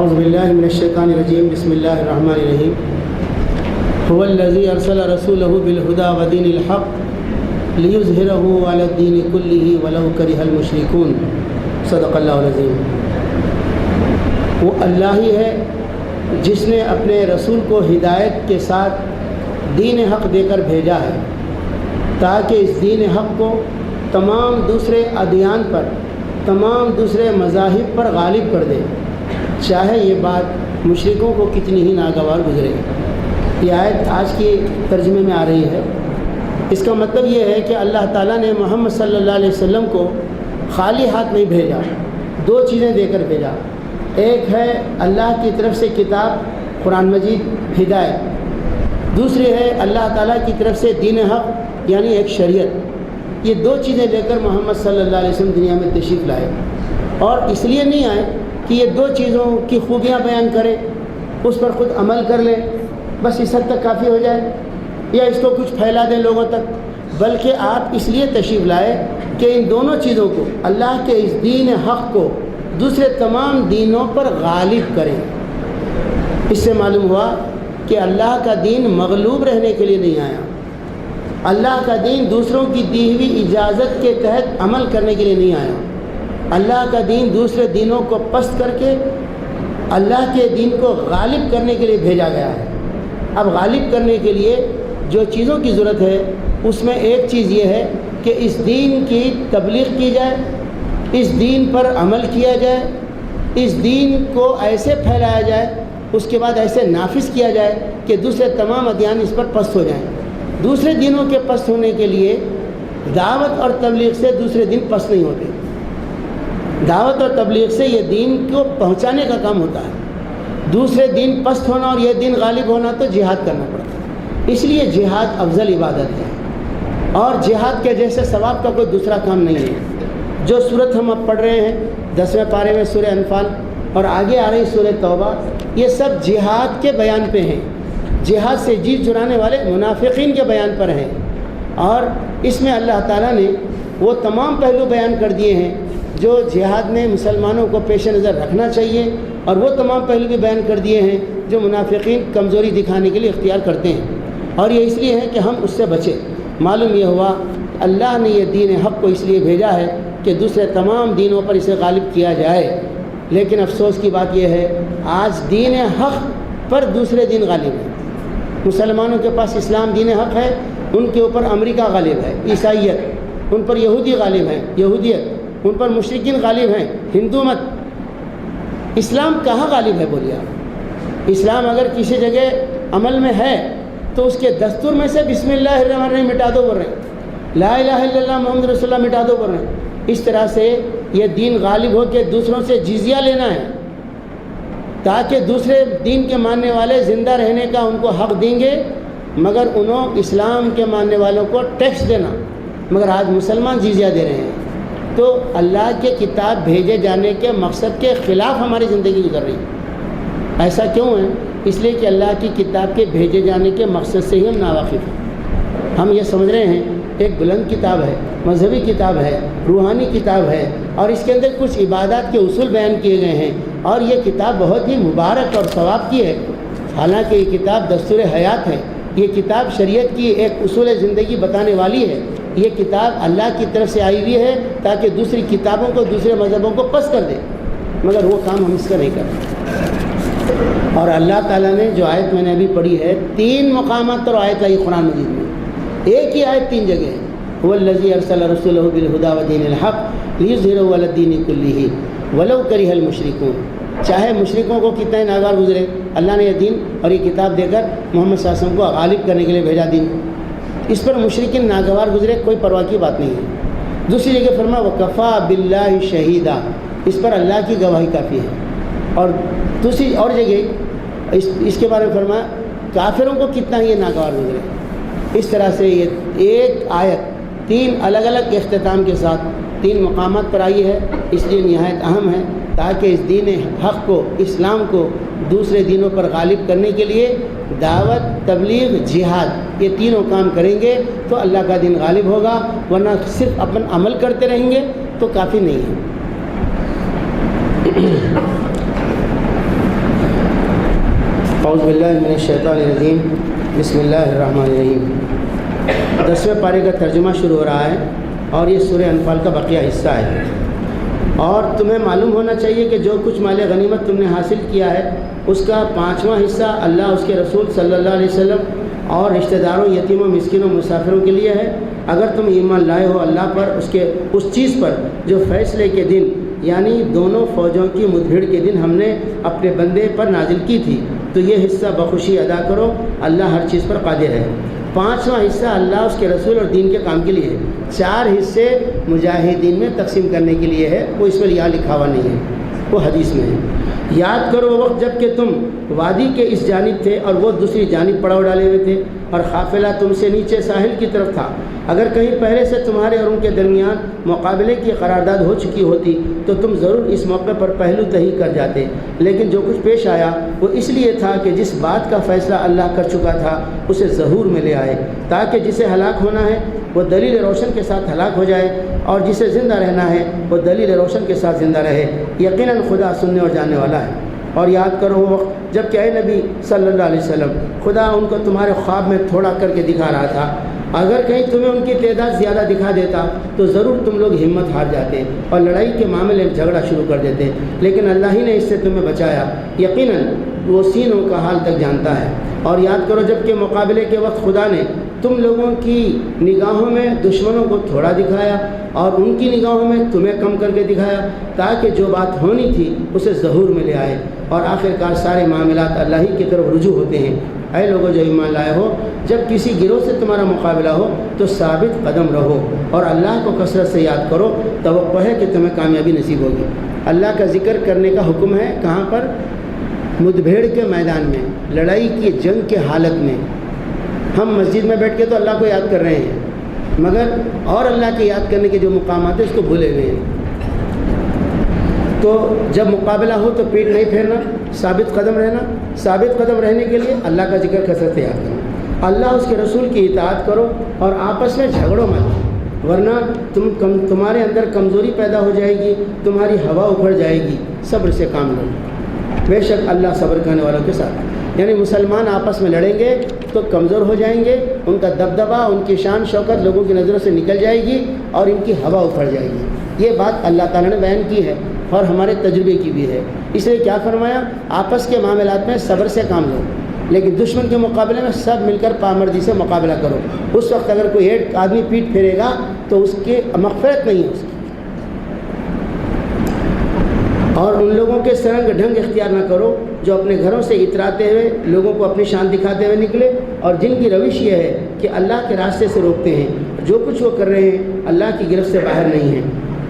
اعوذ باللہ من الشیطان الرجیم بسم اللہ الرحمن الرحیم هو الذی ارسل رسولہ بالہدی ودین الحق لیظہرہ علی الدین کلہ ولو کرہ المشرکون صدق اللہ العظیم۔ وہ اللہ ہی ہے جس نے اپنے رسول کو ہدایت کے ساتھ دین حق دے کر بھیجا ہے تاکہ اس دین حق کو تمام دوسرے ادیان پر، تمام دوسرے مذاہب پر غالب کر دے، چاہے یہ بات مشرکوں کو کتنی ہی ناگوار گزرے۔ یہ آیت آج کی ترجمے میں آ رہی ہے۔ اس کا مطلب یہ ہے کہ اللہ تعالیٰ نے محمد صلی اللہ علیہ وسلم کو خالی ہاتھ نہیں بھیجا، دو چیزیں دے کر بھیجا۔ ایک ہے اللہ کی طرف سے کتاب قرآن مجید ہدایت، دوسری ہے اللہ تعالیٰ کی طرف سے دین حق یعنی ایک شریعت۔ یہ دو چیزیں لے کر محمد صلی اللہ علیہ وسلم دنیا میں تشریف لائے، اور اس لیے نہیں آئے کہ یہ دو چیزوں کی خوبیاں بیان کرے، اس پر خود عمل کر لے، بس اس حد تک کافی ہو جائے، یا اس کو کچھ پھیلا دیں لوگوں تک، بلکہ آپ اس لیے تشریف لائے کہ ان دونوں چیزوں کو، اللہ کے اس دین حق کو دوسرے تمام دینوں پر غالب کریں۔ اس سے معلوم ہوا کہ اللہ کا دین مغلوب رہنے کے لیے نہیں آیا، اللہ کا دین دوسروں کی دی ہوئی اجازت کے تحت عمل کرنے کے لیے نہیں آیا، اللہ کا دین دوسرے دینوں کو پست کر کے اللہ کے دین کو غالب کرنے کے لیے بھیجا گیا ہے۔ اب غالب کرنے کے لیے جو چیزوں کی ضرورت ہے اس میں ایک چیز یہ ہے کہ اس دین کی تبلیغ کی جائے، اس دین پر عمل کیا جائے، اس دین کو ایسے پھیلایا جائے، اس کے بعد ایسے نافذ کیا جائے کہ دوسرے تمام ادیان اس پر پست ہو جائیں۔ دوسرے دینوں کے پست ہونے کے لیے دعوت اور تبلیغ سے دوسرے دین پست نہیں ہوتے، دعوت اور تبلیغ سے یہ دین کو پہنچانے کا کام ہوتا ہے۔ دوسرے دین پست ہونا اور یہ دین غالب ہونا تو جہاد کرنا پڑتا ہے، اس لیے جہاد افضل عبادت ہے، اور جہاد کے جیسے ثواب کا کوئی دوسرا کام نہیں ہے۔ جو صورت ہم اب پڑھ رہے ہیں 10ویں پارے میں سورہ انفال اور آگے آ رہی سورہ توبہ، یہ سب جہاد کے بیان پہ ہیں، جہاد سے جی چرانے والے منافقین کے بیان پر ہیں، اور اس میں اللہ تعالیٰ نے وہ تمام پہلو بیان کر دیے ہیں جو جہاد میں مسلمانوں کو پیش نظر رکھنا چاہیے، اور وہ تمام پہلو بھی بیان کر دیے ہیں جو منافقین کمزوری دکھانے کے لیے اختیار کرتے ہیں، اور یہ اس لیے ہے کہ ہم اس سے بچیں۔ معلوم یہ ہوا اللہ نے یہ دین حق کو اس لیے بھیجا ہے کہ دوسرے تمام دینوں پر اسے غالب کیا جائے، لیکن افسوس کی بات یہ ہے آج دین حق پر دوسرے دین غالب ہیں۔ مسلمانوں کے پاس اسلام دین حق ہے، ان کے اوپر امریکہ غالب ہے، عیسائیت، ان پر یہودی غالب ہیں، یہودیت، ان پر مشرکین غالب ہیں، ہندو مت۔ اسلام کہاں غالب ہے بولیے آپ؟ اسلام اگر کسی جگہ عمل میں ہے تو اس کے دستور میں سے بسم اللہ الرحمن الرحیم مٹا دو بول رہے ہیں، لا الہ الا اللہ محمد رسول اللہ مٹا دو بول رہے ہیں۔ اس طرح سے یہ دین غالب ہو کے دوسروں سے جزیہ لینا ہے، تاکہ دوسرے دین کے ماننے والے زندہ رہنے کا ان کو حق دیں گے، مگر انہوں اسلام کے ماننے والوں کو ٹیکس دینا، مگر آج مسلمان جزیہ دے رہے ہیں۔ تو اللہ کے کتاب بھیجے جانے کے مقصد کے خلاف ہماری زندگی گزر رہی ہے۔ ایسا کیوں ہے؟ اس لیے کہ اللہ کی کتاب کے بھیجے جانے کے مقصد سے ہی ہم ناواقف ہیں۔ ہم یہ سمجھ رہے ہیں ایک بلند کتاب ہے، مذہبی کتاب ہے، روحانی کتاب ہے، اور اس کے اندر کچھ عبادات کے اصول بیان کیے گئے ہیں، اور یہ کتاب بہت ہی مبارک اور ثواب کی ہے۔ حالانکہ یہ کتاب دستور حیات ہے، یہ کتاب شریعت کی ایک اصول زندگی بتانے والی ہے، یہ کتاب اللہ کی طرف سے آئی ہوئی ہے تاکہ دوسری کتابوں کو، دوسرے مذہبوں کو پس کر دے، مگر وہ کام ہم اس کا نہیں کرتے۔ اور اللہ تعالیٰ نے جو آیت میں نے ابھی پڑھی ہے، 3 مقامات پر آیت لائی قرآن مجید میں، ایک ہی آیت 3 جگہ ہے۔ هو الذی ارسل رسولہ بالہدی ودین الحق لیظہرہ علی الدین کلہ ولو کرہ المشرکون۔ چاہے مشرکوں کو کتنا ہی ناگوار گزرے، اللہ نے یہ دین اور یہ کتاب دے کر محمد صلی اللہ علیہ وسلم کو غالب کرنے کے لیے بھیجا دین، اس پر مشرکین ناگوار گزرے، کوئی پرواہ کی بات نہیں ہے۔ دوسری جگہ فرمایا وکفیٰ باللہ شہیدا، اس پر اللہ کی گواہی کافی ہے۔ اور دوسری اور جگہ اس کے بارے میں فرمایا کافروں کو کتنا ہی یہ ناگوار گزرے۔ اس طرح سے یہ ایک آیت 3 الگ الگ اختتام کے ساتھ 3 مقامات پر آئی ہے، اس لیے نہایت اہم ہے، تاکہ اس دین حق کو، اسلام کو دوسرے دینوں پر غالب کرنے کے لیے دعوت، تبلیغ، جہاد، یہ تینوں کام کریں گے تو اللہ کا دین غالب ہوگا، ورنہ صرف اپن عمل کرتے رہیں گے تو کافی نہیں ہے۔ اعوذ باللہ من الشیطان الرجیم بسم اللہ الرحمن الرحیم۔ 10ویں پارے کا ترجمہ شروع ہو رہا ہے اور یہ سورہ انفال کا بقیہ حصہ ہے۔ اور تمہیں معلوم ہونا چاہیے کہ جو کچھ مال غنیمت تم نے حاصل کیا ہے اس کا 5واں حصہ اللہ اس کے رسول صلی اللہ علیہ وسلم اور رشتہ داروں، یتیموں، مسکینوں، مسافروں کے لیے ہے۔ اگر تم ایمان لائے ہو اللہ پر، اس چیز پر جو فیصلے کے دن یعنی دونوں فوجوں کی مدبھیڑ کے دن ہم نے اپنے بندے پر نازل کی تھی، تو یہ حصہ بخوشی ادا کرو، اللہ ہر چیز پر قادر ہے۔ 5واں حصہ اللہ، اس کے رسول اور دین کے کام کے لیے ہے۔ 4 حصے مجاہدین میں تقسیم کرنے کے لیے ہے، وہ اس پر یہاں لکھا ہوا نہیں ہے، وہ حدیث میں ہے۔ یاد کرو وہ وقت جب کہ تم وادی کے اس جانب تھے اور وہ دوسری جانب پڑاؤ ڈالے ہوئے تھے، اور قافلہ تم سے نیچے ساحل کی طرف تھا۔ اگر کہیں پہلے سے تمہارے اور ان کے درمیان مقابلے کی قرارداد ہو چکی ہوتی تو تم ضرور اس موقع پر پہلو تہی کر جاتے، لیکن جو کچھ پیش آیا وہ اس لیے تھا کہ جس بات کا فیصلہ اللہ کر چکا تھا اسے ظہور میں لے آئے، تاکہ جسے ہلاک ہونا ہے وہ دلیل روشن کے ساتھ ہلاک ہو جائے، اور جسے زندہ رہنا ہے وہ دلیل روشن کے ساتھ زندہ رہے۔ یقیناً خدا سننے اور جاننے والا ہے۔ اور یاد کرو وہ وقت جب کہ اے نبی صلی اللہ علیہ وسلم خدا ان کو تمہارے خواب میں تھوڑا کر کے دکھا رہا تھا۔ اگر کہیں تمہیں ان کی تعداد زیادہ دکھا دیتا تو ضرور تم لوگ ہمت ہار جاتے اور لڑائی کے معاملے میں جھگڑا شروع کر دیتے، لیکن اللہ ہی نے اس سے تمہیں بچایا، یقیناً وہ سینوں کا حال تک جانتا ہے۔ اور یاد کرو جب کہ مقابلے کے وقت خدا نے تم لوگوں کی نگاہوں میں دشمنوں کو تھوڑا دکھایا اور ان کی نگاہوں میں تمہیں کم کر کے دکھایا، تاکہ جو بات ہونی تھی اسے ظہور میں لے آئے، اور آخرکار سارے معاملات اللہ ہی کی طرف رجوع ہوتے ہیں۔ اے لوگوں جو ایمان لائے ہو، جب کسی گروہ سے تمہارا مقابلہ ہو تو ثابت قدم رہو اور اللہ کو کثرت سے یاد کرو، توقع ہے کہ تمہیں کامیابی نصیب ہوگی۔ اللہ کا ذکر کرنے کا حکم ہے، کہاں پر؟ مدبھیڑ کے میدان میں، لڑائی کی جنگ کے حالت میں۔ ہم مسجد میں بیٹھ کے تو اللہ کو یاد کر رہے ہیں، مگر اور اللہ کے یاد کرنے کے جو مقامات ہیں اس کو بھولے ہوئے ہیں۔ تو جب مقابلہ ہو تو پیٹ نہیں پھیرنا، ثابت قدم رہنا۔ ثابت قدم رہنے کے لیے اللہ کا ذکر کثرت سے یاد کرو، اللہ اس کے رسول کی اطاعت کرو، اور آپس میں جھگڑو مت، ورنہ تمہارے اندر کمزوری پیدا ہو جائے گی، تمہاری ہوا اکھڑ جائے گی۔ صبر سے کام لو، بے شک اللہ صبر کرنے والوں کے ساتھ۔ یعنی مسلمان آپس میں لڑیں گے تو کمزور ہو جائیں گے، ان کا دبدبہ، ان کی شان شوکت لوگوں کی نظروں سے نکل جائے گی اور ان کی ہوا اکھڑ جائے گی۔ یہ بات اللہ تعالیٰ نے بیان کی ہے اور ہمارے تجربے کی بھی ہے۔ اس لیے کیا فرمایا؟ آپس کے معاملات میں صبر سے کام لو، لیکن دشمن کے مقابلے میں سب مل کر پامردی سے مقابلہ کرو۔ اس وقت اگر کوئی ایک آدمی پیٹ پھیرے گا تو اس کی مغفرت نہیں ہے اس کی۔ اور ان لوگوں کے سرنگ ڈھنگ اختیار نہ کرو جو اپنے گھروں سے اتراتے ہوئے لوگوں کو اپنی شان دکھاتے ہوئے نکلے، اور جن کی روش یہ ہے کہ اللہ کے راستے سے روکتے ہیں۔ جو کچھ وہ کر رہے ہیں اللہ کی گرفت سے باہر نہیں ہیں۔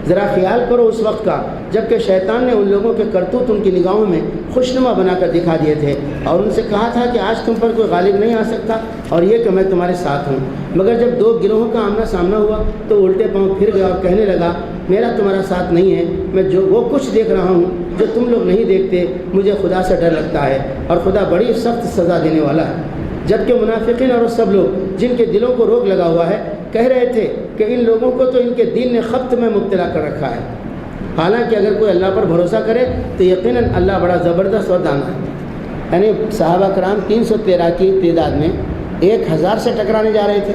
ذرا خیال کرو اس وقت کا جب کہ شیطان نے ان لوگوں کے کرتوت ان کی نگاہوں میں خوشنما بنا کر دکھا دیے تھے، اور ان سے کہا تھا کہ آج تم پر کوئی غالب نہیں آ سکتا، اور یہ کہ میں تمہارے ساتھ ہوں۔ مگر جب 2 گروہوں کا آمنا سامنا ہوا تو الٹے پاؤں پھر گیا اور کہنے لگا میرا تمہارا ساتھ نہیں ہے، میں وہ کچھ دیکھ رہا ہوں جو تم لوگ نہیں دیکھتے، مجھے خدا سے ڈر لگتا ہے، اور خدا بڑی سخت سزا دینے والا ہے۔ جبکہ منافقین اور سب لوگ جن کے دلوں کو روگ لگا ہوا ہے کہہ رہے تھے کہ ان لوگوں کو تو ان کے دین نے خبط میں مبتلا کر رکھا ہے۔ حالانکہ اگر کوئی اللہ پر بھروسہ کرے تو یقیناً اللہ بڑا زبردست اور دانا ہے۔ یعنی صحابہ کرام 313 کی تعداد میں 1000 سے ٹکرانے جا رہے تھے،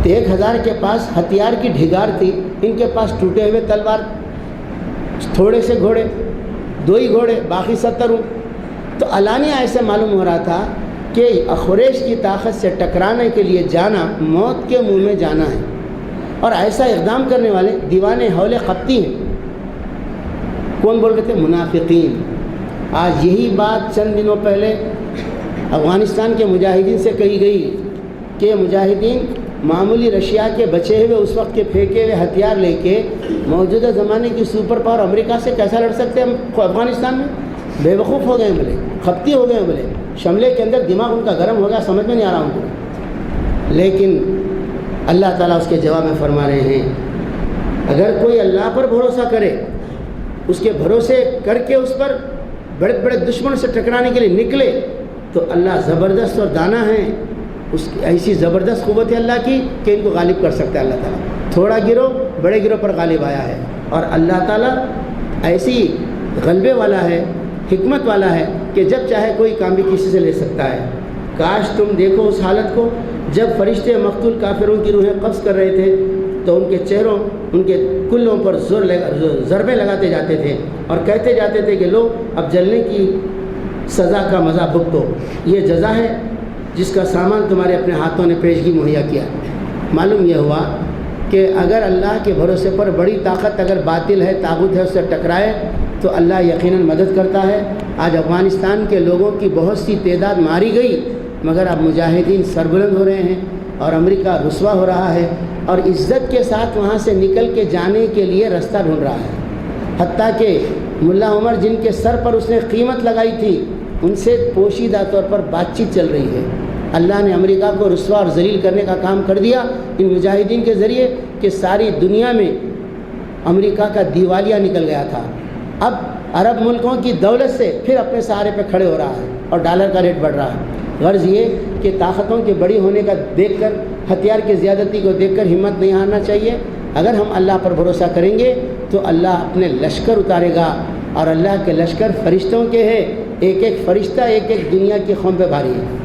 تو 1000 کے پاس ہتھیار کی ڈھگار تھی، ان کے پاس ٹوٹے ہوئے تلوار، تھوڑے سے گھوڑے، 2 ہی گھوڑے، باقی 70۔ تو علانیہ ایسے معلوم ہو رہا تھا کہ قریش کی طاقت سے ٹکرانے کے لیے جانا موت کے منہ میں جانا ہے، اور ایسا اقدام کرنے والے دیوانے حول قبطی ہیں۔ کون بول رہے تھے؟ منافقین۔ آج یہی بات چند دنوں پہلے افغانستان کے مجاہدین سے کہی گئی کہ مجاہدین معمولی رشیا کے بچے ہوئے اس وقت کے پھینکے ہوئے ہتھیار لے کے موجودہ زمانے کی سپر پاور امریکہ سے کیسا لڑ سکتے ہیں ہم افغانستان میں؟ بے وقوف ہو گئے بولے، قبطی ہو گئے بولے، شملے کے اندر دماغ ان کا گرم ہو گیا، سمجھ میں نہیں آ رہا ان کو۔ لیکن اللہ تعالیٰ اس کے جواب میں فرما رہے ہیں اگر کوئی اللہ پر بھروسہ کرے، اس کے بھروسے کر کے اس پر بڑے بڑے دشمن سے ٹکرانے کے لیے نکلے، تو اللہ زبردست اور دانا ہے، اس کی ایسی زبردست قوت ہے اللہ کی کہ ان کو غالب کر سکتا ہے اللہ تعالیٰ۔ تھوڑا گروہ بڑے گروہ پر غالب آیا ہے، اور اللہ تعالیٰ ایسی غلبے والا ہے، حکمت والا ہے کہ جب چاہے کوئی کام بھی کسی سے لے سکتا ہے۔ کاش تم دیکھو اس حالت کو، جب فرشتے مقتول کافروں کی روحیں قبض کر رہے تھے تو ان کے چہروں، ان کے کلوں پر ضربیں لگاتے جاتے تھے اور کہتے جاتے تھے کہ لو اب جلنے کی سزا کا مزہ بھگتو، یہ جزا ہے جس کا سامان تمہارے اپنے ہاتھوں نے پیشگی مہیا کیا۔ معلوم یہ ہوا کہ اگر اللہ کے بھروسے پر بڑی طاقت اگر باطل ہے، طاغوت ہے، اس سے ٹکرائے تو اللہ یقیناً مدد کرتا ہے۔ آج افغانستان کے لوگوں کی بہت سی تعداد ماری گئی، مگر اب مجاہدین سربلند ہو رہے ہیں اور امریکہ رسوا ہو رہا ہے اور عزت کے ساتھ وہاں سے نکل کے جانے کے لیے رستہ ڈھونڈ رہا ہے۔ حتیٰ کہ ملا عمر جن کے سر پر اس نے قیمت لگائی تھی، ان سے پوشیدہ طور پر بات چیت چل رہی ہے۔ اللہ نے امریکہ کو رسوا اور ذلیل کرنے کا کام کر دیا ان مجاہدین کے ذریعے کہ ساری دنیا میں امریکہ کا دیوالیہ نکل گیا تھا۔ اب عرب ملکوں کی دولت سے پھر اپنے سہارے پہ کھڑے ہو رہا ہے اور ڈالر کا ریٹ بڑھ رہا ہے۔ غرض یہ کہ طاقتوں کے بڑی ہونے کا دیکھ کر، ہتھیار کی زیادتی کو دیکھ کر ہمت نہیں ہارنا چاہیے۔ اگر ہم اللہ پر بھروسہ کریں گے تو اللہ اپنے لشکر اتارے گا، اور اللہ کے لشکر فرشتوں کے ہیں، ایک ایک فرشتہ ایک ایک دنیا کی قوم پہ بھاری ہے۔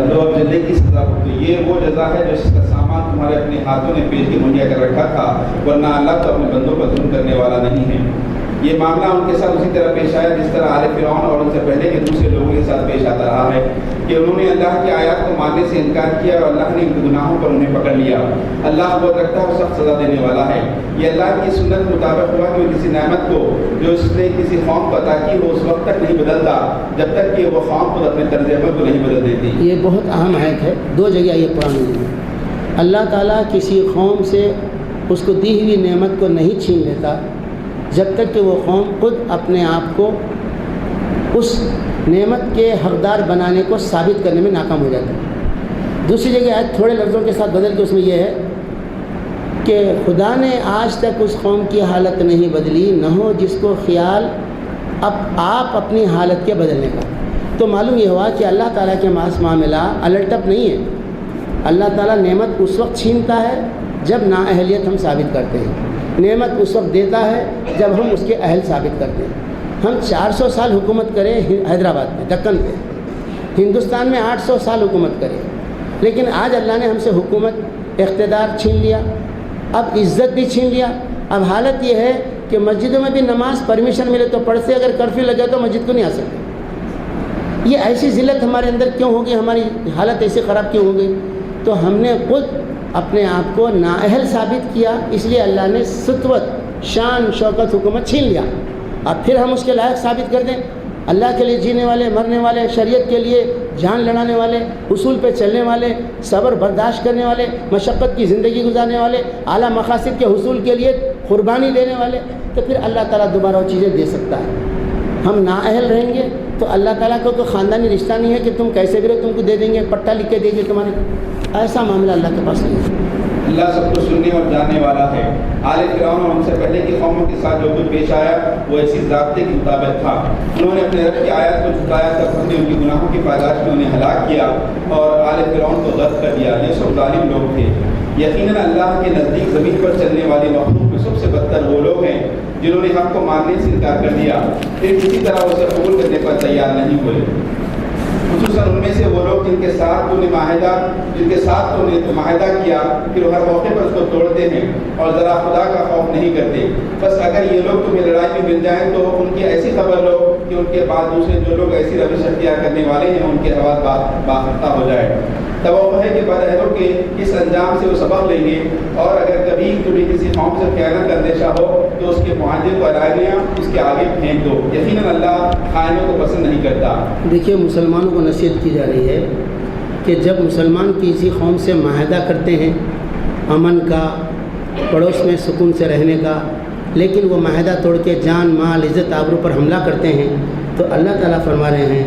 لو اب جلنے کی سزا ہوتی، یہ وہ جزا ہے جو اس کا سامان تمہارے اپنے ہاتھوں نے پیشگی مہیا کر رکھا تھا، ورنہ اللہ تو اپنے بندوں پر ظلم کرنے والا نہیں ہے۔ یہ معاملہ ان کے ساتھ اسی طرح پیش آیا جس طرح آل فرعون اور ان سے پہلے کے دوسرے لوگوں کے ساتھ پیش آتا رہا ہے کہ انہوں نے اللہ کی آیات کو ماننے سے انکار کیا اور اللہ نے ان کے گناہوں پر انہیں پکڑ لیا۔ اللہ قوت رکھتا ہے اور سخت سزا دینے والا ہے۔ یہ اللہ کی سنت کے مطابق ہوا کہ وہ کسی نعمت کو جو اس نے کسی قوم کو عطا کی وہ اس وقت تک نہیں بدلتا جب تک کہ وہ قوم خود اپنے طرز عمل کو نہیں بدل دیتی۔ یہ بہت اہم آیت ہے، دو جگہ یہ قرآن میں اللہ تعالیٰ کسی قوم سے اس کو دی ہوئی نعمت کو نہیں چھین لیتا جب تک کہ وہ قوم خود اپنے آپ کو اس نعمت کے حقدار بنانے کو ثابت کرنے میں ناکام ہو جاتا ہے۔ دوسری جگہ آیت تھوڑے لفظوں کے ساتھ بدل کے اس میں یہ ہے کہ خدا نے آج تک اس قوم کی حالت نہیں بدلی، نہ ہو جس کو خیال اب آپ اپنی حالت کے بدلنے کا۔ تو معلوم یہ ہوا کہ اللہ تعالیٰ کے معاملہ الٹ اپ نہیں ہے۔ اللہ تعالیٰ نعمت اس وقت چھینتا ہے جب نااہلیت ہم ثابت کرتے ہیں، نعمت اس وقت دیتا ہے جب ہم اس کے اہل ثابت کرتے ہیں۔ ہم 400 سال حکومت کریں حیدرآباد میں، دکن پہ، ہندوستان میں 800 سال حکومت کریں، لیکن آج اللہ نے ہم سے حکومت، اقتدار چھین لیا، اب عزت بھی چھین لیا۔ اب حالت یہ ہے کہ مسجدوں میں بھی نماز پرمیشن ملے تو پڑھتے، اگر کرفیو لگے تو مسجد کو نہیں آ سکتے۔ یہ ایسی ذلت ہمارے اندر کیوں ہوگی، ہماری حالت ایسی خراب کیوں ہو گئی؟ تو ہم نے خود اپنے آپ کو نااہل ثابت کیا، اس لیے اللہ نے سطوت، شان، شوکت، حکومت چھین لیا۔ اب پھر ہم اس کے لائق ثابت کر دیں، اللہ کے لیے جینے والے، مرنے والے، شریعت کے لیے جان لڑانے والے، اصول پہ چلنے والے، صبر برداشت کرنے والے، مشقت کی زندگی گزارنے والے، اعلیٰ مقاصد کے حصول کے لیے قربانی دینے والے، تو پھر اللہ تعالیٰ دوبارہ وہ چیزیں دے سکتا ہے۔ ہم نااہل رہیں گے تو اللہ تعالیٰ کو کوئی خاندانی رشتہ نہیں ہے کہ تم کیسے بھی رہو تم کو دے دیں گے، پٹا لکھ کے دیں گے تمہارے، ایسا معاملہ اللہ کے پاس نہیں ہے۔ اللہ سب کو سننے اور جاننے والا ہے۔ آل فرعون اور ان سے پہلے کی قوموں کے ساتھ جو کچھ پیش آیا وہ ایسی ضابطے کے مطابق تھا۔ انہوں نے اپنے رب کی آیات کو جھٹلایا، تب ہم نے ان کی گناہوں کی پاداش میں انہیں ہلاک کیا اور آل فرعون کو غرق کر دیا۔ یہ سب ظالم لوگ تھے۔ یقیناً اللہ کے نزدیک زمین پر چلنے والی مخلوق میں سب سے بدتر وہ لوگ ہیں جنہوں نے حق کو ماننے سے انکار کر دیا، پھر کسی طرح اسے قبول کرنے پر تیار نہیں ہوئے۔ خصوصاً ان میں سے وہ لوگ جن کے ساتھ تو نے معاہدہ کیا، پھر ہر موقع پر اس کو توڑتے ہیں اور ذرا خدا کا خوف نہیں کرتے۔ بس اگر یہ لوگ تمہیں لڑائی میں مل جائیں تو ان کی ایسی خبر لو کہ ان کے بعد دوسرے جو لوگ ایسی روش اختیار کرنے والے ہیں ان کے حوال باختہ ہو جائے۔ توقع ہے کہ بداہروں کے اس انجام سے وہ سبق لیں گے، اور اگر کبھی تمہیں کسی قوم سے خیانت کا اندیشہ ہو تو اس کے معاہدے کو علانیہ اس کے آگے پھینک دو۔ یقیناً اللہ خائنوں کو پسند نہیں کرتا۔ دیکھیے، مسلمانوں کو نصیحت کی جا رہی ہے کہ جب مسلمان کسی قوم سے معاہدہ کرتے ہیں امن کا، پڑوس میں سکون سے رہنے کا، لیکن وہ معاہدہ توڑ کے جان، مال، عزت، آبرو پر حملہ کرتے ہیں، تو اللہ تعالیٰ فرما رہے ہیں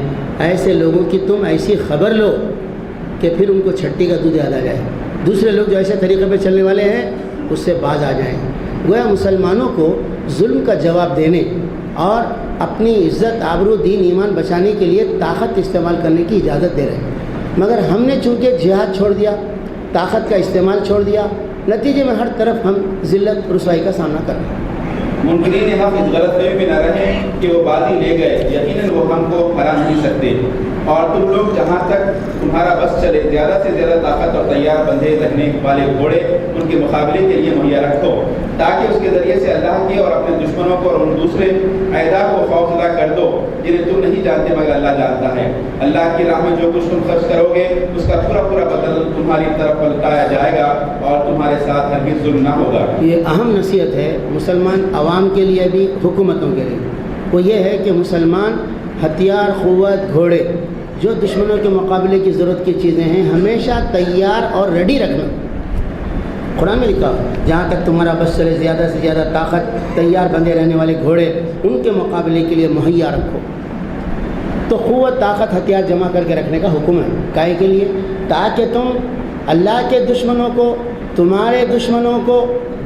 ایسے لوگوں کی تم ایسی خبر لو کہ پھر ان کو چھٹی کا دودھ یاد آ جائے، دوسرے لوگ جو ایسے طریقے پہ چلنے والے ہیں اس سے باز آ جائیں۔ گویا مسلمانوں کو ظلم کا جواب دینے اور اپنی عزت، آبرو، دین، ایمان بچانے کے لیے طاقت استعمال کرنے کی اجازت دے رہے ہیں، مگر ہم نے چونکہ جہاد چھوڑ دیا، طاقت کا استعمال چھوڑ دیا، نتیجے میں ہر طرف ہم ذلت رسوائی کا سامنا کر رہے ہیں۔ منکرین حق اس غلط فہمی میں نہ رہیں کہ وہ بازی لے گئے، یقیناً وہ ہم کو ہرا نہیں سکتے، اور تم لوگ جہاں تک تمہارا بس چلے زیادہ سے زیادہ طاقت اور تیار بندھے رہنے والے گھوڑے ان کے مقابلے کے لیے مہیا رکھو، تاکہ اس کے ذریعے سے اللہ کے اور اپنے دشمنوں کو اور ان دوسرے اعداء کو خوفزدہ کر دو جنہیں تم نہیں جانتے مگر اللہ جانتا ہے۔ اللہ کی راہ میں جو کچھ تم خرچ کرو گے اس کا پورا پورا بدل تمہاری طرف پلٹایا جائے گا اور تمہارے ساتھ ہرگز ظلم نہ ہوگا۔ یہ اہم نصیحت ہے مسلمان عوام کے لیے بھی، حکومتوں کے لیے، وہ یہ ہے کہ مسلمان ہتھیار، قوت، گھوڑے، جو دشمنوں کے مقابلے کی ضرورت کی چیزیں ہیں ہمیشہ تیار اور ریڈی رکھنا۔ قرآن میں لکھا جہاں تک تمہارا بس چلے زیادہ سے زیادہ طاقت، تیار بندے رہنے والے گھوڑے ان کے مقابلے کے لیے مہیا رکھو۔ تو قوت، طاقت، ہتھیار جمع کر کے رکھنے کا حکم ہے، کائے کے لیے؟ تاکہ تم اللہ کے دشمنوں کو، تمہارے دشمنوں کو،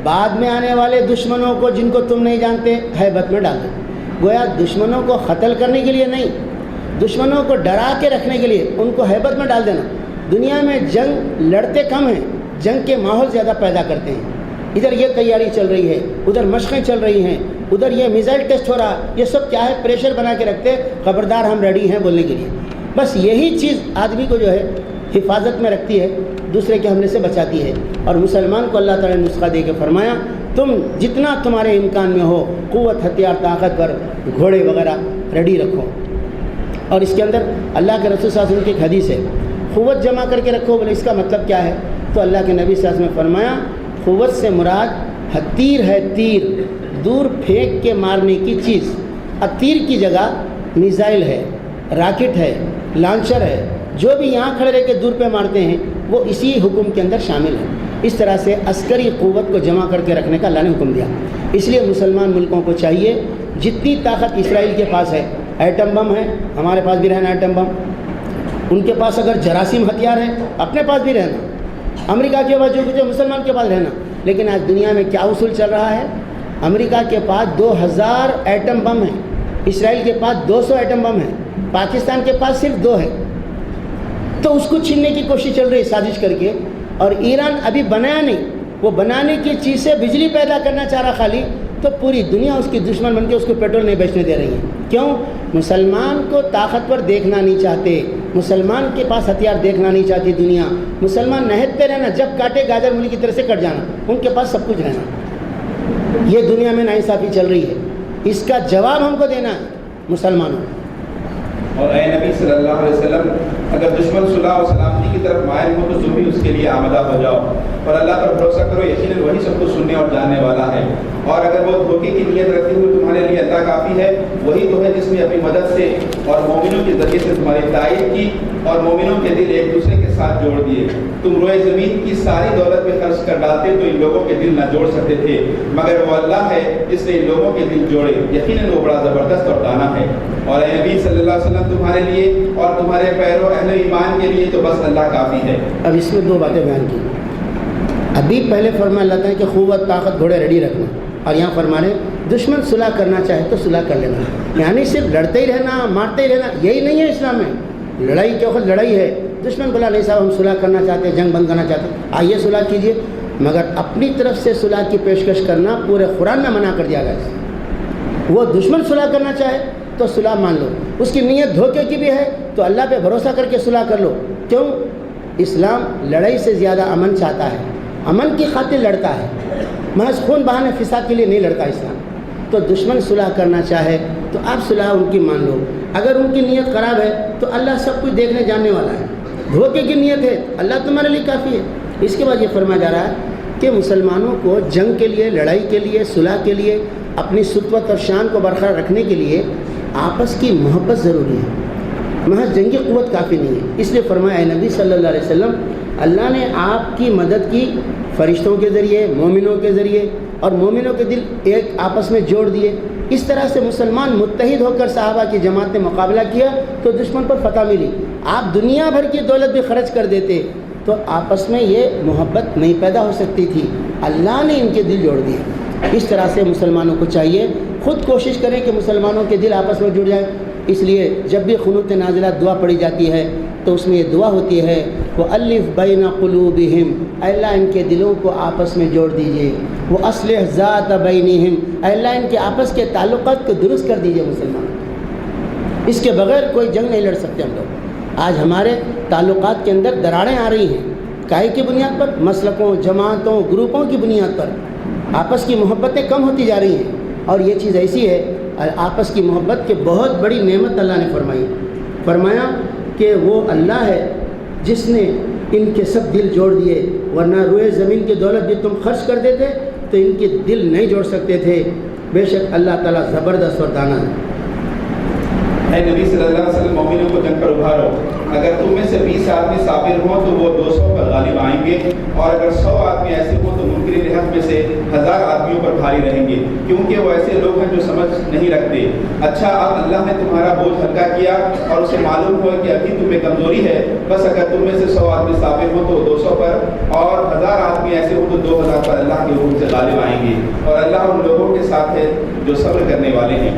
بعد میں آنے والے دشمنوں کو جن کو تم نہیں جانتے ہیبت میں ڈال دو۔ گویا دشمنوں کو قتل کرنے کے لیے نہیں، دشمنوں کو ڈرا کے رکھنے کے لیے ان کو ہیبت میں ڈال دینا۔ دنیا میں جنگ لڑتے کم ہیں، جنگ کے ماحول زیادہ پیدا کرتے ہیں۔ ادھر یہ تیاری چل رہی ہے، ادھر مشقیں چل رہی ہیں، ادھر یہ میزائل ٹیسٹ ہو رہا، یہ سب کیا ہے؟ پریشر بنا کے رکھتے، خبردار ہم ریڈی ہیں بولنے کے لیے۔ بس یہی چیز آدمی کو جو ہے حفاظت میں رکھتی ہے، دوسرے کے حملے سے بچاتی ہے۔ اور مسلمان کو اللہ تعالیٰ نے نسخہ دے کے فرمایا تم جتنا تمہارے امکان میں ہو قوت، ہتھیار، طاقت پر گھوڑے وغیرہ ریڈی رکھو۔ اور اس کے اندر اللہ کے رسول صلی اللہ علیہ وسلم کی ایک حدیث ہے، قوت جمع کر کے رکھو۔ بولے اس کا مطلب کیا ہے؟ تو اللہ کے نبی صلی اللہ علیہ وسلم نے فرمایا قوت سے مراد تیر ہے، تیر، دور پھینک کے مارنے کی چیز۔ اب تیر کی جگہ میزائل ہے، راکٹ ہے، لانچر ہے، جو بھی یہاں کھڑے رہ کے دور پہ مارتے ہیں وہ اسی حکم کے اندر شامل ہے۔ اس طرح سے عسکری قوت کو جمع کر کے رکھنے کا اللہ نے حکم دیا۔ اس لیے مسلمان ملکوں کو چاہیے جتنی طاقت اسرائیل کے پاس ہے، ایٹم بم ہے، ہمارے پاس بھی رہنا ایٹم بم، ان کے پاس اگر جراثیم ہتھیار ہے اپنے پاس بھی رہنا، امریکہ کے پاس جو کچھ ہے مسلمان کے پاس رہنا۔ لیکن آج دنیا میں کیا اصول چل رہا ہے؟ امریکہ کے پاس 2000 ایٹم بم ہیں، اسرائیل کے پاس 200 ایٹم بم ہیں، پاکستان کے پاس صرف 2 ہے، تو اس کو چھیننے کی کوشش چل رہی ہے سازش کر کے۔ اور ایران ابھی بنایا نہیں، وہ بنانے کی چیز سے بجلی پیدا کرنا چاہ رہا خالی، تو پوری دنیا اس کی دشمن بن کے اس کو پیٹرول نہیں بیچنے دے رہی ہے۔ کیوں؟ مسلمان کو طاقتور دیکھنا نہیں چاہتے، مسلمان کے پاس ہتھیار دیکھنا نہیں چاہتی دنیا، مسلمان نہتے رہنا، جب کاٹے گاجر مولی کی طرح سے کٹ جانا، ان کے پاس سب کچھ رہنا۔ یہ دنیا میں ناانصافی چل رہی ہے، اس کا جواب ہم کو دینا ہے مسلمانوں۔ اور اے نبی صلی اللہ علیہ وسلم، اگر دشمن صلح و سلامتی کی طرف مائل ہو تو تم بھی اس کے لیے آمادہ ہو جاؤ، اور اللہ پر بھروسہ کرو، یقیناً وہی سب کچھ سننے اور جاننے والا ہے۔ اور اگر وہ دھوکے کی نیت رکھتے ہوئے تمہارے لیے اللہ کافی ہے، وہی تو ہے جس نے اپنی مدد سے اور مومنوں کے ذریعے سے تمہاری تائید کی اور مومنوں کے دل ایک دوسرے کے ساتھ جوڑ دیے۔ تم روئے زمین کی ساری دولت پہ خرچ کر ڈالتے تو ان لوگوں کے دل نہ جوڑ سکتے تھے، مگر وہ اللہ ہے جس نے ان لوگوں کے دل جوڑے، یقیناً وہ بڑا زبردست اور دانا ہے۔ اور اے نبی صلی اللہ علیہ وسلم، تمہارے لیے اور تمہارے پیرو اہل ایمان کے لیے تو بس اللہ کافی ہے۔ اب اس میں 2 باتیں بیان کی۔ ابھی پہلے فرمایا اللہ تعالیٰ کہ قوت، طاقت، گھوڑے ریڈی رکھنا، اور یہاں فرما رہے دشمن صلح کرنا چاہے تو صلح کر لینا، یعنی صرف لڑتے ہی رہنا، مارتے ہی رہنا، یہی نہیں ہے اسلام میں۔ لڑائی کے وقت لڑائی ہے، دشمن بولا نہیں صاحب ہم صلح کرنا چاہتے ہیں، جنگ بند کرنا چاہتے ہیں، آئیے صلح کیجئے، مگر اپنی طرف سے صلح کی پیشکش کرنا پورے قرآن میں منع کر دیا گیا ہے۔ وہ دشمن صلح کرنا چاہے تو صلح مان لو، اس کی نیت دھوکے کی بھی ہے تو اللہ پہ بھروسہ کر کے صلح کر لو۔ کیوں؟ اسلام لڑائی سے زیادہ امن چاہتا ہے، امن کی خاطر لڑتا ہے، محض خون بہانے فساد کے لیے نہیں لڑتا اسلام۔ تو دشمن صلح کرنا چاہے تو آپ صلح ان کی مان لو، اگر ان کی نیت خراب ہے تو اللہ سب کچھ دیکھنے جاننے والا ہے، دھوکے کی نیت ہے اللہ تمہارے لیے کافی ہے۔ اس کے بعد یہ فرمایا جا رہا ہے کہ مسلمانوں کو جنگ کے لیے، لڑائی کے لیے، صلح کے لیے، اپنی سطوت اور شان کو برقرار رکھنے کے لیے آپس کی محبت ضروری ہے، محض جنگی قوت کافی نہیں ہے۔ اس لیے فرمایا اے نبی صلی اللہ علیہ وسلم، اللہ نے آپ کی مدد کی فرشتوں کے ذریعے، مومنوں کے ذریعے، اور مومنوں کے دل ایک آپس میں جوڑ دیے۔ اس طرح سے مسلمان متحد ہو کر صحابہ کی جماعت نے مقابلہ کیا تو دشمن پر فتح ملی۔ آپ دنیا بھر کی دولت بھی خرچ کر دیتے تو آپس میں یہ محبت نہیں پیدا ہو سکتی تھی، اللہ نے ان کے دل جوڑ دیے۔ اس طرح سے مسلمانوں کو چاہیے خود کوشش کریں کہ مسلمانوں کے دل آپس میں جڑ جائیں۔ اس لیے جب بھی قنوت نازلہ دعا پڑھی جاتی ہے تو اس میں یہ دعا ہوتی ہے وَأَلِّفْ بَيْنَ قُلُوبِهِمْ، اے اللہ ان کے دلوں کو آپس میں جوڑ دیجئے، وَأَصْلِحْ ذَاتَ بَيْنِهِمْ، اے اللہ ان کے آپس کے تعلقات کو درست کر دیجئے مسلمان۔ اس کے بغیر کوئی جنگ نہیں لڑ سکتے ہم لوگ۔ آج ہمارے تعلقات کے اندر دراڑیں آ رہی ہیں، کائی کی بنیاد پر؟ مسلکوں، جماعتوں، گروپوں کی بنیاد پر آپس کی محبتیں کم ہوتی جا رہی ہیں۔ اور یہ چیز ایسی ہے، آپس کی محبت کے بہت بڑی نعمت اللہ نے فرمایا کہ وہ اللہ ہے جس نے ان کے سب دل جوڑ دیے، ورنہ روئے زمین کی دولت بھی تم خرچ کر دیتے تو ان کے دل نہیں جوڑ سکتے تھے۔ بے شک اللہ تعالیٰ زبردست اور دانا ہے۔ اے نبی صلی اللہ علیہ وسلم، مومنوں کو جنگ پر ابھارو، اگر تم میں سے 20 آدمی صابر ہوں تو وہ 200 پر غالب آئیں گے، اور اگر 100 آدمی ایسے ہوں تو منکر حق میں سے 1000 آدمیوں پر بھاری رہیں گے، کیونکہ وہ ایسے لوگ ہیں جو سمجھ نہیں رکھتے۔ اچھا، اب اللہ نے تمہارا بوجھ ہلکا کیا اور اسے معلوم ہوا کہ ابھی تمہیں کمزوری ہے، بس اگر تم میں سے 100 آدمی صابر ہوں تو 200 پر، اور 1000 آدمی ایسے ہوں تو 2000 پر اللہ کے حکم سے غالب آئیں گے، اور اللہ ان لوگوں کے ساتھ ہے جو صبر کرنے والے ہیں۔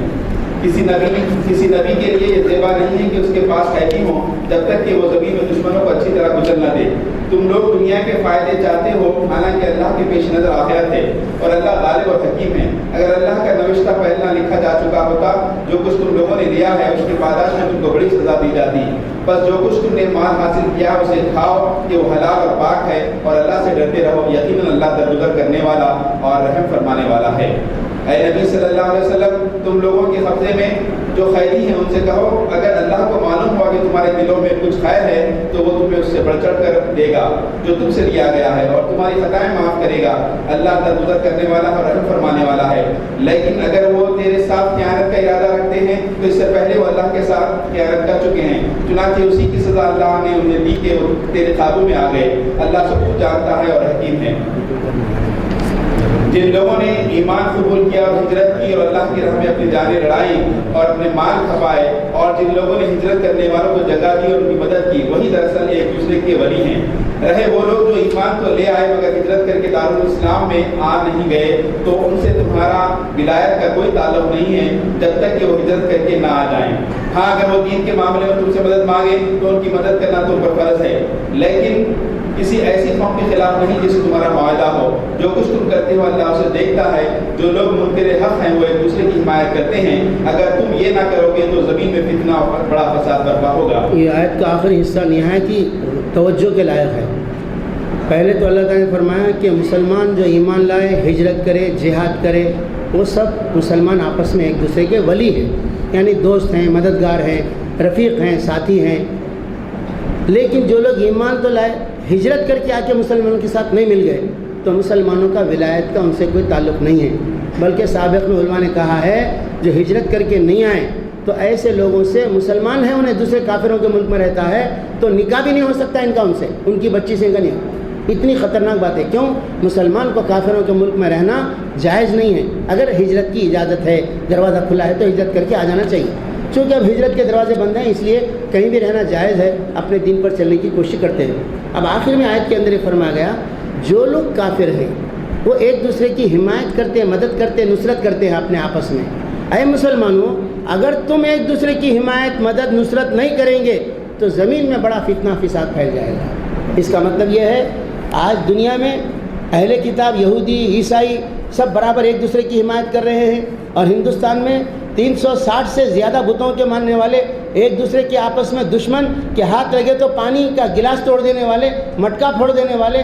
کسی نبی کے لیے یہ زیبا نہیں ہے کہ اس کے پاس قیدی ہوں جب تک کہ وہ زمین میں دشمنوں کو اچھی طرح گزر نہ دے۔ تم لوگ دنیا کے فائدے چاہتے ہو، حالانکہ اللہ کے پیش نظر آخرت ہے، اور اللہ غالب اور حکیم ہے۔ اگر اللہ کا نوشتہ پہلے لکھا جا چکا ہوتا، جو کچھ تم لوگوں نے لیا ہے اس کی پاداش میں تم کو بڑی سزا دی جاتی۔ بس جو کچھ تم نے مال حاصل کیا اسے کھاؤ کہ وہ حلال اور پاک ہے، اور اللہ سے ڈرتے رہو، یقیناً اللہ درگزر کرنے والا اور رحم فرمانے والا ہے۔ اے نبی صلی اللہ علیہ وسلم، تم لوگوں کے قبضے میں جو قیدی ہیں ان سے کہو اگر اللہ کو معلوم ہوا کہ تمہارے دلوں میں کچھ خیر ہے تو وہ تمہیں اس سے بڑھ چڑھ کر دے گا جو تم سے لیا گیا ہے، اور تمہاری خطائیں معاف کرے گا۔ اللہ درگزر کرنے والا اور رحم فرمانے والا ہے۔ لیکن اگر وہ تیرے ساتھ خیانت کا ارادہ رکھتے ہیں تو اس سے پہلے وہ اللہ کے ساتھ خیانت کر چکے ہیں، چنانچہ اسی کی سزا اللہ نے انہیں دی کہ وہ تیرے قابو میں آ گئے۔ اللہ سب کچھ جانتا ہے اور حکیم ہے۔ جن لوگوں نے ایمان قبول کیا اور ہجرت کی اور اللہ کی راہ میں اپنی جانیں لڑائی اور اپنے مال کھپائے، اور جن لوگوں نے ہجرت کرنے والوں کو جگہ دی اور ان کی مدد کی، وہی دراصل ایک دوسرے کے ولی ہیں۔ رہے وہ لوگ جو ایمان تو لے آئے مگر ہجرت کر کے دارالاسلام میں آ نہیں گئے، تو ان سے تمہارا ولایت کا کوئی تعلق نہیں ہے جب تک کہ وہ ہجرت کر کے نہ آ جائیں۔ ہاں، اگر وہ دین کے معاملے میں تم سے مدد مانگے تو ان کی مدد کرنا تم پر فرض ہے، لیکن کسی ایسی قوم کے خلاف نہیں جس سے تمہارا معاہدہ ہو۔ جو کچھ تم کرتے ہو اللہ اسے دیکھتا ہے۔ جو لوگ منکر حق ہیں وہ ایک دوسرے کی حمایت کرتے ہیں، اگر تم یہ نہ کرو گے تو زمین میں فتنہ اور بڑا فساد برپا ہوگا۔ یہ آیت کا آخری حصہ نہایت ہی توجہ کے لائق ہے۔ پہلے تو اللہ تعالیٰ نے فرمایا کہ مسلمان جو ایمان لائے، ہجرت کرے، جہاد کرے، وہ سب مسلمان آپس میں ایک دوسرے کے ولی ہیں، یعنی دوست ہیں، مددگار ہیں، رفیق ہیں، ساتھی ہیں۔ لیکن جو لوگ ایمان تو لائے، ہجرت کر کے آ کے مسلمانوں کے ساتھ نہیں مل گئے تو مسلمانوں کا ولایت کا ان سے کوئی تعلق نہیں ہے، بلکہ سابق میں علماء نے کہا ہے جو ہجرت کر کے نہیں آئے تو ایسے لوگوں سے، مسلمان ہیں انہیں دوسرے کافروں کے ملک میں رہتا ہے تو نکاح بھی نہیں ہو سکتا ان کا، ان سے، ان کی بچی سے ان کا نہیں ہو۔ اتنی خطرناک بات ہے۔ کیوں؟ مسلمان کو کافروں کے ملک میں رہنا جائز نہیں ہے۔ اگر ہجرت کی اجازت ہے، دروازہ کھلا ہے تو ہجرت کر کے آ جانا چاہیے۔ چونکہ اب ہجرت کے دروازے بند ہیں اس لیے کہیں بھی رہنا جائز ہے، اپنے دین پر چلنے کی کوشش کرتے ہیں۔ اب آخر میں آیت کے اندر یہ فرمایا گیا جو لوگ کافر ہیں وہ ایک دوسرے کی حمایت کرتے ہیں، مدد کرتے ہیں، نصرت کرتے ہیں اپنے آپس میں۔ اے مسلمانوں، اگر تم ایک دوسرے کی حمایت، مدد، نصرت نہیں کریں گے تو زمین میں بڑا فتنہ فساد پھیل جائے گا۔ اس کا مطلب یہ ہے آج دنیا میں اہل کتاب، یہودی، عیسائی سب برابر ایک دوسرے کی حمایت کر رہے ہیں، اور ہندوستان میں 360 سے زیادہ بتوں کے ماننے والے ایک دوسرے کے آپس میں دشمن کے ہاتھ لگے تو پانی کا گلاس توڑ دینے والے، مٹکا پھوڑ دینے والے،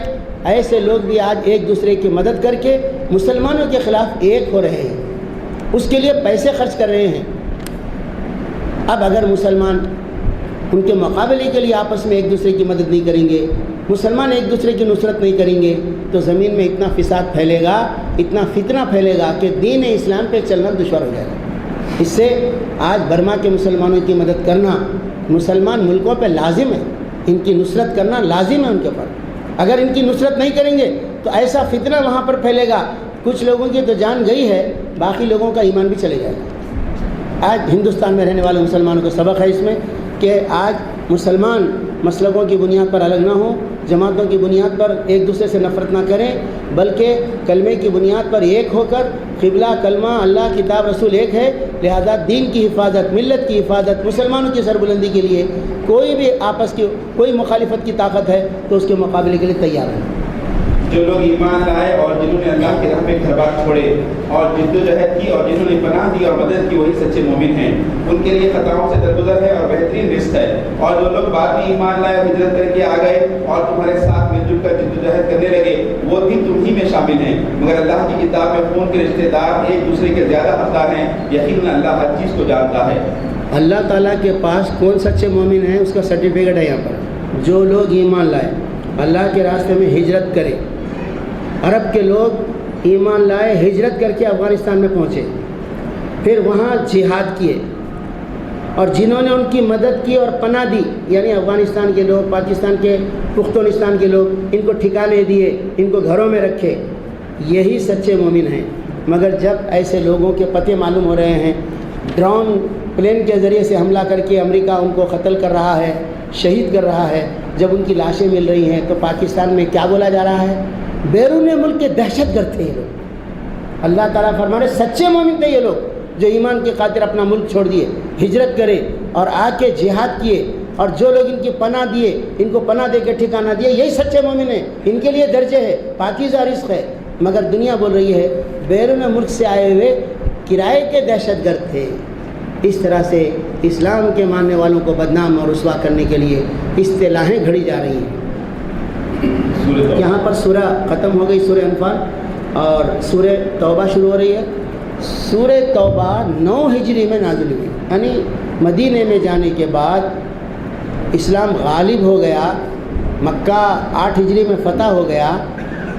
ایسے لوگ بھی آج ایک دوسرے کی مدد کر کے مسلمانوں کے خلاف ایک ہو رہے ہیں، اس کے لیے پیسے خرچ کر رہے ہیں۔ اب اگر مسلمان ان کے مقابلے کے لیے آپس میں ایک دوسرے کی مدد نہیں کریں گے، مسلمان ایک دوسرے کی نصرت نہیں کریں گے تو زمین میں اتنا فساد پھیلے گا، اتنا فتنہ پھیلے گا کہ دین اسلام پہ چلنا دشوار ہو جائے گا۔ اس سے آج برما کے مسلمانوں کی مدد کرنا مسلمان ملکوں پہ لازم ہے، ان کی نصرت کرنا لازم ہے ان کے اوپر۔ اگر ان کی نصرت نہیں کریں گے تو ایسا فتنہ وہاں پر پھیلے گا، کچھ لوگوں کی تو جان گئی ہے، باقی لوگوں کا ایمان بھی چلے جائے گا۔ آج ہندوستان میں رہنے والے مسلمانوں کو سبق ہے اس میں کہ آج مسلمان مسلکوں کی بنیاد پر الگ نہ ہوں، جماعتوں کی بنیاد پر ایک دوسرے سے نفرت نہ کریں، بلکہ کلمے کی بنیاد پر ایک ہو کر قبلہ، کلمہ، اللہ، کتاب، رسول ایک ہے، لہذا دین کی حفاظت، ملت کی حفاظت، مسلمانوں کی سربلندی کے لیے کوئی بھی آپس کی کوئی مخالفت کی طاقت ہے تو اس کے مقابلے کے لیے تیار ہے۔ جو لوگ ایمان لائے اور جنہوں نے اللہ کی راہ میں گھر بار چھوڑے اور جدوجہد کی اور جنہوں نے پناہ دی اور مدد کی، وہی سچے مومن ہیں۔ ان کے لیے خطاؤں سے درگزر ہے اور بہترین رزق ہے۔ اور جو لوگ بعد میں ایمان لائے اور ہجرت کر کے آ گئے اور تمہارے ساتھ مل جل کر جدوجہد کرنے لگے، وہ بھی تم ہی میں شامل ہیں، مگر اللہ کی کتاب میں خون کے رشتے دار ایک دوسرے کے زیادہ حقدار ہیں۔ یقیناً اللہ ہر چیز کو جانتا ہے۔ اللہ تعالیٰ کے پاس کون سچے مومن ہیں اس کا سرٹیفکیٹ ہے یہاں پر۔ جو لوگ ایمان لائے، اللہ کے راستے میں ہجرت کرے، عرب کے لوگ ایمان لائے، ہجرت کر کے افغانستان میں پہنچے، پھر وہاں جہاد کیے، اور جنہوں نے ان کی مدد کی اور پناہ دی، یعنی افغانستان کے لوگ، پاکستان کے، پختونستان کے لوگ، ان کو ٹھکانے دیے، ان کو گھروں میں رکھے، یہی سچے مومن ہیں۔ مگر جب ایسے لوگوں کے پتے معلوم ہو رہے ہیں، ڈرون پلین کے ذریعے سے حملہ کر کے امریکہ ان کو قتل کر رہا ہے، شہید کر رہا ہے، جب ان کی لاشیں مل رہی ہیں تو پاکستان میں کیا بولا جا رہا ہے؟ بیرون ملک کے دہشت گرد تھے یہ لوگ۔ اللہ تعالیٰ فرما رہے سچے مومن تھے یہ لوگ جو ایمان کی خاطر اپنا ملک چھوڑ دیے، ہجرت کرے اور آ کے جہاد کیے، اور جو لوگ ان کی پناہ دیے، ان کو پناہ دے کے ٹھکانہ دیے، یہی سچے مومن ہیں۔ ان کے لیے درجے ہے، پاکیزہ رزق ہے۔ مگر دنیا بول رہی ہے بیرون ملک سے آئے ہوئے کرائے کے دہشت گرد تھے۔ اس طرح سے اسلام کے ماننے والوں کو بدنام اور رسوا کرنے کے لیے اصطلاحیں گھڑی جا رہی ہیں۔ یہاں پر سورہ ختم ہو گئی، سورہ انفال، اور سورہ توبہ شروع ہو رہی ہے۔ سورہ توبہ 9 ہجری میں نازل ہوئی، یعنی مدینے میں جانے کے بعد اسلام غالب ہو گیا، مکہ 8 ہجری میں فتح ہو گیا۔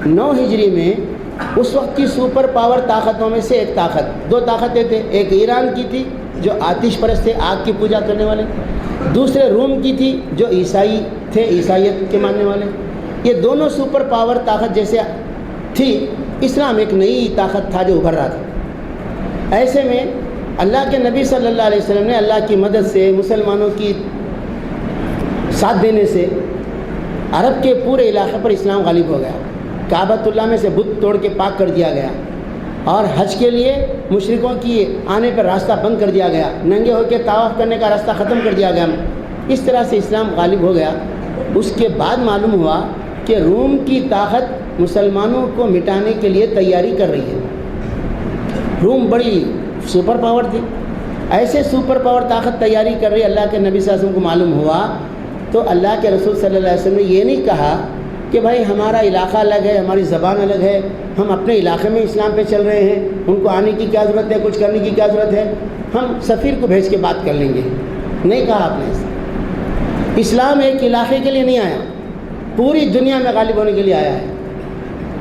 9 ہجری میں اس وقت کی سپر پاور طاقتوں میں سے ایک طاقت، 2 طاقتیں تھے، ایک ایران کی تھی جو آتش پرست تھے، آگ کی پوجا کرنے والے، دوسرے روم کی تھی جو عیسائی تھے، عیسائیت کے ماننے والے۔ یہ دونوں سپر پاور طاقت جیسے تھی، اسلام ایک نئی طاقت تھا جو ابھر رہا تھا۔ ایسے میں اللہ کے نبی صلی اللہ علیہ وسلم نے اللہ کی مدد سے، مسلمانوں کی ساتھ دینے سے عرب کے پورے علاقے پر اسلام غالب ہو گیا۔ کعبۃ اللہ میں سے بت توڑ کے پاک کر دیا گیا، اور حج کے لیے مشرکوں کی آنے پر راستہ بند کر دیا گیا، ننگے ہو کے طواف کرنے کا راستہ ختم کر دیا گیا۔ اس طرح سے اسلام غالب ہو گیا۔ اس کے بعد معلوم ہوا کہ روم کی طاقت مسلمانوں کو مٹانے کے لیے تیاری کر رہی ہے۔ روم بڑی سپر پاور تھی، ایسے سپر پاور طاقت تیاری کر رہی، اللہ کے نبی صلی اللہ علیہ وسلم کو معلوم ہوا تو اللہ کے رسول صلی اللہ علیہ وسلم نے یہ نہیں کہا کہ بھائی ہمارا علاقہ الگ ہے، ہماری زبان الگ ہے، ہم اپنے علاقے میں اسلام پہ چل رہے ہیں، ان کو آنے کی کیا ضرورت ہے، کچھ کرنے کی کیا ضرورت ہے، ہم سفیر کو بھیج کے بات کر لیں گے۔ نہیں کہا آپ نے۔ اسلام ایک علاقے کے لیے نہیں آیا، پوری دنیا میں غالب ہونے کے لیے آیا ہے۔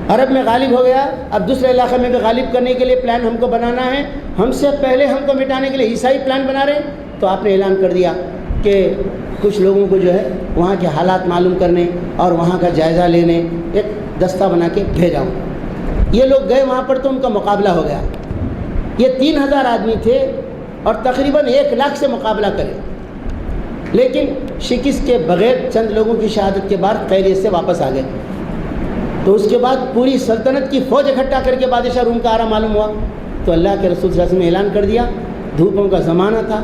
عرب میں غالب ہو گیا، اب دوسرے علاقے میں بھی غالب کرنے کے لیے پلان ہم کو بنانا ہے۔ ہم سے پہلے ہم کو مٹانے کے لیے عیسائی پلان بنا رہے ہیں، تو آپ نے اعلان کر دیا کہ کچھ لوگوں کو جو ہے وہاں کے حالات معلوم کرنے اور وہاں کا جائزہ لینے ایک دستہ بنا کے بھیجا ہوں۔ یہ لوگ گئے وہاں پر تو ان کا مقابلہ ہو گیا۔ یہ 3000 آدمی تھے اور تقریباً 1 لاکھ سے مقابلہ کرے، لیکن شکست کے بغیر چند لوگوں کی شہادت کے بعد خیریت سے واپس آ گئے۔ تو اس کے بعد پوری سلطنت کی فوج اکٹھا کر کے بادشاہ روم کا آ رہا معلوم ہوا تو اللہ کے رسول صلی اللہ علیہ وسلم نے اعلان کر دیا۔ دھوپوں کا زمانہ تھا،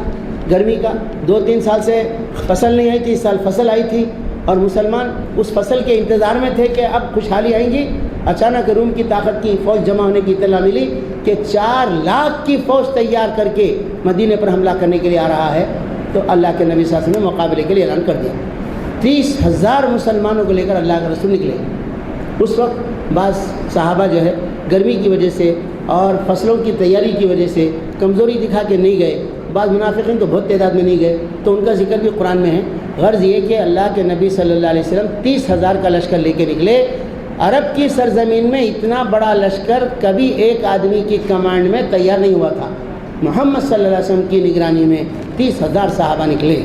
گرمی کا، 2-3 سال سے فصل نہیں آئی تھی، اس سال فصل آئی تھی، اور مسلمان اس فصل کے انتظار میں تھے کہ اب خوشحالی آئیں گی۔ اچانک روم کی طاقت کی فوج جمع ہونے کی اطلاع ملی کہ 4 لاکھ کی فوج تیار کر کے مدینے پر حملہ کرنے کے لیے آ رہا ہے، تو اللہ کے نبی صلی اللہ علیہ وسلم نے مقابلے کے لیے اعلان کر دیا۔ 30,000 مسلمانوں کو لے کر اللہ کے رسول نکلے۔ اس وقت بعض صحابہ جو ہے گرمی کی وجہ سے اور فصلوں کی تیاری کی وجہ سے کمزوری دکھا کے نہیں گئے، بعض منافقین تو بہت تعداد میں نہیں گئے، تو ان کا ذکر بھی قرآن میں ہے۔ غرض یہ کہ اللہ کے نبی صلی اللہ علیہ وسلم 30,000 کا لشکر لے کے نکلے۔ عرب کی سرزمین میں اتنا بڑا لشکر کبھی ایک آدمی کی کمانڈ میں تیار نہیں ہوا تھا۔ محمد صلی اللہ علیہ وسلم کی نگرانی میں 30,000 صحابہ نکلے،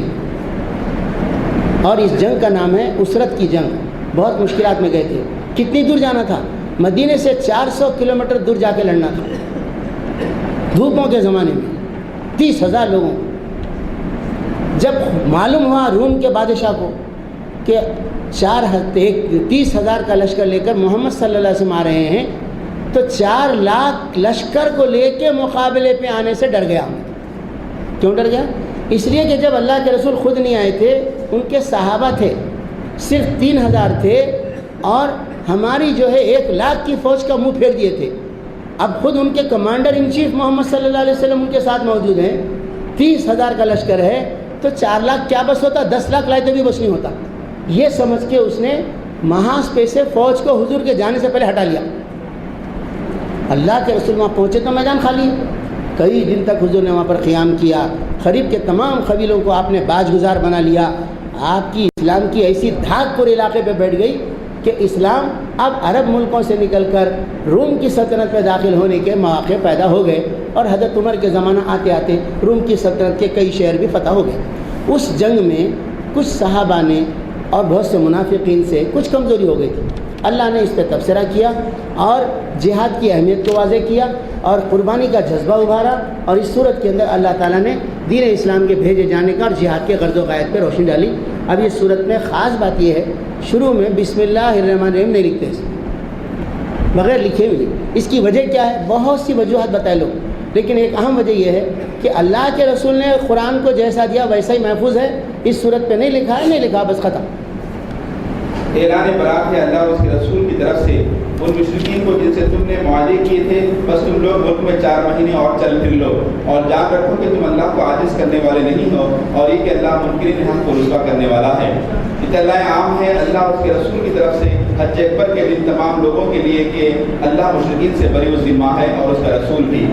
اور اس جنگ کا نام ہے اسرت کی جنگ۔ بہت مشکلات میں گئے تھے۔ کتنی دور جانا تھا؟ مدینے سے 400 کلومیٹر دور جا کے لڑنا تھا، دھوپوں کے زمانے میں 30,000 لوگوں۔ جب معلوم ہوا روم کے بادشاہ کو کہ 30,000 کا لشکر لے کر محمد صلی اللہ علیہ وسلم آ رہے ہیں، تو 4 لاکھ لشکر کو لے کے مقابلے پہ آنے سے ڈر گیا۔ کیوں ڈر گیا؟ اس لیے کہ جب اللہ کے رسول خود نہیں آئے تھے، ان کے صحابہ تھے، صرف 3,000 تھے، اور ہماری جو ہے 1 لاکھ کی فوج کا منہ پھیر دیے تھے۔ اب خود ان کے کمانڈر ان چیف محمد صلی اللہ علیہ وسلم ان کے ساتھ موجود ہیں، 30,000 کا لشکر ہے، تو 4 لاکھ کیا بس ہوتا، 10 لاکھ لائے تو بھی بس نہیں ہوتا۔ یہ سمجھ کے اس نے محاذ پہ سے فوج کو حضور کے جانے سے پہلے ہٹا لیا۔ اللہ کے رسول وہاں پہنچے تو میدان خالی ہے۔ کئی دن تک حضور نے وہاں پر قیام کیا، قریب کے تمام قبیلوں کو آپ نے باج گزار بنا لیا۔ آپ کی اسلام کی ایسی دھاک پورے علاقے پہ بیٹھ گئی کہ اسلام اب عرب ملکوں سے نکل کر روم کی سلطنت میں داخل ہونے کے مواقع پیدا ہو گئے، اور حضرت عمر کے زمانہ آتے آتے روم کی سلطنت کے کئی شہر بھی فتح ہو گئے۔ اس جنگ میں کچھ صحابہ نے اور بہت سے منافقین سے کچھ کمزوری ہو گئی تھی۔ اللہ نے اس پہ تبصرہ کیا اور جہاد کی اہمیت کو واضح کیا اور قربانی کا جذبہ ابھارا، اور اس صورت کے اندر اللہ تعالیٰ نے دین اسلام کے بھیجے جانے کا اور جہاد کے غرض و غایت پہ روشنی ڈالی۔ اب اس صورت میں خاص بات یہ ہے، شروع میں بسم اللہ الرحمن الرحیم نہیں لکھتے، بغیر لکھے ہوئے۔ اس کی وجہ کیا ہے؟ بہت سی وجوہات بتائے لوگ، لیکن ایک اہم وجہ یہ ہے کہ اللہ کے رسول نے قرآن کو جیسا دیا ویسا ہی محفوظ ہے، اس صورت پہ نہیں لکھا ہے، نہیں لکھا، بس ختم۔ اعلان برات ہے اللہ اور اس کے رسول کی طرف سے ان مشرکین کو جن سے تم نے معاہدے کیے تھے، بس تم لوگ ملک میں 4 مہینے اور چل پھر لو، اور جان رکھو کہ تم اللہ کو عاجز کرنے والے نہیں ہو، اور یہ کہ اللہ منکرین حق کو رسوا کرنے والا ہے۔ اطلاع عام ہے اللہ اور اس کے رسول کی طرف سے حج اکبر کے دن تمام لوگوں کے لیے کہ اللہ مشرکین سے بری الذمہ ہے اور اس کا رسول بھی۔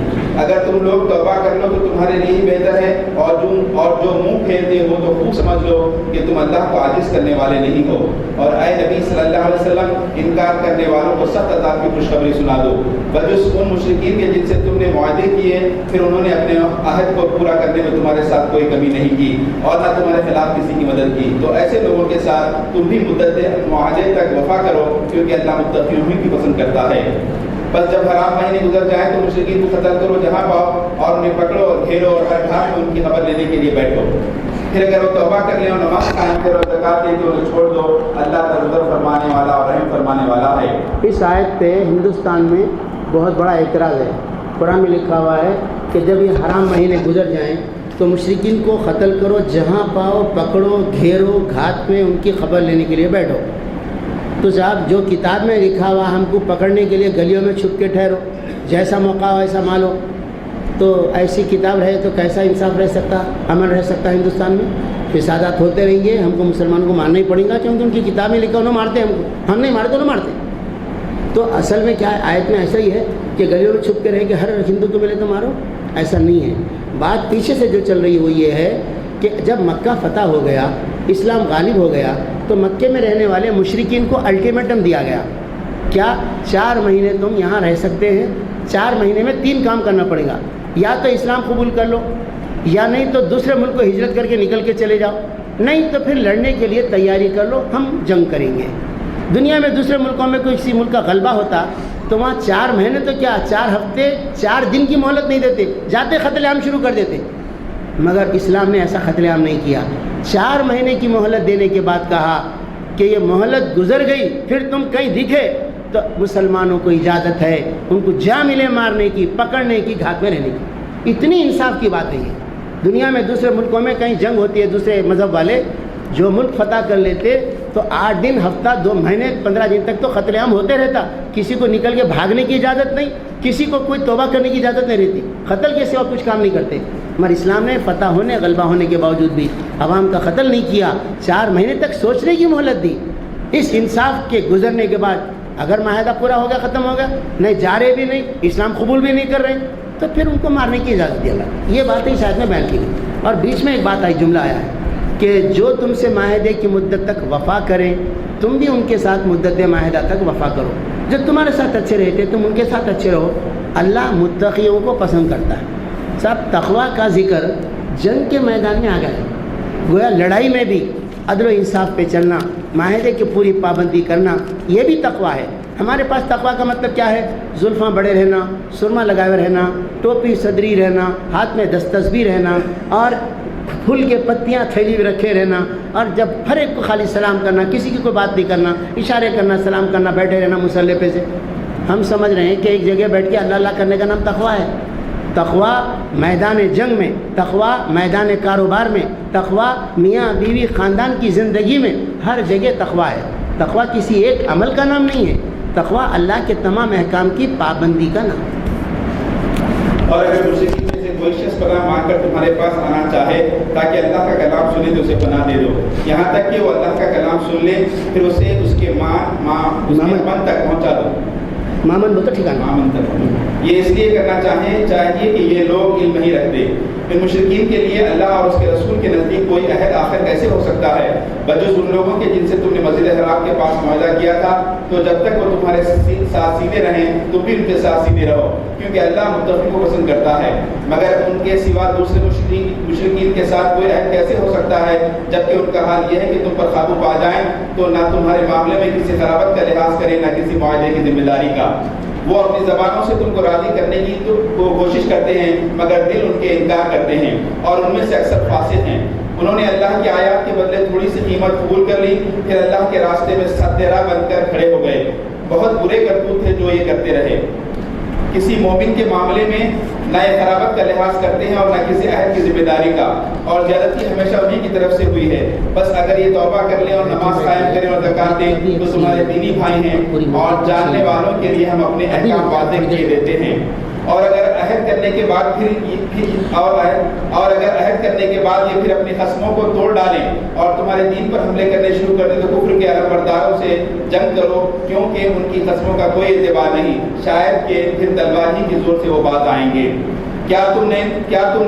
اگر تم لوگ توبہ کر لو تو تمہارے لیے ہی بہتر ہے، اور جو منہ پھیرتے ہو تو خوب سمجھ لو کہ تم اللہ کو عاجز کرنے والے نہیں ہو۔ اور اے نبی صلی اللہ علیہ وسلم، انکار کرنے والوں کو سخت عذاب کی خوشخبری سنا دو، بجز ان مشرکین کے جن سے تم نے معاہدے کیے، پھر انہوں نے اپنے عہد کو پورا کرنے میں تمہارے ساتھ کوئی کمی نہیں کی اور نہ تمہارے خلاف کسی کی مدد کی، تو ایسے لوگوں کے ساتھ تم بھی مدت معاہدے تک وفا کرو، کیونکہ اللہ متقیوں ہی کی پسند کرتا ہے۔ بس جب حرام مہینے گزر جائیں تو مشرکین کو قتل کرو جہاں پاؤ، اور انہیں پکڑو اور گھیرو، اور ہر گھاٹ میں ان کی خبر لینے کے لیے بیٹھو۔ پھر اگر وہ توبہ کر لیں اور نماز قائم کرو، زکات دے کے انہیں چھوڑ دو، اللہ درگزر فرمانے والا اور رحم فرمانے والا ہے۔ اس آیت پہ ہندوستان میں بہت بڑا اعتراض ہے۔ قرآن میں لکھا ہوا ہے کہ جب یہ حرام مہینے گزر جائیں تو مشرکین کو قتل کرو، جہاں پاؤ پکڑو، گھیرو، گھات میں ان کی خبر لینے کے لیے بیٹھو۔ تو صاحب جو کتاب میں لکھا ہوا ہم کو پکڑنے کے لیے گلیوں میں چھپ کے ٹھہرو، جیسا موقع ہو ایسا مالو، تو ایسی کتاب رہے تو کیسا انصاف رہ سکتا، امن رہ سکتا ہے ہندوستان میں؟ فسادات ہوتے رہیں گے، ہم کو مسلمانوں کو مارنا ہی پڑے گا، کیونکہ ان کی کتاب میں لکھا انہوں مارتے ہیں، ہم نہیں مارتے انہوں مارتے۔ تو اصل میں کیا ہے، آیت میں ایسا ہی ہے کہ گلیوں میں چھپ کے رہے کہ ہر ہندو کو ملے تو مارو، ایسا نہیں ہے۔ بات پیچھے سے جو چل رہی وہ یہ ہے کہ جب مکہ فتح ہو گیا، اسلام غالب ہو گیا، تو مکے میں رہنے والے مشرکین کو الٹیمیٹم دیا گیا، کیا 4 مہینے تم یہاں رہ سکتے ہیں، 4 مہینے میں 3 کام کرنا پڑے گا، یا تو اسلام قبول کر لو، یا نہیں تو دوسرے ملک کو ہجرت کر کے نکل کے چلے جاؤ، نہیں تو پھر لڑنے کے لیے تیاری کر لو، ہم جنگ کریں گے۔ دنیا میں دوسرے ملکوں میں کوئی کسی ملک کا غلبہ ہوتا تو وہاں 4 مہینے تو کیا 4 ہفتے 4 دن کی مہلت نہیں دیتے، جاتے قتل عام شروع کر دیتے، مگر اسلام نے ایسا قتل عام نہیں کیا۔ 4 مہینے کی مہلت دینے کے بعد کہا کہ یہ مہلت گزر گئی، پھر تم کہیں دکھے تو مسلمانوں کو اجازت ہے ان کو جا ملے مارنے کی، پکڑنے کی، گھات میں رہنے کی۔ اتنی انصاف کی بات ہے یہ۔ دنیا میں دوسرے ملکوں میں کہیں جنگ ہوتی ہے، دوسرے مذہب والے جو ملک فتح کر لیتے تو 8 دن، ہفتہ، 2 مہینے، 15 دن تک تو قتل عام ہوتے رہتا، کسی کو نکل کے بھاگنے کی اجازت نہیں، کسی کو کوئی توبہ کرنے کی اجازت نہیں رہتی، قتل کے سوا کچھ کام نہیں کرتے۔ مگر اسلام نے فتح ہونے، غلبہ ہونے کے باوجود بھی عوام کا قتل نہیں کیا، 4 مہینے تک سوچنے کی مہلت دی۔ اس انصاف کے گزرنے کے بعد اگر معاہدہ پورا ہو گیا، ختم ہو گیا، نہیں جا رہے بھی نہیں، اسلام قبول بھی نہیں کر رہے، تو پھر ان کو مارنے کی اجازت دی اللہ۔ یہ باتیں اس آیت میں بیان کی گئی، اور بیچ میں ایک بات آئی، جملہ آیا ہے کہ جو تم سے معاہدے کی مدت تک وفا کریں تم بھی ان کے ساتھ مدت معاہدہ تک وفا کرو، جو تمہارے ساتھ اچھے رہتے تم ان کے ساتھ اچھے رہو، اللہ متقیوں کو پسند کرتا ہے۔ صاحب تقویٰ کا ذکر جنگ کے میدان میں آ گیا ہے، گویا لڑائی میں بھی عدل و انصاف پہ چلنا، معاہدے کی پوری پابندی کرنا، یہ بھی تقویٰ ہے۔ ہمارے پاس تقویٰ کا مطلب کیا ہے؟ زلفاں بڑے رہنا، سرما لگائے ہوئے رہنا، ٹوپی صدری رہنا، ہاتھ میں دستس بھی رہنا، اور پھول کے پتیاں تھیلی میں رکھے رہنا، اور جب ہر ایک کو خالی سلام کرنا، کسی کی کوئی بات نہیں کرنا، اشارے کرنا، سلام کرنا، بیٹھے رہنا مصلی پہ سے. ہم سمجھ رہے ہیں کہ ایک جگہ بیٹھ کے اللہ اللہ کرنے کا نام تقویٰ ہے. تقویٰ میدان جنگ میں، تقویٰ میدان کاروبار میں، تقویٰ میاں بیوی خاندان کی زندگی میں، ہر جگہ تقویٰ ہے. تقویٰ کسی ایک عمل کا نام نہیں ہے، تقویٰ اللہ کے تمام احکام کی پابندی کا نام. اور اگر مشرکین میں سے کوئی شخص پناہ مانگ کر تمہارے پاس آنا چاہے تاکہ اللہ کا کلام سنے تو اسے پناہ دے دو، یہاں تک کہ وہ اللہ کا کلام سن لے، پھر اسے اس کے من تک پہنچا دو. مامن بولتا ٹھکانا مامن تک. یہ اس لیے کرنا چاہیے کہ یہ لوگ علم نہیں رکھتے. پھر مشرکین کے لیے اللہ اور اس کے رسول کے نزدیک کوئی عہد آخر کیسے ہو سکتا ہے بجز ان لوگوں کے جن سے تم نے مسجد حرام کے پاس معاہدہ کیا تھا؟ تو جب تک وہ تمہارے ساتھ سیدھے رہیں تم بھی ان کے ساتھ سیدھے رہو، کیونکہ اللہ متقین کو پسند کرتا ہے. مگر ان کے سوا دوسرے مشرکین کے ساتھ کوئی عہد کیسے ہو سکتا ہے جبکہ ان کا حال یہ ہے کہ تم پر قابو پا جائیں تو نہ تمہارے معاملے میں کسی خرابت کا لحاظ کریں نہ کسی معاہدے کی ذمہ داری کا. وہ اپنی زبانوں سے تم کو راضی کرنے کی تو کوشش کرتے ہیں مگر دل ان کے انکار کرتے ہیں اور ان میں سے اکثر فاسق ہیں. انہوں نے اللہ کی آیات کے بدلے تھوڑی سی قیمت قبول کر لی، پھر اللہ کے راستے میں سدیرا بن کر کھڑے ہو گئے. بہت برے کرتوت تھے جو یہ کرتے رہے. کسی مومن کے معاملے میں نہ یہ خرابت کا لحاظ کرتے ہیں اور نہ کسی عہد کی ذمہ داری کا، اور زیادتی ہمیشہ انہیں کی طرف سے ہوئی ہے. بس اگر یہ توبہ کر لیں اور نماز قائم کریں اور زکات دیں تو تمہارے دینی بھائی ہیں اور جاننے والوں کے لیے ہم اپنے احکام واضح کیے دیتے ہیں. اور اگر عہد کرنے کے بعد یہ پھر اپنی خصموں کو توڑ ڈالیں اور تمہارے دین پر حملے کرنے شروع کر دیں تو کفر کے علمبرداروں سے جنگ کرو، کیونکہ ان کی خصموں کا کوئی اعتبار نہیں، شاید کہ پھر تلوار ہی کی زور سے وہ باز آئیں گے. کیا تم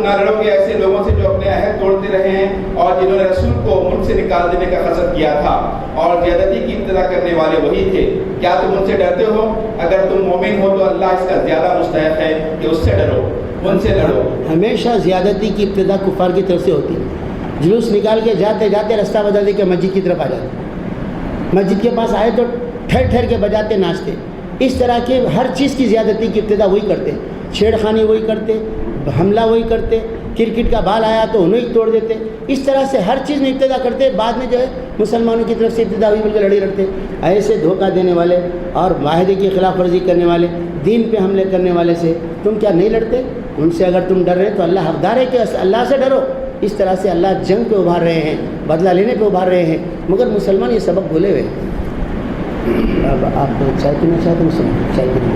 نہ لڑو گے ایسے لوگوں سے جو اپنے عہد توڑتے رہے ہیں اور جنہوں نے رسول کو ملک سے نکال دینے کا قصد کیا تھا اور زیادتی کی ابتدا کرنے والے وہی تھے؟ کیا تم ان سے ڈرتے ہو؟ اگر تم مومن ہو تو اللہ اس کا زیادہ مستحق ہے کہ اس سے ڈرو، ان سے لڑو. ہمیشہ زیادتی کی ابتدا کفار کی طرف سے ہوتی ہے. جلوس نکال کے جاتے جاتے رستہ بدل دے کے مسجد کی طرف آ جاتے، مسجد کے پاس آئے تو ٹھہر ٹھہر کے بجاتے ناچتے. اس طرح کے ہر چیز کی زیادتی کی ابتدا وہی کرتے، چھیڑ خانی وہی کرتے، حملہ وہی کرتے، کرکٹ کا بال آیا تو انہیں توڑ دیتے. اس طرح سے ہر چیز میں ابتدا کرتے، بعد میں جو ہے مسلمانوں کی طرف سے ابتدا ہوئی بلکہ لڑی لڑتے. ایسے دھوکہ دینے والے اور معاہدے کی خلاف ورزی کرنے والے، دین پہ حملے کرنے والے سے تم کیا نہیں لڑتے؟ ان سے اگر تم ڈر رہے تو اللہ حقدار ہے کہ اللہ سے ڈرو. اس طرح سے اللہ جنگ پہ ابھار رہے ہیں، بدلہ لینے پہ ابھار رہے ہیں، مگر مسلمان یہ سبق بھولے ہوئے. اب آپ چائے پینا چاہتے ہیں؟ مسلمان چائے پینا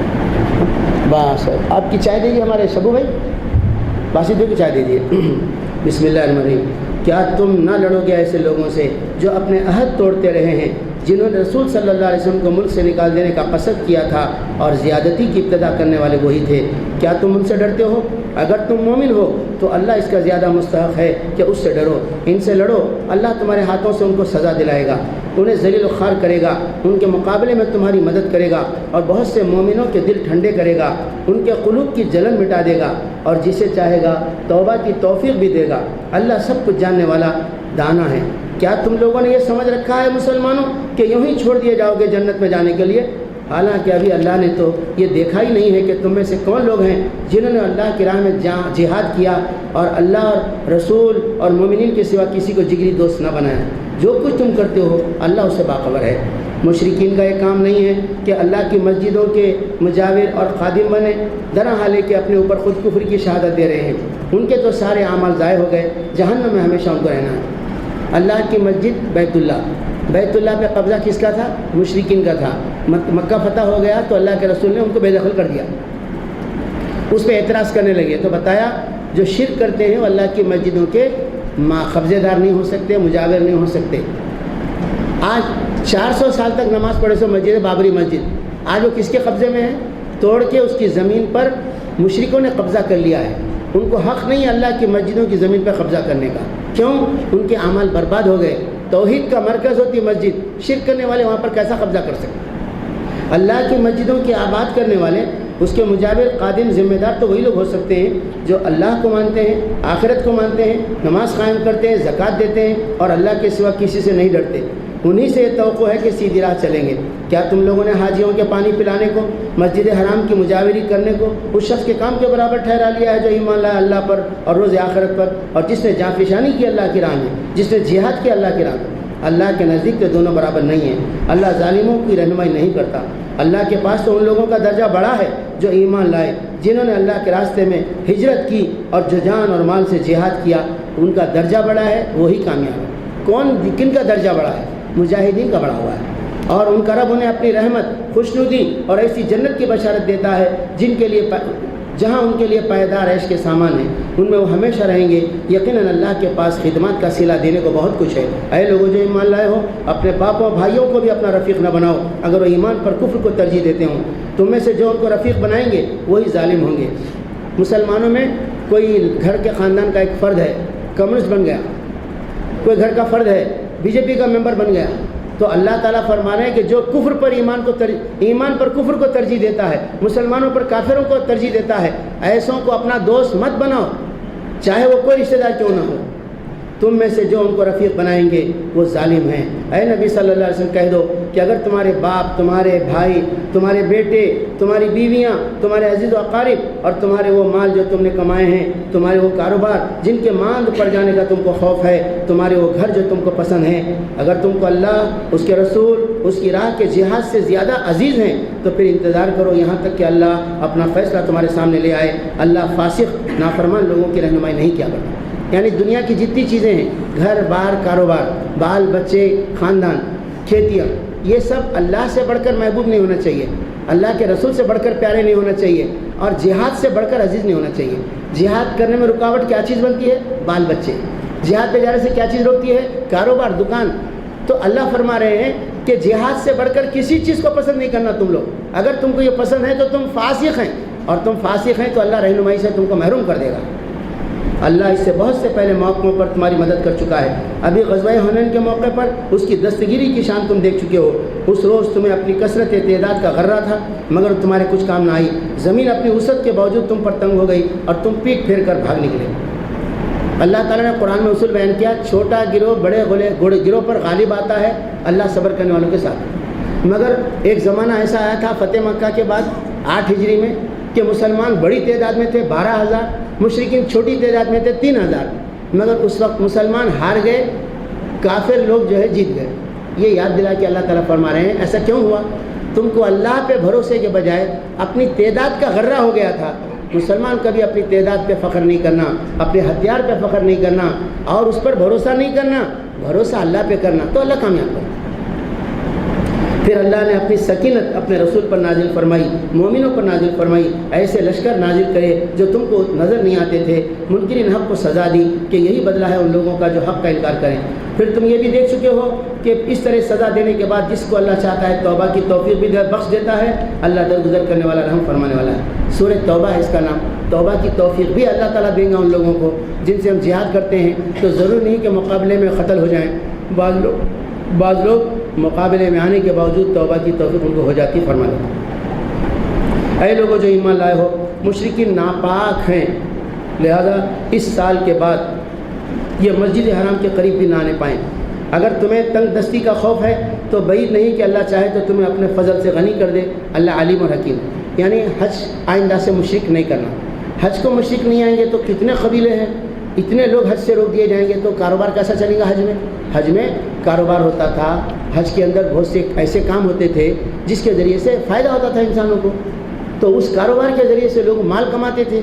بس آپ کی چائے دیجیے ہمارے شبو بھائی، باسطوں کی چائے دیجیے. بسم اللہ الرحمن الرحیم. کیا تم نہ لڑو گے ایسے لوگوں سے جو اپنے عہد توڑتے رہے ہیں، جنہوں نے رسول صلی اللہ علیہ وسلم کو ملک سے نکال دینے کا قصد کیا تھا اور زیادتی کی ابتدا کرنے والے وہی تھے؟ کیا تم ان سے ڈرتے ہو؟ اگر تم مومن ہو تو اللہ اس کا زیادہ مستحق ہے کہ اس سے ڈرو. ان سے لڑو، اللہ تمہارے ہاتھوں سے ان کو سزا دلائے گا، انہیں ذلیل و خوار کرے گا، ان کے مقابلے میں تمہاری مدد کرے گا اور بہت سے مومنوں کے دل ٹھنڈے کرے گا، ان کے قلوب کی جلن مٹا دے گا اور جسے چاہے گا توبہ کی توفیق بھی دے گا. اللہ سب کچھ جاننے والا دانا ہے. کیا تم لوگوں نے یہ سمجھ رکھا ہے مسلمانوں کہ یوں ہی چھوڑ دیے جاؤ گے جنت میں جانے کے لیے؟ حالانکہ ابھی اللہ نے تو یہ دیکھا ہی نہیں ہے کہ تم میں سے کون لوگ ہیں جنہوں نے اللہ کی راہ میں جہاد کیا اور اللہ اور رسول اور مومنین کے سوا کسی کو جگری دوست نہ بنایا. جو کچھ تم کرتے ہو اللہ اس سے باخبر ہے. مشرکین کا یہ کام نہیں ہے کہ اللہ کی مسجدوں کے مجاور اور خادم بنے، درا حالے کہ اپنے اوپر خود کفر کی شہادت دے رہے ہیں. ان کے تو سارے اعمال ضائع ہو گئے، جہنم میں ہمیشہ ان کو رہنا ہے. اللہ کی مسجد بیت اللہ پہ قبضہ کس کا تھا؟ مشرکین کا تھا. مکہ فتح ہو گیا تو اللہ کے رسول نے ان کو بے دخل کر دیا، اس پہ اعتراض کرنے لگے تو بتایا جو شرک کرتے ہیں وہ اللہ کی مسجدوں کے قبضے دار نہیں ہو سکتے، مجاور نہیں ہو سکتے. آج 400 سال تک نماز پڑھے سو مسجد بابری مسجد، آج وہ کس کے قبضے میں ہے؟ توڑ کے اس کی زمین پر مشرکوں نے قبضہ کر لیا ہے. ان کو حق نہیں اللہ کی مسجدوں کی زمین پر قبضہ کرنے کا. کیوں؟ ان کے اعمال برباد ہو گئے. توحید کا مرکز ہوتی مسجد، شرک کرنے والے وہاں پر کیسا قبضہ کر سکتے؟ اللہ کی مسجدوں کی آباد کرنے والے، اس کے مجاور قادم ذمہ دار تو وہی لوگ ہو سکتے ہیں جو اللہ کو مانتے ہیں، آخرت کو مانتے ہیں، نماز قائم کرتے ہیں، زکوٰۃ دیتے ہیں اور اللہ کے سوا کسی سے نہیں ڈرتے. انہی سے یہ توقع ہے کہ سیدھی راہ چلیں گے۔ کیا تم لوگوں نے حاجیوں کے پانی پلانے کو، مسجد حرام کی مجاوری کرنے کو اس شخص کے کام کے برابر ٹھہرا لیا ہے جو ایمان لایا اللہ پر اور روز آخرت پر، اور جس نے جاں فشانی کی اللہ کی راہ میں، جس نے جہاد کیا اللہ کی راہ میں؟ اللہ کے نزدیک تو دونوں برابر نہیں ہیں۔ اللہ ظالموں کی رہنمائی نہیں کرتا۔ اللہ کے پاس تو ان لوگوں کا درجہ بڑا ہے جو ایمان لائے، جنہوں نے اللہ کے راستے میں ہجرت کی اور جو جان اور مال سے جہاد کیا، ان کا درجہ بڑا ہے، وہی کامیاب ہے۔ کن کا درجہ بڑا ہے؟ مجاہدین کا بڑا ہوا ہے، اور ان کا رب انہیں اپنی رحمت، خوشنودی اور ایسی جنت کی بشارت دیتا ہے جن کے لیے جہاں ان کے لیے پائیدار عیش کے سامان ہیں، ان میں وہ ہمیشہ رہیں گے۔ یقیناً اللہ کے پاس خدمات کا صلہ دینے کو بہت کچھ ہے۔ اے لوگوں جو ایمان لائے ہو، اپنے باپوں بھائیوں کو بھی اپنا رفیق نہ بناؤ اگر وہ ایمان پر کفر کو ترجیح دیتے ہوں۔ تم میں سے جو ان کو رفیق بنائیں گے وہی ظالم ہوں گے۔ مسلمانوں میں کوئی گھر کے خاندان کا ایک فرد ہے، کمیونسٹ بن گیا، کوئی گھر کا فرد ہے BJP کا ممبر بن گیا، تو اللہ تعالیٰ فرما رہے ہیں کہ جو کفر پر ایمان پر کفر کو ترجیح دیتا ہے، مسلمانوں پر کافروں کو ترجیح دیتا ہے، ایسوں کو اپنا دوست مت بناؤ، چاہے وہ کوئی رشتہ دار کیوں نہ ہو۔ تم میں سے جو ان کو رفیق بنائیں گے وہ ظالم ہیں۔ اے نبی صلی اللہ علیہ وسلم کہہ دو کہ اگر تمہارے باپ، تمہارے بھائی، تمہارے بیٹے، تمہاری بیویاں، تمہارے عزیز و اقارب اور تمہارے وہ مال جو تم نے کمائے ہیں، تمہارے وہ کاروبار جن کے ماند پڑ جانے کا تم کو خوف ہے، تمہارے وہ گھر جو تم کو پسند ہیں، اگر تم کو اللہ، اس کے رسول، اس کی راہ کے جہاد سے زیادہ عزیز ہیں تو پھر انتظار کرو یہاں تک کہ اللہ اپنا فیصلہ تمہارے سامنے لے آئے۔ اللہ فاسق، نافرمان لوگوں کی رہنمائی نہیں کیا کرتا۔ یعنی دنیا کی جتنی چیزیں ہیں، گھر بار، کاروبار، بال بچے، خاندان، کھیتیاں، یہ سب اللہ سے بڑھ کر محبوب نہیں ہونا چاہیے، اللہ کے رسول سے بڑھ کر پیارے نہیں ہونا چاہیے، اور جہاد سے بڑھ کر عزیز نہیں ہونا چاہیے۔ جہاد کرنے میں رکاوٹ کیا چیز بنتی ہے؟ بال بچے۔ جہاد پہ جانے سے کیا چیز روکتی ہے؟ کاروبار، دکان۔ تو اللہ فرما رہے ہیں کہ جہاد سے بڑھ کر کسی چیز کو پسند نہیں کرنا تم لوگ۔ اگر تم کو یہ پسند ہے تو تم فاسق ہیں، اور تم فاسق ہیں تو اللہ رہنمائی سے تم کو محروم کر دے گا۔ اللہ اس سے بہت سے پہلے موقعوں پر تمہاری مدد کر چکا ہے۔ ابھی غزوہ حنین کے موقع پر اس کی دستگیری کی شان تم دیکھ چکے ہو۔ اس روز تمہیں اپنی کثرت تعداد کا غرہ تھا مگر تمہارے کچھ کام نہ آئی۔ زمین اپنی وسعت کے باوجود تم پر تنگ ہو گئی اور تم پیٹ پھیر کر بھاگ نکلے۔ اللہ تعالیٰ نے قرآن میں اصول بیان کیا، چھوٹا گروہ بڑے گروہ پر غالب آتا ہے، اللہ صبر کرنے والوں کے ساتھ۔ مگر ایک زمانہ ایسا آیا تھا فتح مکہ کے بعد 8 ہجری میں کہ مسلمان بڑی تعداد میں تھے 12,000، مشرکین چھوٹی تعداد میں تھے 3,000، مگر اس وقت مسلمان ہار گئے، کافر لوگ جو ہے جیت گئے۔ یہ یاد دلا کہ اللہ تعالیٰ فرما رہے ہیں ایسا کیوں ہوا؟ تم کو اللہ پہ بھروسے کے بجائے اپنی تعداد کا غرہ ہو گیا تھا۔ مسلمان کبھی اپنی تعداد پہ فخر نہیں کرنا، اپنے ہتھیار پہ فخر نہیں کرنا، اور اس پر بھروسہ نہیں کرنا، بھروسہ اللہ پہ کرنا، تو اللہ کامیاب کرے۔ پھر اللہ نے اپنی سکینت اپنے رسول پر نازل فرمائی، مومنوں پر نازل فرمائی، ایسے لشکر نازل کرے جو تم کو نظر نہیں آتے تھے، منکرین حق کو سزا دی کہ یہی بدلہ ہے ان لوگوں کا جو حق کا انکار کریں۔ پھر تم یہ بھی دیکھ چکے ہو کہ اس طرح سزا دینے کے بعد جس کو اللہ چاہتا ہے توبہ کی توفیق بھی بخش دیتا ہے۔ اللہ درگزر کرنے والا، رحم فرمانے والا ہے۔ سورہ توبہ ہے اس کا نام۔ توبہ کی توفیق بھی اللہ تعالیٰ دیں گا ان لوگوں کو جن سے ہم جہاد کرتے ہیں، تو ضرور نہیں کہ مقابلے میں قتل ہو جائیں۔ بعض لوگ مقابلے میں آنے کے باوجود توبہ کی توفیق ان کو ہو جاتی، فرما دیتا۔ اے لوگوں جو ایمان لائے ہو، مشرکین ناپاک ہیں، لہذا اس سال کے بعد یہ مسجد حرام کے قریب بھی نہ آنے پائیں۔ اگر تمہیں تنگ دستی کا خوف ہے تو بعید نہیں کہ اللہ چاہے تو تمہیں اپنے فضل سے غنی کر دے۔ اللہ علیم اور حکیم۔ یعنی حج آئندہ سے مشرک نہیں کرنا۔ حج کو مشرک نہیں آئیں گے تو کتنے قبیلے ہیں، اتنے لوگ حج سے روک دیے جائیں گے تو کاروبار کیسا چلے گا؟ حج میں کاروبار ہوتا تھا، حج کے اندر بہت سے ایسے کام ہوتے تھے جس کے ذریعے سے فائدہ ہوتا تھا انسانوں کو، تو اس کاروبار کے ذریعے سے لوگ مال کماتے تھے۔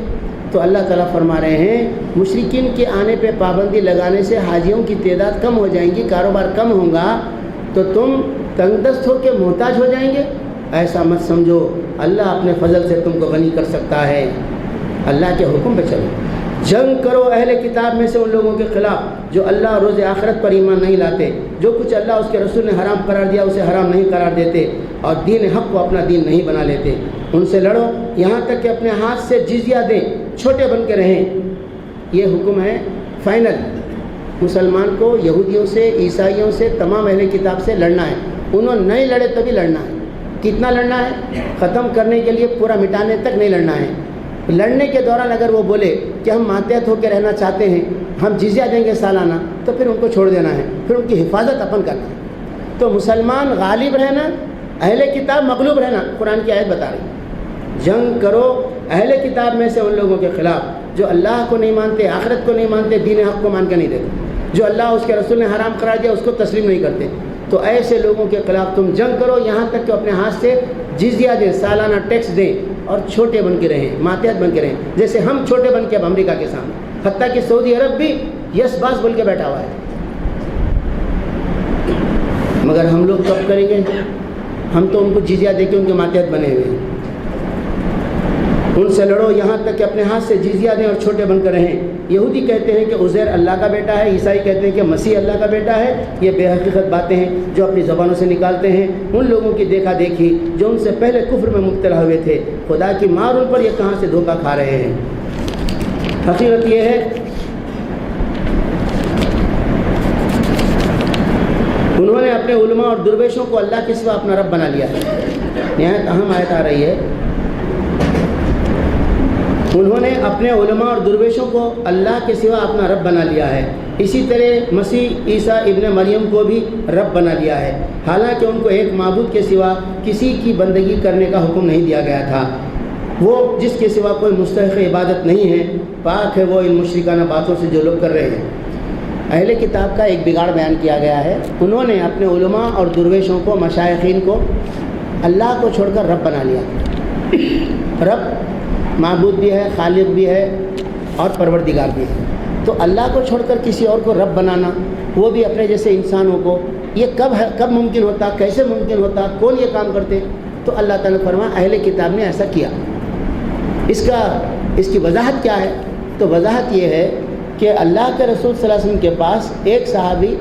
تو اللہ تعالیٰ فرما رہے ہیں مشرکین کے آنے پہ پابندی لگانے سے حاجیوں کی تعداد کم ہو جائیں گی، کاروبار کم ہوگا، تو تم تنگ دست ہو کے محتاج ہو جائیں گے۔ ایسا مت سمجھو، اللہ اپنے فضل سے تم کو غنی کر سکتا ہے۔ اللہ کے حکم پہ چلو، جنگ کرو اہل کتاب میں سے ان لوگوں کے خلاف جو اللہ اور روز آخرت پر ایمان نہیں لاتے، جو کچھ اللہ اس کے رسول نے حرام قرار دیا اسے حرام نہیں قرار دیتے، اور دین حق کو اپنا دین نہیں بنا لیتے۔ ان سے لڑو یہاں تک کہ اپنے ہاتھ سے جزیہ دیں، چھوٹے بن کے رہیں۔ یہ حکم ہے فائنل۔ مسلمان کو یہودیوں سے، عیسائیوں سے، تمام اہل کتاب سے لڑنا ہے۔ انہوں نہیں لڑے تبھی لڑنا ہے۔ کتنا لڑنا ہے؟ ختم کرنے کے لیے، پورا مٹانے تک نہیں لڑنا ہے۔ لڑنے کے دوران اگر وہ بولے کہ ہم ماتحت ہو کے رہنا چاہتے ہیں، ہم جزیہ دیں گے سالانہ، تو پھر ان کو چھوڑ دینا ہے، پھر ان کی حفاظت اپن کرنا ہے۔ تو مسلمان غالب رہنا، اہل کتاب مغلوب رہنا، قرآن کی آیت بتا رہی ہے۔ جنگ کرو اہل کتاب میں سے ان لوگوں کے خلاف جو اللہ کو نہیں مانتے، آخرت کو نہیں مانتے، دین حق کو مان کے نہیں دیتے، جو اللہ اس کے رسول نے حرام قرار دیا اس کو تسلیم نہیں کرتے۔ تو ایسے لوگوں کے خلاف تم جنگ کرو، یہاں تک کہ اپنے ہاتھ سے جزیہ دیں، سالانہ ٹیکس دیں، اور چھوٹے بن کے رہیں، ماتحت بن کے رہیں، جیسے ہم چھوٹے بن کے اب امریکہ کے سامنے، حتیٰ کہ سعودی عرب بھی یس باس بول کے بیٹھا ہوا ہے۔ مگر ہم لوگ کب کریں گے؟ ہم تو ان کو جزیہ دے کے ان کے ماتحت بنے ہوئے ہیں۔ ان سے لڑو یہاں تک کہ اپنے ہاتھ سے جزیہ دیں اور چھوٹے بن کر رہیں۔ یہودی کہتے ہیں کہ عزیر اللہ کا بیٹا ہے، عیسائی کہتے ہیں کہ مسیح اللہ کا بیٹا ہے۔ یہ بے حقیقت باتیں ہیں جو اپنی زبانوں سے نکالتے ہیں، ان لوگوں کی دیکھا دیکھی جو ان سے پہلے کفر میں مبتلا ہوئے تھے۔ خدا کی مار ان پر، یہ کہاں سے دھوکہ کھا رہے ہیں۔ حقیقت یہ ہے انہوں نے اپنے علماء اور درویشوں کو اللہ کے سوا اپنا رب بنا لیا ہے۔ نہایت اہم آیت آ رہی ہے، انہوں نے اپنے علماء اور درویشوں کو اللہ کے سوا اپنا رب بنا لیا ہے۔ اسی طرح مسیح عیسیٰ ابن مریم کو بھی رب بنا لیا ہے، حالانکہ ان کو ایک معبود کے سوا کسی کی بندگی کرنے کا حکم نہیں دیا گیا تھا۔ وہ جس کے سوا کوئی مستحق عبادت نہیں ہے، پاک ہے وہ ان مشرکانہ باتوں سے جو لوگ کر رہے ہیں۔ اہل کتاب کا ایک بگاڑ بیان کیا گیا ہے، انہوں نے اپنے علماء اور درویشوں کو، مشائخین کو اللہ کو چھوڑ کر رب بنا لیا۔ رب معبود بھی ہے، خالق بھی ہے اور پروردگار بھی ہے۔ تو اللہ کو چھوڑ کر کسی اور کو رب بنانا، وہ بھی اپنے جیسے انسانوں کو، یہ کب ممکن ہوتا، کیسے ممکن ہوتا، کون یہ کام کرتے؟ تو اللہ تعالیٰ نے فرمایا اہل کتاب نے ایسا کیا۔ اس کی وضاحت کیا ہے؟ تو وضاحت یہ ہے کہ اللہ کے رسول صلی اللہ علیہ وسلم کے پاس ایک صحابی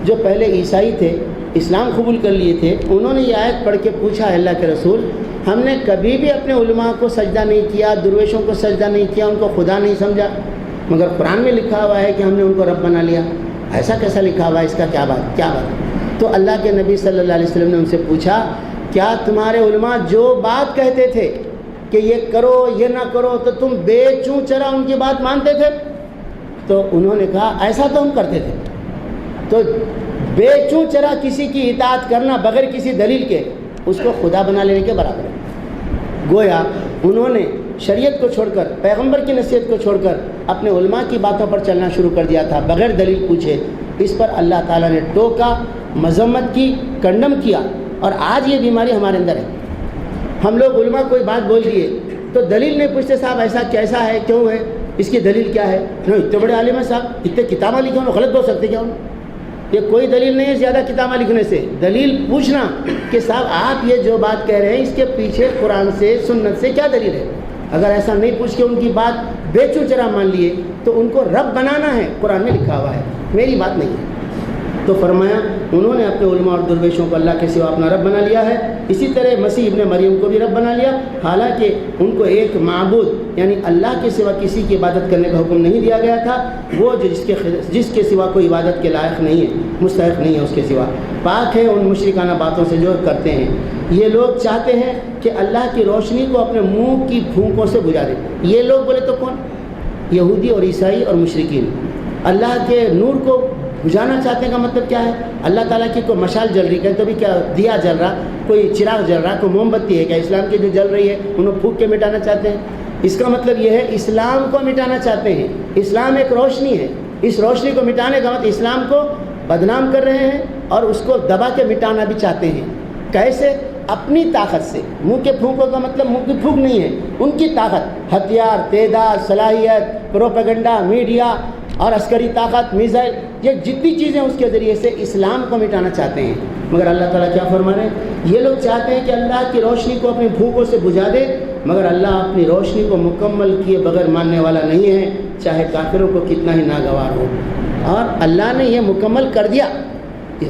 جو پہلے عیسائی تھے، اسلام قبول کر لیے تھے، انہوں نے یہ آیت پڑھ کے پوچھا اللہ کے رسول، ہم نے کبھی بھی اپنے علماء کو سجدہ نہیں کیا، درویشوں کو سجدہ نہیں کیا، ان کو خدا نہیں سمجھا، مگر قرآن میں لکھا ہوا ہے کہ ہم نے ان کو رب بنا لیا، ایسا کیسا لکھا ہوا ہے؟ اس کا کیا بات؟ تو اللہ کے نبی صلی اللہ علیہ وسلم نے ان سے پوچھا، کیا تمہارے علماء جو بات کہتے تھے کہ یہ کرو یہ نہ کرو تو تم بے چوں چرا ان کی بات مانتے تھے؟ تو انہوں نے کہا ایسا تو ہم کرتے تھے۔ تو بے چوں چرا کسی کی اطاعت کرنا بغیر کسی دلیل کے، اس کو خدا بنا لینے کے برابر ہے۔ گویا انہوں نے شریعت کو چھوڑ کر، پیغمبر کی نصیحت کو چھوڑ کر اپنے علماء کی باتوں پر چلنا شروع کر دیا تھا بغیر دلیل پوچھے۔ اس پر اللہ تعالیٰ نے ٹوکا، مذمت کی، کنڈم کیا، اور آج یہ بیماری ہمارے اندر ہے۔ ہم لوگ علماء کوئی بات بول دیے تو دلیل نہیں پوچھتے، صاحب ایسا کیسا ہے، کیوں ہے، اس کی دلیل کیا ہے؟ نہیں، اتنے بڑے عالم ہیں صاحب، اتنے کتابیں لکھے انہوں غلط بول سکتے کیا؟ یہ کوئی دلیل نہیں ہے زیادہ کتابیں لکھنے سے۔ دلیل پوچھنا کہ صاحب آپ یہ جو بات کہہ رہے ہیں اس کے پیچھے قرآن سے، سنت سے کیا دلیل ہے؟ اگر ایسا نہیں پوچھ کے ان کی بات بے چوں چرا مان لیے تو ان کو رب بنانا ہے، قرآن میں لکھا ہوا ہے، میری بات نہیں ہے۔ تو فرمایا انہوں نے اپنے علماء اور درویشوں کو اللہ کے سوا اپنا رب بنا لیا ہے۔ اسی طرح مسیح ابن مریم کو بھی رب بنا لیا، حالانکہ ان کو ایک معبود یعنی اللہ کے سوا کسی کی عبادت کرنے کا حکم نہیں دیا گیا تھا۔ وہ جس کے سوا کوئی عبادت کے لائق نہیں ہے، مستحق نہیں ہے، اس کے سوا پاک ہے ان مشرکانہ باتوں سے جو کرتے ہیں۔ یہ لوگ چاہتے ہیں کہ اللہ کی روشنی کو اپنے منہ کی پھونکوں سے بجھا دیں۔ یہ لوگ بولے تو کون؟ یہودی اور عیسائی اور مشرکین۔ اللہ کے نور کو بجھانا چاہتے ہیں کا مطلب کیا ہے؟ اللہ تعالیٰ کی کوئی مشال جل رہی ہے تو بھی کیا دیا جل رہا، کوئی چراغ جل رہا، کوئی موم بتی ہے کیا اسلام کی جو جل رہی ہے انہوں پھونک کے مٹانا چاہتے ہیں؟ اس کا مطلب یہ ہے اسلام کو مٹانا چاہتے ہیں۔ اسلام ایک روشنی ہے، اس روشنی کو مٹانے کا مطلب اسلام کو بدنام کر رہے ہیں اور اس کو دبا کے مٹانا بھی چاہتے ہیں۔ کیسے؟ اپنی طاقت سے۔ منہ کے پھونکوں کا مطلب منہ کی پھونک نہیں ہے، ان کی طاقت، ہتھیار، تعداد، صلاحیت، پروپیگنڈا، میڈیا اور عسکری طاقت، میزائل، یہ جتنی چیزیں اس کے ذریعے سے اسلام کو مٹانا چاہتے ہیں۔ مگر اللہ تعالیٰ کیا فرما رہے ہیں؟ یہ لوگ چاہتے ہیں کہ اللہ کی روشنی کو اپنی بھوکوں سے بجھا دے، مگر اللہ اپنی روشنی کو مکمل کیے بغیر ماننے والا نہیں ہے، چاہے کافروں کو کتنا ہی ناگوار ہو۔ اور اللہ نے یہ مکمل کر دیا۔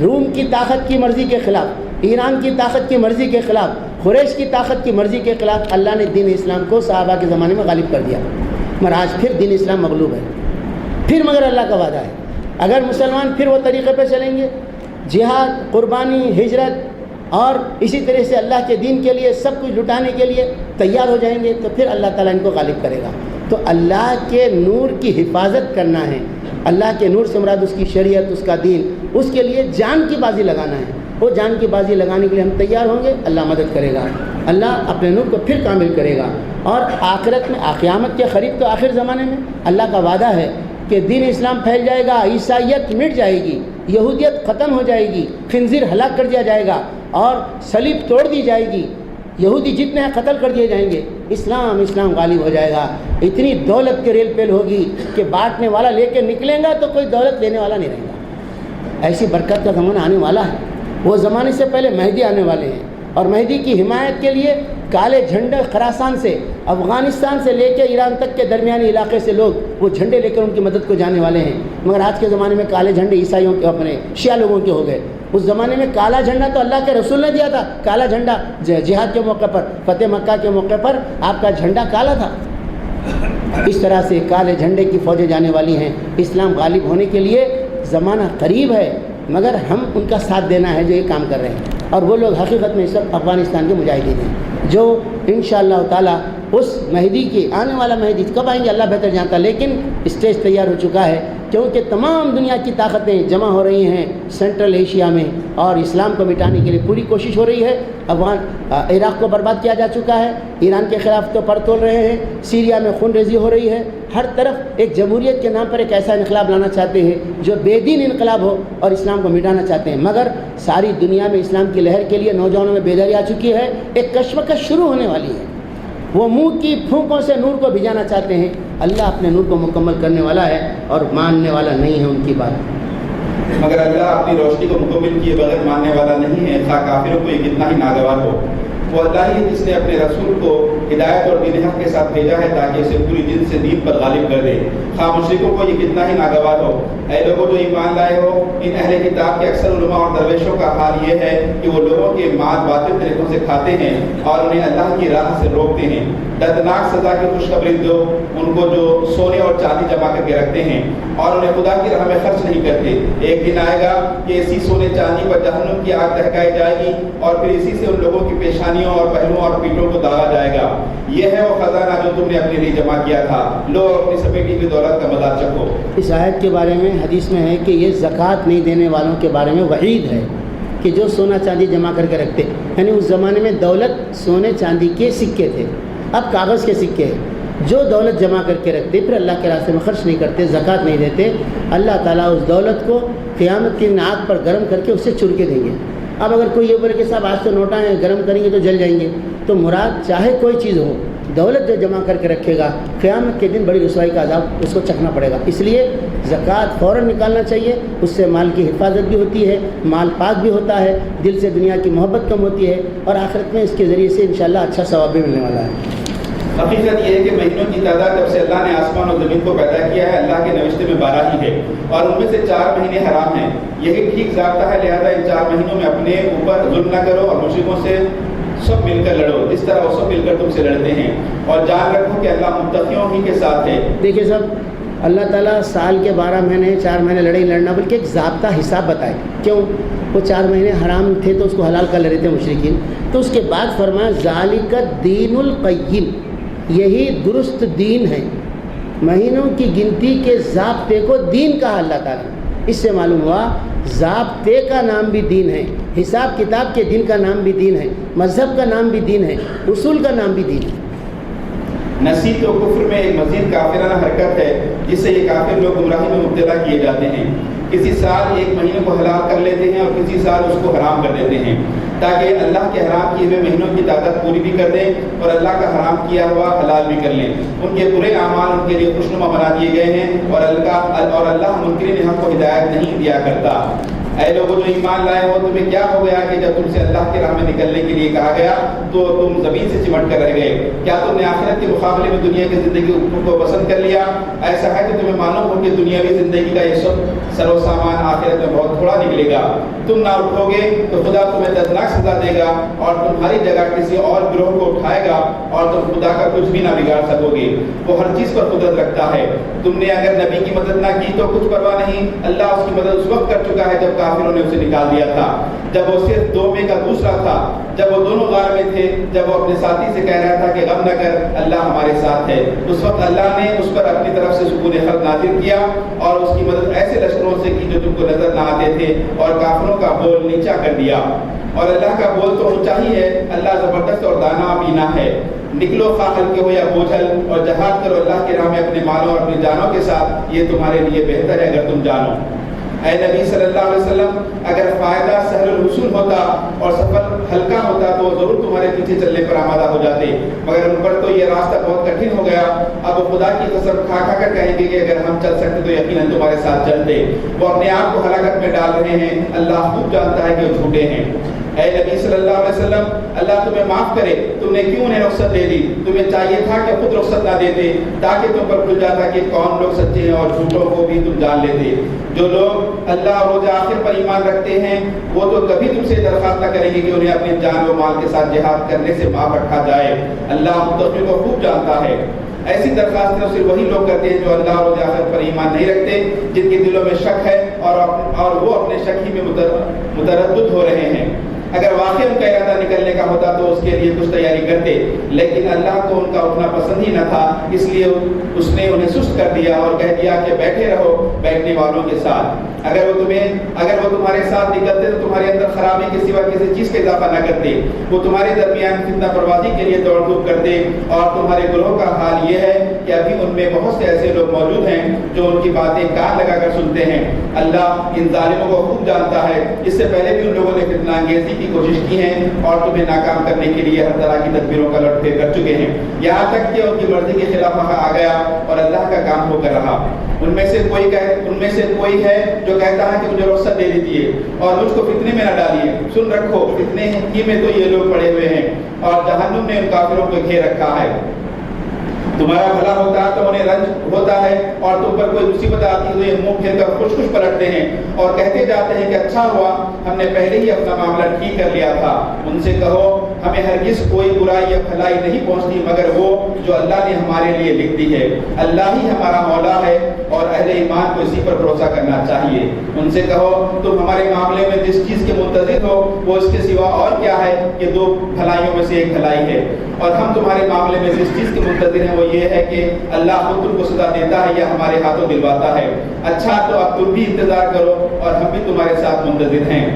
روم کی طاقت کی مرضی کے خلاف، ایران کی طاقت کی مرضی کے خلاف، قریش کی طاقت کی مرضی کے خلاف اللہ نے دین اسلام کو صحابہ کے زمانے میں غالب کر دیا، مگر آج پھر دین اسلام مغلوب ہے۔ پھر مگر اللہ کا وعدہ ہے، اگر مسلمان پھر وہ طریقے پہ چلیں گے، جہاد، قربانی، ہجرت اور اسی طرح سے اللہ کے دین کے لیے سب کچھ لٹانے کے لیے تیار ہو جائیں گے، تو پھر اللہ تعالیٰ ان کو غالب کرے گا۔ تو اللہ کے نور کی حفاظت کرنا ہے، اللہ کے نور سے مراد اس کی شریعت، اس کا دین، اس کے لیے جان کی بازی لگانا ہے۔ وہ جان کی بازی لگانے کے لیے ہم تیار ہوں گے، اللہ مدد کرے گا، اللہ اپنے نور کو پھر کامل کرے گا۔ اور آخرت میں قیامت کے قریب تو آخر زمانے میں اللہ کا وعدہ ہے کہ دین اسلام پھیل جائے گا، عیسائیت مٹ جائے گی، یہودیت ختم ہو جائے گی، خنزیر ہلاک کر دیا جائے گا اور صلیب توڑ دی جائے گی، یہودی جتنے ہیں قتل کر دیے جائیں گے، اسلام غالب ہو جائے گا۔ اتنی دولت کے ریل پیل ہوگی کہ بانٹنے والا لے کے نکلیں گا تو کوئی دولت لینے والا نہیں رہے گا۔ ایسی برکت کا زمانہ آنے والا ہے۔ وہ زمانے سے پہلے مہدی آنے والے ہیں، اور مہدی کی حمایت کے لیے کالے جھنڈے خراسان سے، افغانستان سے لے کے ایران تک کے درمیانی علاقے سے لوگ وہ جھنڈے لے کر ان کی مدد کو جانے والے ہیں۔ مگر آج کے زمانے میں کالے جھنڈے عیسائیوں کے، اپنے شیعہ لوگوں کے ہو گئے۔ اس زمانے میں کالا جھنڈا تو اللہ کے رسول نے دیا تھا، کالا جھنڈا جہاد کے موقع پر، فتح مکہ کے موقع پر آپ کا جھنڈا کالا تھا۔ اس طرح سے کالے جھنڈے کی فوجیں جانے والی ہیں۔ اسلام غالب ہونے کے لیے زمانہ قریب ہے، مگر ہم ان کا ساتھ دینا ہے جو یہ کام کر رہے ہیں۔ اور وہ لوگ حقیقت میں اس وقت افغانستان کے مجاہدین ہیں، جو انشاءاللہ تعالی اس مہدی کے، آنے والا مہدی کب آئیں گے اللہ بہتر جانتا، لیکن اسٹیج تیار ہو چکا ہے، کیونکہ تمام دنیا کی طاقتیں جمع ہو رہی ہیں سینٹرل ایشیا میں، اور اسلام کو مٹانے کے لیے پوری کوشش ہو رہی ہے۔ عراق کو برباد کیا جا چکا ہے، ایران کے خلاف تو پر تول رہے ہیں، سیریا میں خون ریزی ہو رہی ہے، ہر طرف ایک جمہوریت کے نام پر ایک ایسا انقلاب لانا چاہتے ہیں جو بے دین انقلاب ہو اور اسلام کو مٹانا چاہتے ہیں۔ مگر ساری دنیا میں اسلام کی لہر کے لیے نوجوانوں میں بیداری آ چکی ہے، ایک کشمکش شروع ہونے والی ہے۔ وہ منہ کی پھونکوں سے نور کو بھجانا چاہتے ہیں، اللہ اپنے نور کو مکمل کرنے والا ہے اور ماننے والا نہیں ہے ان کی بات۔ مگر اللہ اپنی روشنی کو مکمل کیے بغیر ماننے والا نہیں ہے، خواہ کافروں کو یہ کتنا ہی ناگوار ہو۔ وہ اللہ ہی ہے جس نے اپنے رسول کو ہدایت اور دین حق کے ساتھ بھیجا ہے تاکہ اسے پوری دل سے دین پر غالب کر دے، خواہ مشرکوں کو یہ کتنا ہی ناگوار ہو۔ اے لوگوں جو ایمان لائے ہو، ان اہل کتاب کے اکثر علماء اور درویشوں کا حال یہ ہے کہ وہ لوگوں کے مال باطل طریقوں سے کھاتے ہیں اور انہیں اللہ کی راہ سے روکتے ہیں۔ دردناک سزا کی خوشخبری دو ان کو جو سونے اور چاندی جمع کر کے رکھتے ہیں اور انہیں خدا کی راہ میں خرچ نہیں کرتے۔ ایک دن آئے گا کہ اسی سونے چاندی پر جہنم کی آگ دہکائی جائے گی اور پھر اسی سے ان لوگوں کی پیشانیوں اور پہلوؤں اور پیٹوں کو داغا جائے گا۔ یہ ہے وہ خزانہ جو تم نے اپنے لیے جمع کیا تھا، لو اپنی سمیٹی ہوئی دولت کا مزہ چکھو۔ اس آیت کے بارے میں حدیث میں ہے کہ یہ زکوٰۃ نہیں دینے والوں کے بارے میں وعید ہے کہ جو سونا چاندی جمع کر کے رکھتے، یعنی اس زمانے میں دولت سونے چاندی کے سکے تھے، اب کاغذ کے سکے ہیں۔ جو دولت جمع کر کے رکھتے پھر اللہ کے راستے میں خرچ نہیں کرتے، زکوٰۃ نہیں دیتے، اللہ تعالیٰ اس دولت کو قیامت کی آگ پر گرم کر کے اس سے چر کے دیں گے۔ اب اگر کوئی یہ بولے کہ صاحب آج تو نوٹاں ہیں، گرم کریں گے تو جل جائیں گے، تو مراد چاہے کوئی چیز ہو، دولت جو جمع کر کے رکھے گا قیامت کے دن بڑی رسوائی کا عذاب اس کو چکھنا پڑے گا۔ اس لیے زکوٰۃ فوراً نکالنا چاہیے، اس سے مال کی حفاظت بھی ہوتی ہے، مال پاک بھی ہوتا ہے، دل سے دنیا کی محبت کم ہوتی ہے، اور آخرت میں اس کے ذریعے سے انشاءاللہ اچھا ثواب بھی ملنے والا ہے۔ حقیقت یہ ہے کہ مہینوں کی تعداد جب سے اللہ نے آسمان اور زمین کو پیدا کیا ہے، اللہ کے نوشتے میں 12 ہی ہے، اور ان میں سے 4 مہینے حرام ہیں۔ یہی ٹھیک ضابطہ ہے، لہذا ان 4 مہینوں میں اپنے اوپر ظلم نہ کرو اور مشرکوں سے سب مل کر لڑو جس طرح وہ سب مل کر تم سے لڑتے ہیں، اور جان رکھو کہ اللہ متقیوں ہی کے ساتھ ہے۔ دیکھیے سب، اللہ تعالیٰ سال کے 12 مہینے 4 مہینے لڑے ہی لڑنا بلکہ ایک ضابطہ حساب بتائے، کیوں؟ وہ 4 مہینے حرام تھے تو اس کو حلال کر لے رہے تھے مشرکین، تو اس کے بعد فرمایا ذالک الدین القیم، یہی درست دین ہے۔ مہینوں کی گنتی کے ضابطے کو دین کہا اللہ تعالیٰ نے۔ اس سے معلوم ہوا ضابطے کا نام بھی دین ہے، حساب کتاب کے دن کا نام بھی دین ہے، مذہب کا نام بھی دین ہے، اصول کا نام بھی دین ہے۔ نصیحت و کفر میں ایک مزید کافرانہ حرکت ہے جس سے یہ کافر لوگ گمراہی میں مبتلا کیے جاتے ہیں۔ کسی سال ایک مہینے کو حلال کر لیتے ہیں اور کسی سال اس کو حرام کر دیتے ہیں تاکہ اللہ کے حرام کیے ہوئے مہینوں کی تعداد پوری بھی کر دیں اور اللہ کا حرام کیا ہوا حلال بھی کر لیں۔ ان کے برے اعمال ان کے لیے خوشنما بنا دیے گئے ہیں اور اللہ منکرین حق کو ہدایت نہیں دیا کرتا۔ اے لوگوں جو ایمان لائے ہو، تمہیں کیا ہو گیا کہ جب تم سے اللہ کی راہ میں نکلنے کے لیے کہا گیا تو تم زمین سے چمٹ کر رہ گئے؟ کیا تم نے آخرت کے مقابلے میں دنیا کی زندگی کو پسند کر لیا؟ ایسا ہے کہ تمہیں معلوم ہو کہ دنیاوی زندگی کا یہ سب سر و سامان آخرت میں بہت تھوڑا نکلے گا۔ تم نہ اٹھو گے تو خدا تمہیں دردناک سزا دے گا اور تمہاری جگہ کسی اور گروہ کو اٹھائے گا اور تم خدا کا کچھ بھی نہ بگاڑ سکو گے۔ وہ ہر چیز پر قدرت رکھتا ہے۔ تم نے اگر نبی کی مدد نہ کی تو کچھ پرواہ نہیں، اللہ اس کی مدد اس وقت کر چکا ہے جب کافروں نے اسے نکال دیا تھا، جب وہ صرف 2 میں کا دوسرا تھا، جب وہ دونوں غار میں تھے، جب وہ اپنے ساتھی سے کہہ رہا تھا کہ غم نہ کر، اللہ ہمارے ساتھ ہے، اس وقت اللہ نے اس پر اپنی طرف سے سکون خلق نازل کیا اور اس کی مدد ایسے لشکروں سے کی جو تم کو نظر نہ آتے تھے، اور کافروں کا بول نیچا کر دیا۔ اور اللہ کا بول تو اونچا ہی ہے، اللہ زبردست اور دانا بینا ہے۔ نکلو خواہ ہلکے ہو یا بوجھل، اور جہاد کرو اللہ کی راہ میں اپنے مالوں اور اپنی جانوں کے ساتھ، یہ تمہارے لیے بہتر ہے اگر تم جانو۔ اے نبی صلی اللہ علیہ وسلم، اگر فائدہ سہل الحصول ہوتا اور سفر ہلکا ہوتا تو ضرور تمہارے پیچھے چلنے پر آمادہ ہو جاتے، مگر ان پر تو یہ راستہ بہت کٹھن ہو گیا۔ اب وہ خدا کی قسم کھا کھا کر کہیں گے کہ اگر ہم چل سکتے تو یقیناً تمہارے ساتھ چلتے۔ وہ اپنے آپ کو ہلاکت میں ڈال رہے ہیں، اللہ خوب جانتا ہے کہ وہ جھوٹے ہیں۔ اے نبی صلی اللہ علیہ وسلم، اللہ تمہیں معاف کرے، تم نے کیوں انہیں رخصت دے دی؟ تمہیں چاہیے تھا کہ خود رخصت نہ دیتے، تاکہ تم پر کھل جاتا کہ کون لوگ سچے ہیں، اور جھوٹوں کو بھی تم جان لیتے۔ جو لوگ اللہ اور روز آخر پر ایمان رکھتے ہیں وہ تو کبھی تم سے درخواست نہ کریں گے کہ انہیں اپنی جان و مال کے ساتھ جہاد کرنے سے معاف رکھا جائے، اللہ متقی کو خوب جانتا ہے۔ ایسی درخواستیں صرف وہی لوگ کرتے ہیں جو اللہ اور روز آخر پر ایمان نہیں رکھتے، جن کے دلوں میں شک ہے اور وہ اپنے شک ہی میں متردد ہو رہے ہیں۔ اگر واقعی ان کا ارادہ نکلنے کا ہوتا تو اس کے لیے کچھ تیاری کرتے، لیکن اللہ کو ان کا اٹھنا پسند ہی نہ تھا، اس لیے اس نے انہیں سست کر دیا اور کہہ دیا کہ بیٹھے رہو بیٹھنے والوں کے ساتھ۔ اگر وہ تمہارے ساتھ نکلتے تو تمہارے اندر خرابی کے سوا کسی چیز کا اضافہ نہ کرتے، وہ تمہارے درمیان فتنہ پروازی کے لیے دوڑ دھوپ کرتے، اور تمہارے گروہ کا حال یہ ہے کہ ابھی ان میں بہت سے ایسے لوگ موجود ہیں جو ان کی باتیں کان لگا کر سنتے ہیں۔ اللہ ان ظالموں کو خوب جانتا ہے، اس سے پہلے بھی ان لوگوں نے فتنہ انگیزی کی کوشش کی ہے اور تمہیں ناکام کرنے کے لیے ہر طرح کی تدبیروں کا لٹ پھیر کر چکے ہیں، یہاں تک کہ ان کی مرضی کے خلاف آ گیا اور اللہ کا کام ہو کر رہا۔ ان میں سے کوئی ہے جو کہتا ہے کہ مجھے رخصت دے دیجیے اور مجھ کو فتنے میں نہ ڈالیے۔ سن رکھو، فتنے ہی میں تو یہ لوگ پڑے ہوئے ہیں اور جہنم نے ان کافروں کو گھیر رکھا ہے۔ تمہارا بھلا ہوتا ہے تو انہیں رنج ہوتا ہے، اور تم پر کوئی مصیبت آتی ہے تو یہ منہ پھیر کر خوش خوش پلٹتے ہیں اور کہتے جاتے ہیں کہ اچھا ہوا ہم نے پہلے ہی اپنا معاملہ ٹھیک کر لیا تھا۔ ان سے کہو ہمیں ہرگز کوئی برائی یا بھلائی نہیں پہنچتی مگر وہ جو اللہ نے ہمارے لیے لکھ دی ہے۔ اللہ ہی ہمارا مولا ہے اور اہل ایمان کو اسی پر بھروسہ کرنا چاہیے۔ ان سے کہو تم ہمارے معاملے میں جس چیز کے منتظر ہو وہ اس کے سوا اور کیا ہے کہ 2 بھلائیوں میں سے ایک بھلائی ہے، اور ہم تمہارے معاملے میں جس چیز کے منتظر ہیں وہ یہ ہے کہ اللہ خود تم کو سزا دیتا ہے یا ہمارے ہاتھوں دلواتا ہے۔ اچھا تو اب تم بھی انتظار کرو اور ہم بھی تمہارے ساتھ منتظر ہیں۔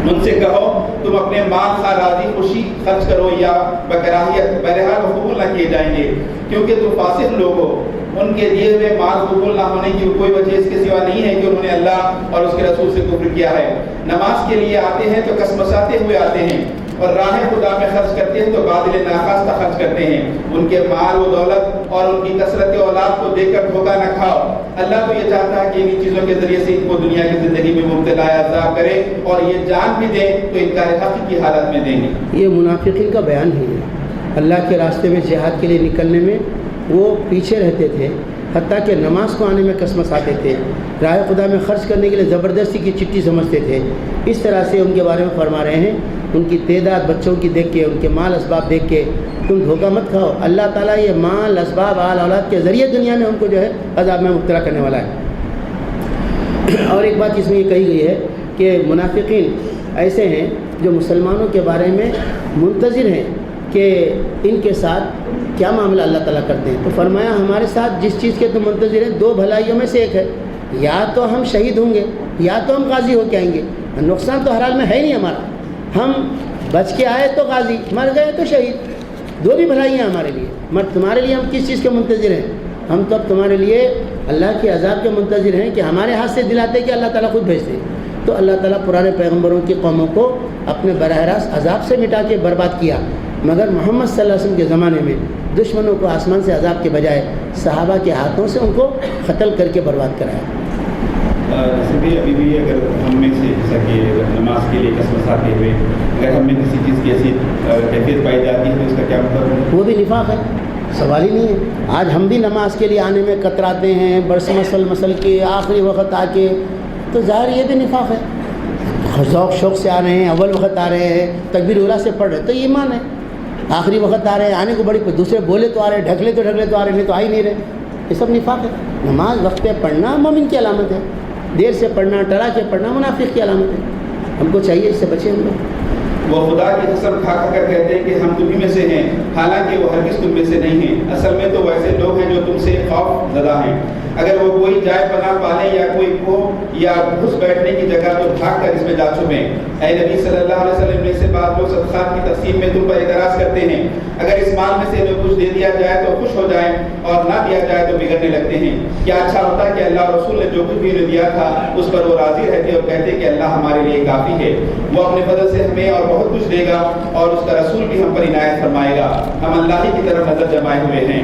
ان سے کہو تم اپنے مال خواہ راضی خوشی خرچ کرو یا بکراہیت، بہرحال قبول نہ کیے جائیں گے، کیونکہ تم فاسق لوگ ہو۔ ان کے دیے ہوئے مال قبول نہ ہونے کی کوئی وجہ اس کے سوا نہیں ہے کہ انہوں نے اللہ اور اس کے رسول سے کفر کیا ہے۔ نماز کے لیے آتے ہیں تو کسمساتے ہوئے آتے ہیں، اور راہ خدا میں خرچ کرتے ہیں تو بادل ناخواستہ خرچ کرتے ہیں۔ ان کے مال و دولت اور ان کی کثرت اولاد کو دیکھ کر دھوکہ نہ کھاؤ، اللہ تو یہ چاہتا ہے کہ انہی چیزوں کے ذریعے سے ان کو دنیا کی زندگی میں مبتلا عذاب کرے، اور یہ جان بھی دیں تو انکار حق کی حالت میں دیں گے۔ یہ منافقین کا بیان ہی ہے۔ اللہ کے راستے میں جہاد کے لیے نکلنے میں وہ پیچھے رہتے تھے، حتیٰ کہ نماز کو آنے میں کسمساتے تھے، راہ خدا میں خرچ کرنے کے لیے زبردستی کی چٹھی سمجھتے تھے۔ اس طرح سے ان کے بارے میں فرما رہے ہیں، ان کی تعداد بچوں کی دیکھ کے، ان کے مال اسباب دیکھ کے تم دھوکہ مت کھاؤ، اللہ تعالیٰ یہ مال اسباب آل اولاد کے ذریعے دنیا میں ان کو جو ہے عذاب میں مبتلا کرنے والا ہے۔ اور ایک بات اس میں یہ کہی گئی ہے کہ منافقین ایسے ہیں جو مسلمانوں کے بارے میں منتظر ہیں کہ ان کے ساتھ کیا معاملہ اللہ تعالیٰ کرتے ہیں، تو فرمایا ہمارے ساتھ جس چیز کے تم منتظر ہیں 2 بھلائیوں میں سے ایک ہے، یا تو ہم شہید ہوں گے یا تو ہم غازی ہو کے آئیں گے۔ نقصان تو ہر حال میں ہے ہی نہیں ہمارا، ہم بچ کے آئے تو غازی، مر گئے تو شہید، 2 بھی بھلائیاں ہمارے لیے۔ مگر تمہارے لیے ہم کس چیز کے منتظر ہیں؟ ہم تو اب تمہارے لیے اللہ کے عذاب کے منتظر ہیں کہ ہمارے ہاتھ سے دلاتے کہ اللہ تعالیٰ خود بھیجتے۔ تو اللہ تعالیٰ پرانے پیغمبروں کی قوموں کو اپنے براہ راست عذاب سے مٹا کے برباد کیا، مگر محمد صلی اللہ علیہ وسلم کے زمانے میں دشمنوں کو آسمان سے عذاب کے بجائے صحابہ کے ہاتھوں سے ان کو قتل کر کے برباد کرایا۔ جیسے بھی ابھی بھی اگر ہم میں سے جیسا کہ نماز کے لیے کسمساتے ہوئے اگر ہم میں کسی چیز کی ایسی کیفیت پائی جاتی ہے تو اس کا کیا مطلب ہے؟ وہ بھی نفاق ہے، سوال ہی نہیں ہے۔ آج ہم بھی نماز کے لیے آنے میں کتراتے ہیں، برس مسل کے آخری وقت آ کے، تو ظاہر یہ بھی نفاق ہے۔ ذوق شوق سے آ رہے ہیں، اول وقت آ رہے ہیں، تکبیر اولیٰ سے پڑھ رہے تو یہ ایمان ہے۔ آخری وقت آ رہے ہیں، آنے کو بڑی دوسرے بولے تو آ رہے، ڈھکلے تو آ رہے، نہیں تو آ ہی نہیں رہے، یہ سب نفاق ہے۔ نماز وقت پہ پڑھنا مومن کی علامت ہے۔ دیر سے پڑھنا، ٹلا کے پڑھنا منافق کی علامت ہے. ہم کو چاہیے اس سے بچیں ہم لوگ. وہ خدا کی قسم کھا کر کہتے ہیں کہ ہم تمہیں میں سے ہیں، حالانکہ وہ ہرگز تم میں سے نہیں ہیں. اصل میں تو ویسے لوگ ہیں جو تم سے خوف زدہ ہیں. اگر وہ کوئی جائے پناہ پالے یا کوئی کو یا گھس بیٹھنے کی جگہ تو بھاگ کر اس میں جا چھپیں. اے نبی صلی اللہ علیہ وسلم میں سے بعض لوگ صدقات کی تقسیم میں تم پر اعتراض کرتے ہیں. اگر اس مال میں سے جو کچھ دے دیا جائے تو خوش ہو جائیں اور نہ دیا جائے تو بگڑنے لگتے ہیں. کیا اچھا ہوتا کہ اللہ اور رسول نے جو کچھ بھی انہیں دیا تھا اس پر وہ راضی رہتے اور کہتے کہ اللہ ہمارے لیے کافی ہے. وہ اپنے فضل سے ہمیں اور بہت کچھ دے گا اور اس کا رسول بھی ہم پر عنایت فرمائے گا. ہم اللہ ہی کی طرف نظر جمائے ہوئے ہیں.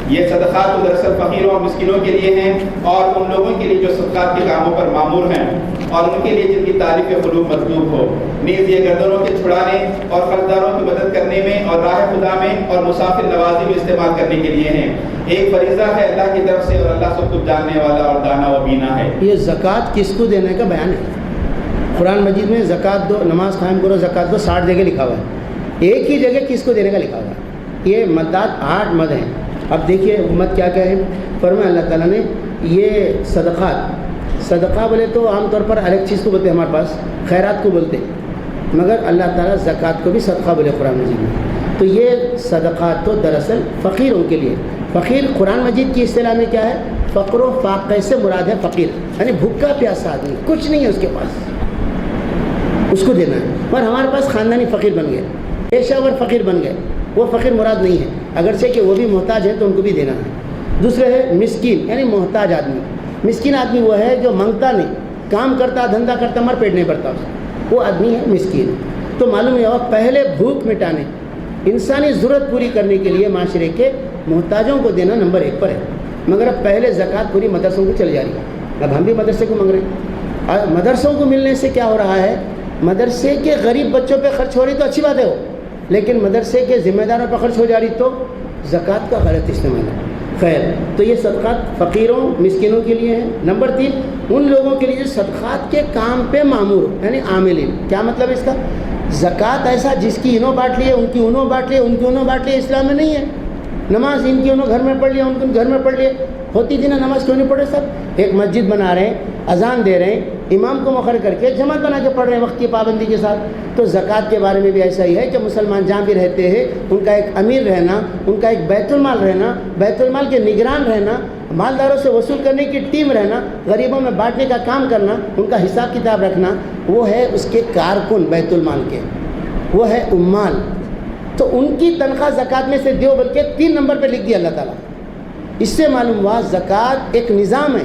یہ صدقات تو دراصل فقیروں اور مسکینوں کے لیے ہیں اور ان لوگوں کے لیے جو صدقات کے کاموں پر مامور ہیں اور ان کے لیے جن کی تعریف قلوب مطلوب ہو. نیز یہ گردنوں کے چھڑانے اور قرضداروں کی مدد کرنے میں اور راہ خدا میں اور مسافر نوازی میں استعمال کرنے کے لیے ہیں. ایک فریضہ ہے اللہ کی طرف سے اور اللہ سب کچھ جاننے والا اور دانا و بینا ہے. یہ زکوٰۃ کس کو دینے کا بیان ہے. قرآن مجید میں زکوٰۃ دو، نماز قائم کرو، زکوٰۃ دو 60 جگہ لکھا ہوا ہے. ایک ہی جگہ کس کو دینے کا لکھا ہوا ہے. یہ مدات 8 مد ہیں. اب دیکھیے امت کیا کیا ہے. فرمایا اللہ تعالیٰ نے یہ صدقات، صدقہ بولے تو عام طور پر الگ چیز کو بولتے ہیں، ہمارے پاس خیرات کو بولتے ہیں، مگر اللہ تعالیٰ زکوٰۃ کو بھی صدقہ بولے قرآن مجید میں. تو یہ صدقات تو دراصل فقیروں کے لیے. فقیر قرآن مجید کی اصطلاح میں کیا ہے؟ فقر و فاقے سے مراد ہے فقیر، یعنی بھوکا پیاسا آدمی، کچھ نہیں ہے اس کے پاس، اس کو دینا ہے. اور ہمارے پاس خاندانی فقیر بن گئے، پیشہ ور فقیر بن گئے. وہ فقیر مراد نہیں ہے، اگرچہ کہ وہ بھی محتاج ہے تو ان کو بھی دینا ہے. دوسرے ہے مسکین، یعنی محتاج آدمی. مسکین آدمی وہ ہے جو مانگتا نہیں، کام کرتا، دھندا کرتا، مر پیٹ نہیں بھرتا، وہ آدمی ہے مسکین. تو معلوم ہوا پہلے بھوک مٹانے، انسانی ضرورت پوری کرنے کے لیے معاشرے کے محتاجوں کو دینا نمبر 1 پر ہے. مگر اب پہلے زکوٰۃ پوری مدرسوں کو چلی جا رہی ہے. اب ہم بھی مدرسے کو مانگ رہے ہیں. اور مدرسوں کو ملنے سے کیا ہو رہا ہے؟ مدرسے کے غریب بچوں پہ خرچ ہو رہی تو اچھی بات ہے وہ، لیکن مدرسے کے ذمہ داروں پہ خرچ ہو جا رہی تو زکوٰۃ کا غلط استعمال ہے. خیر، تو یہ صدقات فقیروں مسکینوں کے لیے ہیں. نمبر 3 ان لوگوں کے لیے جو صدقات کے کام پہ مامور، یعنی عاملین. کیا مطلب اس کا؟ زکوٰۃ ایسا جس کی انہوں بانٹ لیے، ان کی انہوں بانٹ لیے، ان کی انہوں بانٹ لیے، اسلام میں نہیں ہے. نماز ان کی انہوں گھر میں پڑھ لیا، ان کو گھر میں پڑھ لیے. ہوتی تھی نا نماز، کیوں نہیں پڑھے سب؟ ایک مسجد بنا رہے ہیں، اذان دے رہے ہیں، امام کو مقرر کر کے جماعت بنا کے پڑھ رہے ہیں وقت کی پابندی کے ساتھ. تو زکوٰۃ کے بارے میں بھی ایسا ہی ہے کہ مسلمان جہاں بھی رہتے ہیں ان کا ایک امیر رہنا، ان کا ایک بیت المال رہنا، بیت المال کے نگران رہنا، مالداروں سے وصول کرنے کی ٹیم رہنا، غریبوں میں بانٹنے کا کام کرنا، ان کا حساب کتاب رکھنا، وہ ہے اس کے کارکن بیت المال کے، وہ ہے عمال. تو ان کی تنخواہ زکوٰۃ میں سے دیو، بلکہ 3 نمبر پہ لکھ دیا اللہ تعالیٰ. اس سے معلوم ہوا زکوٰۃ ایک نظام ہے،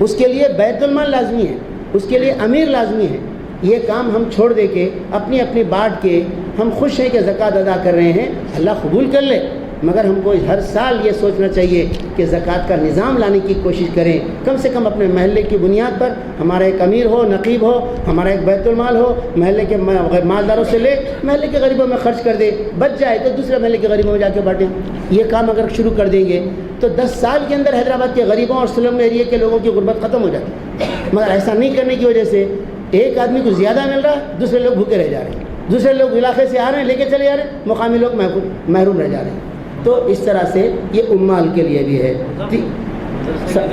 اس کے لیے بیت المال لازمی ہے، اس کے لیے امیر لازمی ہے. یہ کام ہم چھوڑ دے کے اپنی اپنی بانٹ کے ہم خوش ہیں کہ زکوٰۃ ادا کر رہے ہیں، اللہ قبول کر لے. مگر ہم کو ہر سال یہ سوچنا چاہیے کہ زکوٰۃ کا نظام لانے کی کوشش کریں. کم سے کم اپنے محلے کی بنیاد پر ہمارا ایک امیر ہو، نقیب ہو، ہمارا ایک بیت المال ہو، محلے کے مالداروں سے لے، محلے کے غریبوں میں خرچ کر دے، بچ جائے تو دوسرے محلے کے غریبوں میں جا کے بانٹیں. یہ کام اگر شروع کر دیں گے تو 10 سال کے اندر حیدرآباد کے غریبوں اور سلم ایریے کے لوگوں کی غربت ختم ہو جاتی. مگر ایسا نہیں کرنے کی وجہ سے ایک آدمی کو زیادہ مل رہا ہے، دوسرے لوگ بھوکے رہ جا رہے ہیں، دوسرے لوگ علاقے سے آ رہے ہیں لے کے چلے جا رہے ہیں، مقامی لوگ محروم رہ جا رہے ہیں. تو اس طرح سے یہ عمال کے لیے بھی ہے.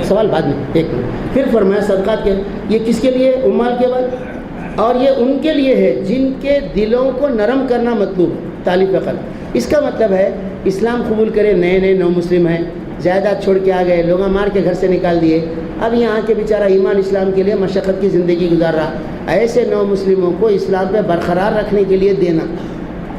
سوال بعد میں، ایک منٹ. پھر فرمایا صدقات کے یہ کس کے لیے؟ عمال کے بعد. اور یہ ان کے لیے ہے جن کے دلوں کو نرم کرنا مطلوب، تالیف قلب. اس کا مطلب ہے اسلام قبول کرے، نئے نئے نو مسلم ہیں، جائیداد چھوڑ کے آ گئے، لوگ مار کے گھر سے نکال دیے، اب یہاں کے بیچارہ ایمان اسلام کے لیے مشقت کی زندگی گزار رہا. ایسے نو مسلموں کو اسلام پہ برقرار رکھنے کے لیے دینا،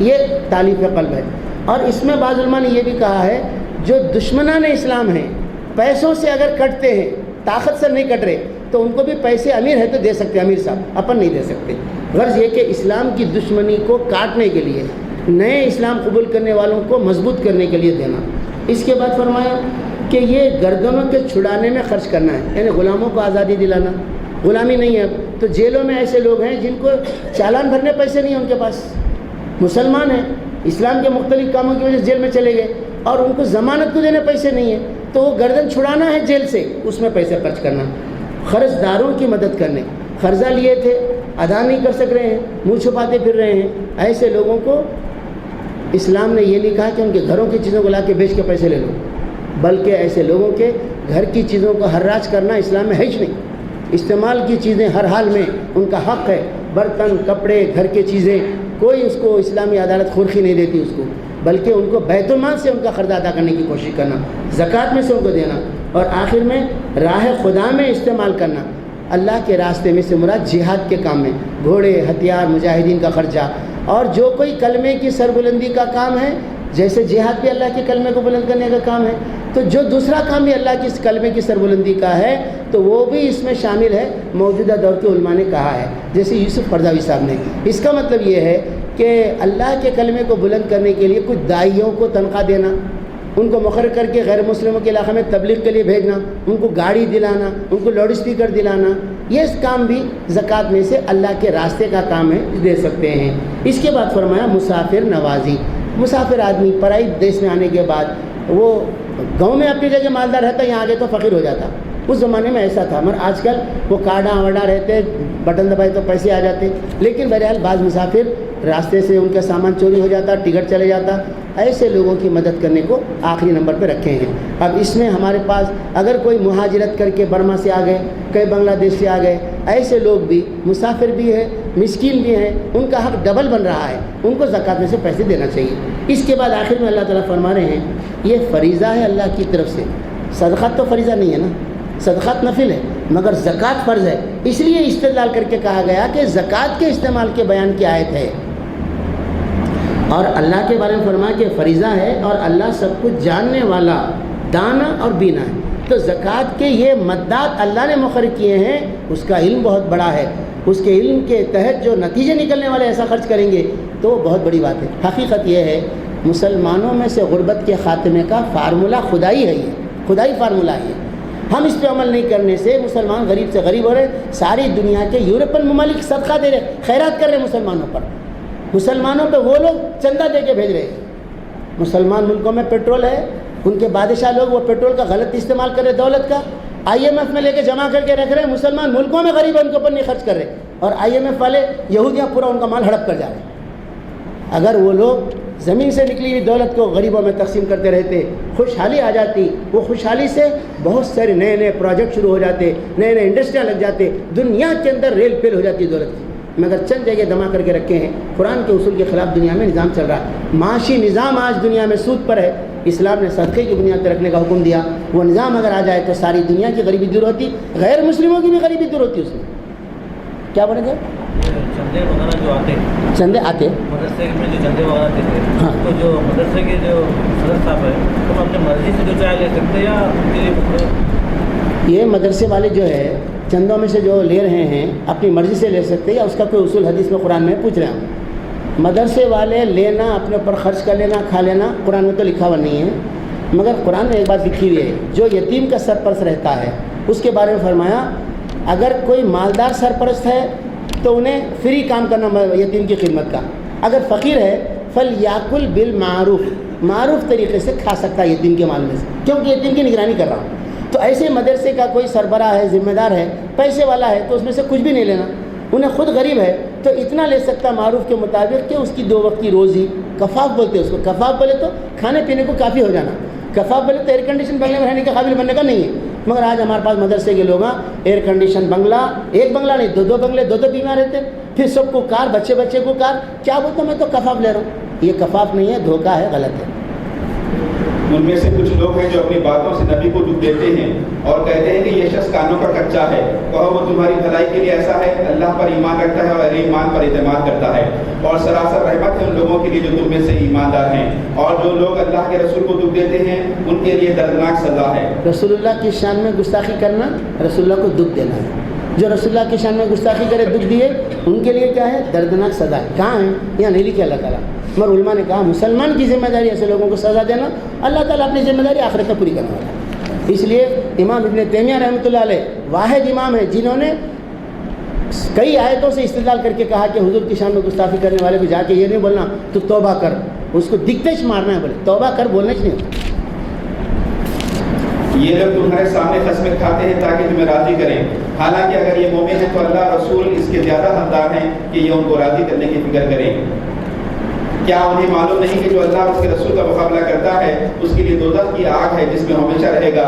یہ تالیف قلب ہے. اور اس میں بعض علماء نے یہ بھی کہا ہے جو دشمنان اسلام ہیں، پیسوں سے اگر کٹتے ہیں، طاقت سے نہیں کٹ رہے، تو ان کو بھی پیسے امیر ہے تو دے سکتے، امیر صاحب اپن نہیں دے سکتے. غرض یہ کہ اسلام کی دشمنی کو کاٹنے کے لیے، نئے اسلام قبول کرنے والوں کو مضبوط کرنے کے لیے دینا. اس کے بعد فرمایا کہ یہ گردنوں کے چھڑانے میں خرچ کرنا ہے، یعنی غلاموں کو آزادی دلانا. غلامی نہیں ہے. تو جیلوں میں ایسے لوگ ہیں جن کو چالان بھرنے پیسے نہیں ہیں ان کے پاس، مسلمان ہیں، اسلام کے مختلف کاموں کی وجہ سے جیل میں چلے گئے اور ان کو ضمانت کو دینے پیسے نہیں ہیں، تو وہ گردن چھڑانا ہے جیل سے، اس میں پیسے خرچ کرنا. قرض داروں کی مدد کرنے، قرضہ لیے تھے، ادا نہیں کر سک رہے ہیں، منہ چھپاتے پھر رہے ہیں، ایسے لوگوں کو اسلام نے یہ نہیں کہا کہ ان کے گھروں کی چیزوں کو لا کے بیچ کے پیسے لے لو، بلکہ ایسے لوگوں کے گھر کی چیزوں کو حراج کرنا اسلام میں ہے ہی نہیں. استعمال کی چیزیں ہر حال میں ان کا حق ہے، برتن، کپڑے، گھر کے چیزیں، کوئی اس کو اسلامی عدالت خورخی نہیں دیتی اس کو، بلکہ ان کو بیت المال سے ان کا قرض ادا کرنے کی کوشش کرنا، زکوٰۃ میں سے ان کو دینا، اور آخر میں راہ خدا میں استعمال کرنا۔ اللہ کے راستے میں سے مراد جہاد کے کام میں، گھوڑے، ہتھیار، مجاہدین کا خرچہ، اور جو کوئی کلمے کی سربلندی کا کام ہے، جیسے جہاد بھی اللہ کے کلمے کو بلند کرنے کا کام ہے، تو جو دوسرا کام بھی اللہ کی کلمے کی سربلندی کا ہے تو وہ بھی اس میں شامل ہے۔ موجودہ دور کے علماء نے کہا ہے، جیسے یوسف قرضاوی صاحب نے، اس کا مطلب یہ ہے کہ اللہ کے کلمے کو بلند کرنے کے لیے کچھ داعیوں کو تنخواہ دینا، ان کو مقرر کر کے غیر مسلموں کے علاقے میں تبلیغ کے لیے بھیجنا، ان کو گاڑی دلانا، ان کو لاؤڈ اسپیکر دلانا، یہ اس کام بھی زکوٰۃ میں سے اللہ کے راستے کا کام ہے، دے سکتے ہیں۔ اس کے بعد فرمایا مسافر نوازی، مسافر آدمی پرائی دیش میں آنے کے بعد وہ گاؤں میں اپنی جگہ مالدار رہتا، یہاں آگے تو فقیر ہو جاتا، اس زمانے میں ایسا تھا، مگر آج کل وہ کارڈاں وڈا رہتے، بٹن دبائے تو پیسے آ جاتے، لیکن بہرحال بعض مسافر راستے سے ان کا سامان چوری ہو جاتا، ٹکٹ چلے جاتا، ایسے لوگوں کی مدد کرنے کو آخری نمبر پہ رکھے ہیں۔ اب اس میں ہمارے پاس اگر کوئی مہاجرت کر کے برما سے آ گئے، کئی بنگلہ دیش سے آ گئے، ایسے لوگ بھی مسافر بھی ہیں، مسکین بھی ہیں، ان کا حق ڈبل بن رہا ہے، ان کو زکوٰۃ میں سے پیسے دینا چاہیے۔ اس کے بعد آخر میں اللہ تعالیٰ فرما رہے ہیں یہ فریضہ ہے اللہ کی طرف سے، صدقات تو فریضہ نہیں ہے نا، صدقات نفل ہے، مگر زکوٰۃ فرض ہے، اس لیے استدلال کر کے کہا گیا کہ زکوٰۃ کے استعمال کے بیان کی آیت ہے، اور اللہ کے بارے میں فرمایا کہ فریضہ ہے اور اللہ سب کچھ جاننے والا، دانا اور بینا ہے۔ تو زکوٰۃ کے یہ مدات اللہ نے مقرر کیے ہیں، اس کا علم بہت بڑا ہے، اس کے علم کے تحت جو نتیجے نکلنے والے ایسا خرچ کریں گے تو بہت بڑی بات ہے۔ حقیقت یہ ہے مسلمانوں میں سے غربت کے خاتمے کا فارمولہ خدائی ہے، یہ خدائی فارمولہ ہے، ہم اس پہ عمل نہیں کرنے سے مسلمان غریب سے غریب ہو رہے، ساری دنیا کے یورپین ممالک صدقہ دے رہے، خیرات کر رہے مسلمانوں پر، مسلمانوں پہ وہ لوگ چندہ دے کے بھیج رہے ہیں۔ مسلمان ملکوں میں پیٹرول ہے، ان کے بادشاہ لوگ وہ پیٹرول کا غلط استعمال کر رہے، دولت کا IMF میں لے کے جمع کر کے رکھ رہے ہیں، مسلمان ملکوں میں غریب ہیں ان کے اوپر نہیں خرچ کر رہے، اور IMF والے یہودیاں پورا ان کا مال ہڑپ کر جا رہے ہیں۔ اگر وہ لوگ زمین سے نکلی ہوئی دولت کو غریبوں میں تقسیم کرتے رہتے، خوشحالی آ جاتی، وہ خوشحالی سے بہت سارے نئے نئے پروجیکٹ شروع ہو جاتے، نئے نئے انڈسٹریاں لگ جاتے، دنیا کے اندر ریل پیل ہو جاتی دولت کی، مگر چند جگہ جمع کر کے رکھے ہیں۔ قرآن کے اصول کے خلاف دنیا میں نظام چل رہا ہے، معاشی نظام آج دنیا میں سود پر ہے، اسلام نے صدقے کی بنیاد پر رکھنے کا حکم دیا، وہ نظام اگر آ جائے تو ساری دنیا کی غریبی دور ہوتی، غیر مسلموں کی بھی غریبی دور ہوتی۔ اس میں کیا بولیں گے؟ چندے وغیرہ جو آتے چندے آتے مدرسے میں جو چندے وغیرہ دیتے ہیں، ہاں، تو جو مدرسے کے جو صدر صاحب ہیں تو اپنی مرضی سے جو چاہے لے سکتے ہیں، یا ان کے لیے یہ مدرسے والے جو ہے چندوں میں سے جو لے رہے ہیں اپنی مرضی سے لے سکتے ہیں، یا اس کا کوئی اصول حدیث میں قرآن میں پوچھ رہے ہیں؟ مدرسے والے لینا، اپنے اوپر خرچ کر لینا، کھا لینا، قرآن میں تو لکھا ہوا نہیں ہے، مگر قرآن میں ایک بات لکھی ہوئی ہے، جو یتیم کا سرپرست رہتا ہے اس کے بارے میں فرمایا اگر کوئی مالدار سرپرست ہے تو انہیں فری کام کرنا یتیم کی خدمت کا، اگر فقیر ہے فلیاکل بالمعروف، معروف طریقے سے کھا سکتا ہے یتیم کے مال میں سے، کیونکہ یتیم کی نگرانی کر رہا ہوں۔ تو ایسے مدرسے کا کوئی سربراہ ہے، ذمہ دار ہے، پیسے والا ہے، تو اس میں سے کچھ بھی نہیں لینا، انہیں خود غریب ہے تو اتنا لے سکتا معروف کے مطابق کہ اس کی 2 وقت کی روزی، کفاف بولتے ہیں اس کو، کفاف بولے تو کھانے پینے کو کافی ہو جانا، کفاف بولے تو ایئر کنڈیشن بنگلے میں رہنے کے قابل بننے کا نہیں ہے، مگر آج ہمارے پاس مدرسے کے لوگ ایئر کنڈیشن بنگلہ، ایک بنگلہ نہیں 2 بنگلے، 2 بیمار رہتے ہیں، پھر سب کو کار، بچے کو کار، کیا بولتا ہوں میں تو کفاف لے رہا ہوں، یہ کفاف نہیں ہے، دھوکہ ہے، غلط ہے۔ ان میں سے کچھ لوگ ہیں جو اپنی باتوں سے نبی کو دکھ دیتے ہیں اور کہتے ہیں کہ یہ شخص کانوں کا کچا ہے، کہو وہ تمہاری بھلائی کے لیے ایسا ہے، اللہ پر ایمان رکھتا ہے اور اہل ایمان پر اعتماد کرتا ہے، اور سراسر رحمت ہے ان لوگوں کے لیے جو تم میں سے ایماندار ہیں، اور جو لوگ اللہ کے رسول کو دکھ دیتے ہیں ان کے لیے دردناک سزا ہے۔ رسول اللہ کی شان میں گستاخی کرنا رسول اللہ کو دکھ دینا ہے، جو رسول اللہ کی شان میں گستاخی کرے، دکھ دیے، ان کے لیے کیا ہے؟ دردناک سزا ہے۔ کہاں ہے؟ یہاں نہیں لکھے اللہ تعالیٰ، مگر علماء نے کہا مسلمان کی ذمہ داری ایسے لوگوں کو سزا دینا، اللہ تعالیٰ اپنی ذمہ داری آخرت میں پوری کرنے والا ہے۔ اس لیے امام ابن تیمیہ رحمۃ اللہ علیہ واحد امام ہے جنہوں نے کئی آیتوں سے استدلال کر کے کہا کہ حضور کی شان میں گستاخی کرنے والے کو جا کے یہ نہیں بولنا تو توبہ کر، اس کو دکتش مارنا ہے، بولے توبہ کر، بولنے سے نہیں ہوتا۔ یہ لوگ تمہارے سامنے قسمیں کھاتے ہیں تاکہ تمہیں راضی کریں، حالانکہ اگر یہ مومن ہے تو اللہ رسول اس کے زیادہ حقدار ہیں کہ یہ ان کو راضی کرنے کی فکر کریں۔ کیا انہیں معلوم نہیں کہ جو اللہ اور اس کے رسول کا مقابلہ کرتا ہے اس کے لیے دوزخ کی آگ ہے جس میں ہمیشہ رہے گا،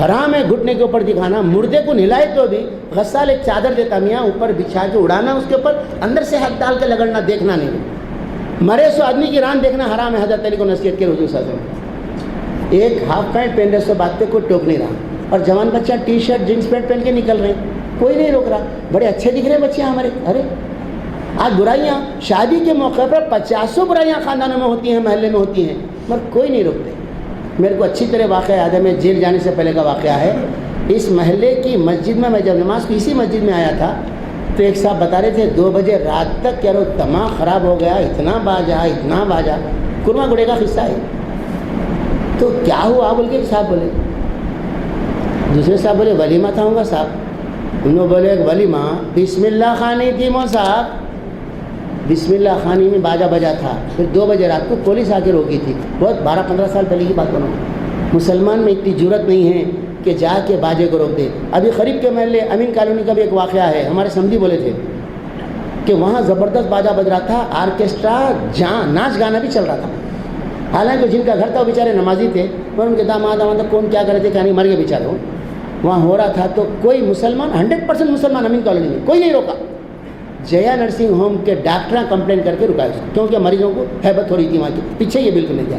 حرام ہے گھٹنے کے اوپر دکھانا. مردے کو نہلائے تو بھی غسال ایک چادر دیتا میاں اوپر بچھا کے اڑانا, اس کے اوپر اندر سے ہاتھ ڈال کے لگڑنا, دیکھنا نہیں. مرے سو آدمی کی ران دیکھنا حرام ہے. حضرت علی کو نصیحت کے حضور صلی اللہ علیہ وسلم. ایک ہاف پینٹ پہن رہے سو بات پہ کوئی ٹوک نہیں رہا, اور جوان بچہ ٹی شرٹ جینس پینٹ پہن کے نکل رہے ہیں, کوئی نہیں روک رہا. بڑے اچھے دکھ رہے ہیں بچے ہمارے. ارے آج برائیاں شادی کے موقع پر 50 برائیاں خاندانوں میں ہوتی ہیں, محلے میں ہوتی ہیں, مگر کوئی نہیں روکتے. میرے کو اچھی طرح واقعہ یاد ہے, میں جیل جانے سے پہلے کا واقعہ ہے. اس محلے کی مسجد میں جب نماز کو اسی مسجد میں آیا تھا تو ایک صاحب بتا رہے تھے 2 بجے رات تک کیا رو دماغ خراب ہو گیا, اتنا باجا. کرما گڑے کا قصہ ہے. تو کیا ہوا بول کے صاحب بولے. دوسرے صاحب بولے ولیمہ تھا ہوں گا صاحب. انہوں بولے ولیمہ بسم اللہ خانی تھی مو صاحب, بسم اللہ خانی میں باجا بجا تھا. پھر 2 بجے رات کو پولیس آ کے روکی تھی. بہت 12-15 سال پہلے کی بات بناؤں. مسلمان میں اتنی جرت نہیں ہے کہ جا کے باجے کو روک دے. ابھی قریب کے محلے امین کالونی کا بھی ایک واقعہ ہے. ہمارے سمجھی بولے تھے کہ وہاں زبردست باجا بج رہا تھا, آرکیسٹرا ناچ گانا بھی چل رہا تھا. حالانکہ جن کا گھر تھا وہ بیچارے نمازی تھے, پر ان کے داماد کون کیا کر رہے تھے کیا نہیں, مر گئے بیچارے. وہاں ہو رہا تھا تو کوئی مسلمان 100% مسلمان امین کالونی میں کوئی نہیں روکا. جیا نرسنگ ہوم کے ڈاکٹر کمپلین کر کے رکا کیونکہ مریضوں کو ہیبت ہو رہی تھی وہاں کی. پیچھے یہ بالکل نہیں جا.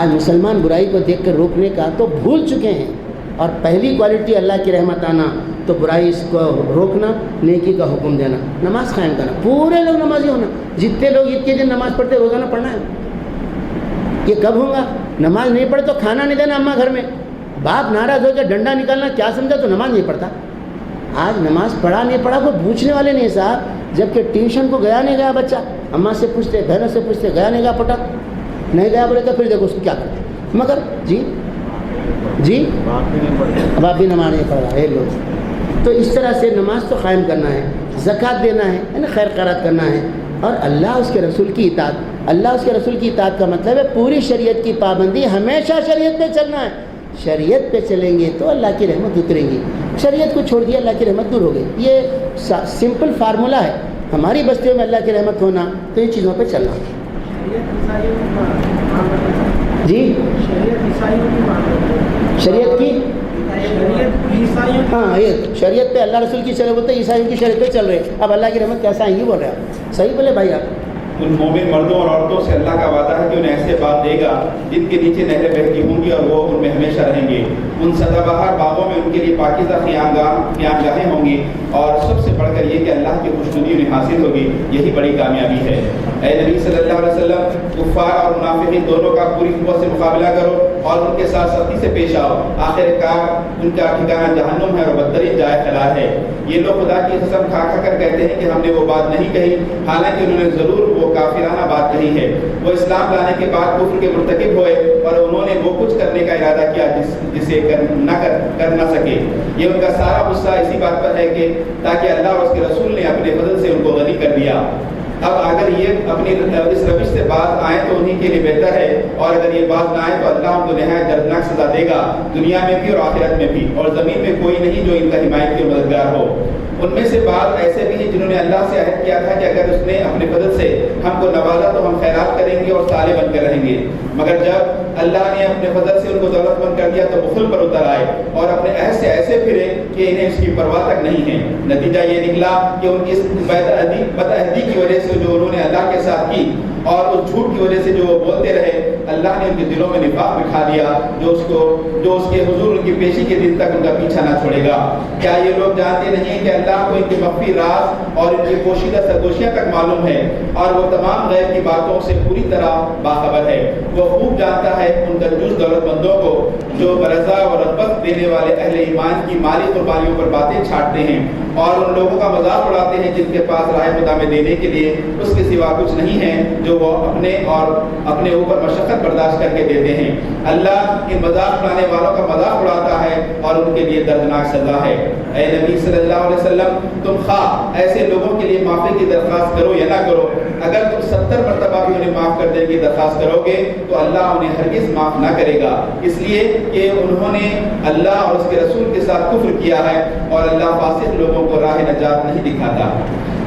آج مسلمان برائی کو دیکھ کر روکنے کا تو بھول چکے ہیں. اور پہلی کوالٹی اللہ کی رحمت آنا تو برائی اس کو روکنا, نیکی کا حکم دینا, نماز قائم کرنا. پورے لوگ نمازی ہونا. جتنے لوگ عید کے دن نماز پڑھتے روزانہ پڑھنا ہے. یہ کب ہوگا؟ نماز نہیں پڑھے تو کھانا نہیں دینا اماں گھر میں. باپ ناراض ہو کے ڈنڈا نکالنا کیا سمجھا تو نماز نہیں پڑھتا. آج نماز پڑھا نہیں پڑھا کوئی پوچھنے والے نہیں صاحب. جب کہ ٹیوشن کو گیا نہیں گیا بچہ, اماں سے پوچھتے, بہنوں سے پوچھتے, گیا نہیں گیا پٹا نہیں گیا بولے تو پھر دیکھو اس کو کیا کرتے. مگر جی باپ بھی نماز نہیں پڑھ رہا ہے لوگ. تو اس طرح سے نماز تو قائم کرنا ہے, زکوٰۃ دینا ہے, یعنی خیر خیرات کرنا ہے, اور اللہ اس کے رسول کی اطاعت. اللہ اس کے رسول کی اطاعت کا مطلب ہے پوری شریعت کی پابندی, ہمیشہ شریعت پہ چلنا ہے. شریعت پہ چلیں گے تو اللہ کی رحمت اتریں گی. شریعت کو چھوڑ دیا اللہ کی رحمت دور ہو گئی. یہ سمپل فارمولہ ہے. ہماری بستیوں میں اللہ کی رحمت ہونا تو ان چیزوں پہ چلنا. جی شریعت کی ہاں یہ شریعت پہ اللہ رسول کی چلے بولتے عیسائیوں کی شریعت پہ چل رہے. اب اللہ کی رحمت کیسا آئیں گی بول رہے آپ. صحیح بولے بھائی آپ. ان مومن مردوں اور عورتوں سے اللہ کا وعدہ ہے کہ انہیں ایسے باغ دے گا جن کے نیچے نہریں بہتی ہوں گی اور وہ ان میں ہمیشہ رہیں گے. ان سدا بہار باغوں میں ان کے لیے پاکیزہ قیامگاہیں ہوں گی, اور سب سے بڑھ کر یہ کہ اللہ کی خوشنودی انہیں حاصل ہوگی. یہی بڑی کامیابی ہے. اے نبی صلی اللہ علیہ وسلم, کفار اور منافقین دونوں کا پوری قوت سے مقابلہ کرو اور ان کے ساتھ سختی سے پیش آؤ. آخر کار ان کا ٹھکانہ جہنم ہے اور بدترین جائے خلا ہے. یہ لوگ خدا کی قسم کھا کر کہتے ہیں کہ ہم نے وہ بات نہیں کہی, حالانکہ انہوں نے ضرور وہ کافرانہ بات کہی ہے. وہ اسلام لانے کے بعد کفر کے مرتکب ہوئے اور انہوں نے وہ کچھ کرنے کا ارادہ کیا جسے کر نہ سکے. یہ ان کا سارا غصہ اسی بات پر ہے کہ تاکہ اللہ اور اس کے رسول نے اپنے فضل سے ان کو غنی کر دیا. اب اگر یہ اپنی اس روش سے باز آئیں تو انہی کے لیے بہتر ہے, اور اگر یہ باز نہ آئیں تو اللہ ان کو نہایت دردناک سزا دے گا, دنیا میں بھی اور آخرت میں بھی, اور زمین میں کوئی نہیں جو ان کا حمایت کی مددگار ہو. ان میں سے بعض ایسے بھی ہیں جنہوں نے اللہ سے عہد کیا تھا کہ اگر اس نے اپنے فضل سے ہم کو نوازا تو ہم خیرات کریں گے اور صالح بن کر رہیں گے. مگر جب اللہ نے اپنے فضل سے ان کو دولت مند کر دیا تو بخل پر اتر آئے اور اپنے عہد سے ایسے پھرے کہ انہیں اس کی پرواہ تک نہیں ہے. نتیجہ یہ نکلا کہ ان کی اس بدعہدی کی وجہ سے جو انہوں نے اللہ کے ساتھ کی اور اس جھوٹ کی وجہ سے جو وہ بولتے رہے, اللہ نے ان کے دلوں میں نفاق بٹھا دیا جو اس کے حضور ان کی پیشی کے دن تک ان کا پیچھا نہ چھوڑے گا. کیا یہ لوگ جانتے نہیں کہ اللہ کو ان کے مخفی راز اور ان کی پوشیدہ سرگوشیاں تک معلوم ہے, اور وہ تمام غیب کی باتوں سے پوری طرح باخبر ہے. وہ خوب جانتا ہے ان کنجوس دولت مندوں کو جو برضا اور رغبت دینے والے اہل ایمان کی مالی قربانیوں پر باتیں چھاٹتے ہیں اور ان لوگوں کا مذاق اڑاتے ہیں جن کے پاس راہ خدا میں دینے کے لیے اس کے سوا کچھ نہیں ہے جو وہ اپنے اوپر مشقت برداشت کر کے دیتے ہیں. اللہ ان مذاق اڑانے والوں کا مذاق اڑاتا ہے اور ان کے کے لیے دردناک سزا ہے۔ اے نبی صلی اللہ علیہ وسلم، تم خواہ ایسے لوگوں کے لیے معافی کی درخواست کرو یا نہ کرو، اگر تم 70 مرتبہ بھی انہیں معاف کر دینے کی درخواست کرو گے تو اللہ انہیں ہرگز معاف نہ کرے گا، اس لیے کہ انہوں نے اللہ اور اس کے رسول کے ساتھ کفر کیا ہے، اور اللہ فاسق لوگوں کو راہ نجات نہیں دکھاتا۔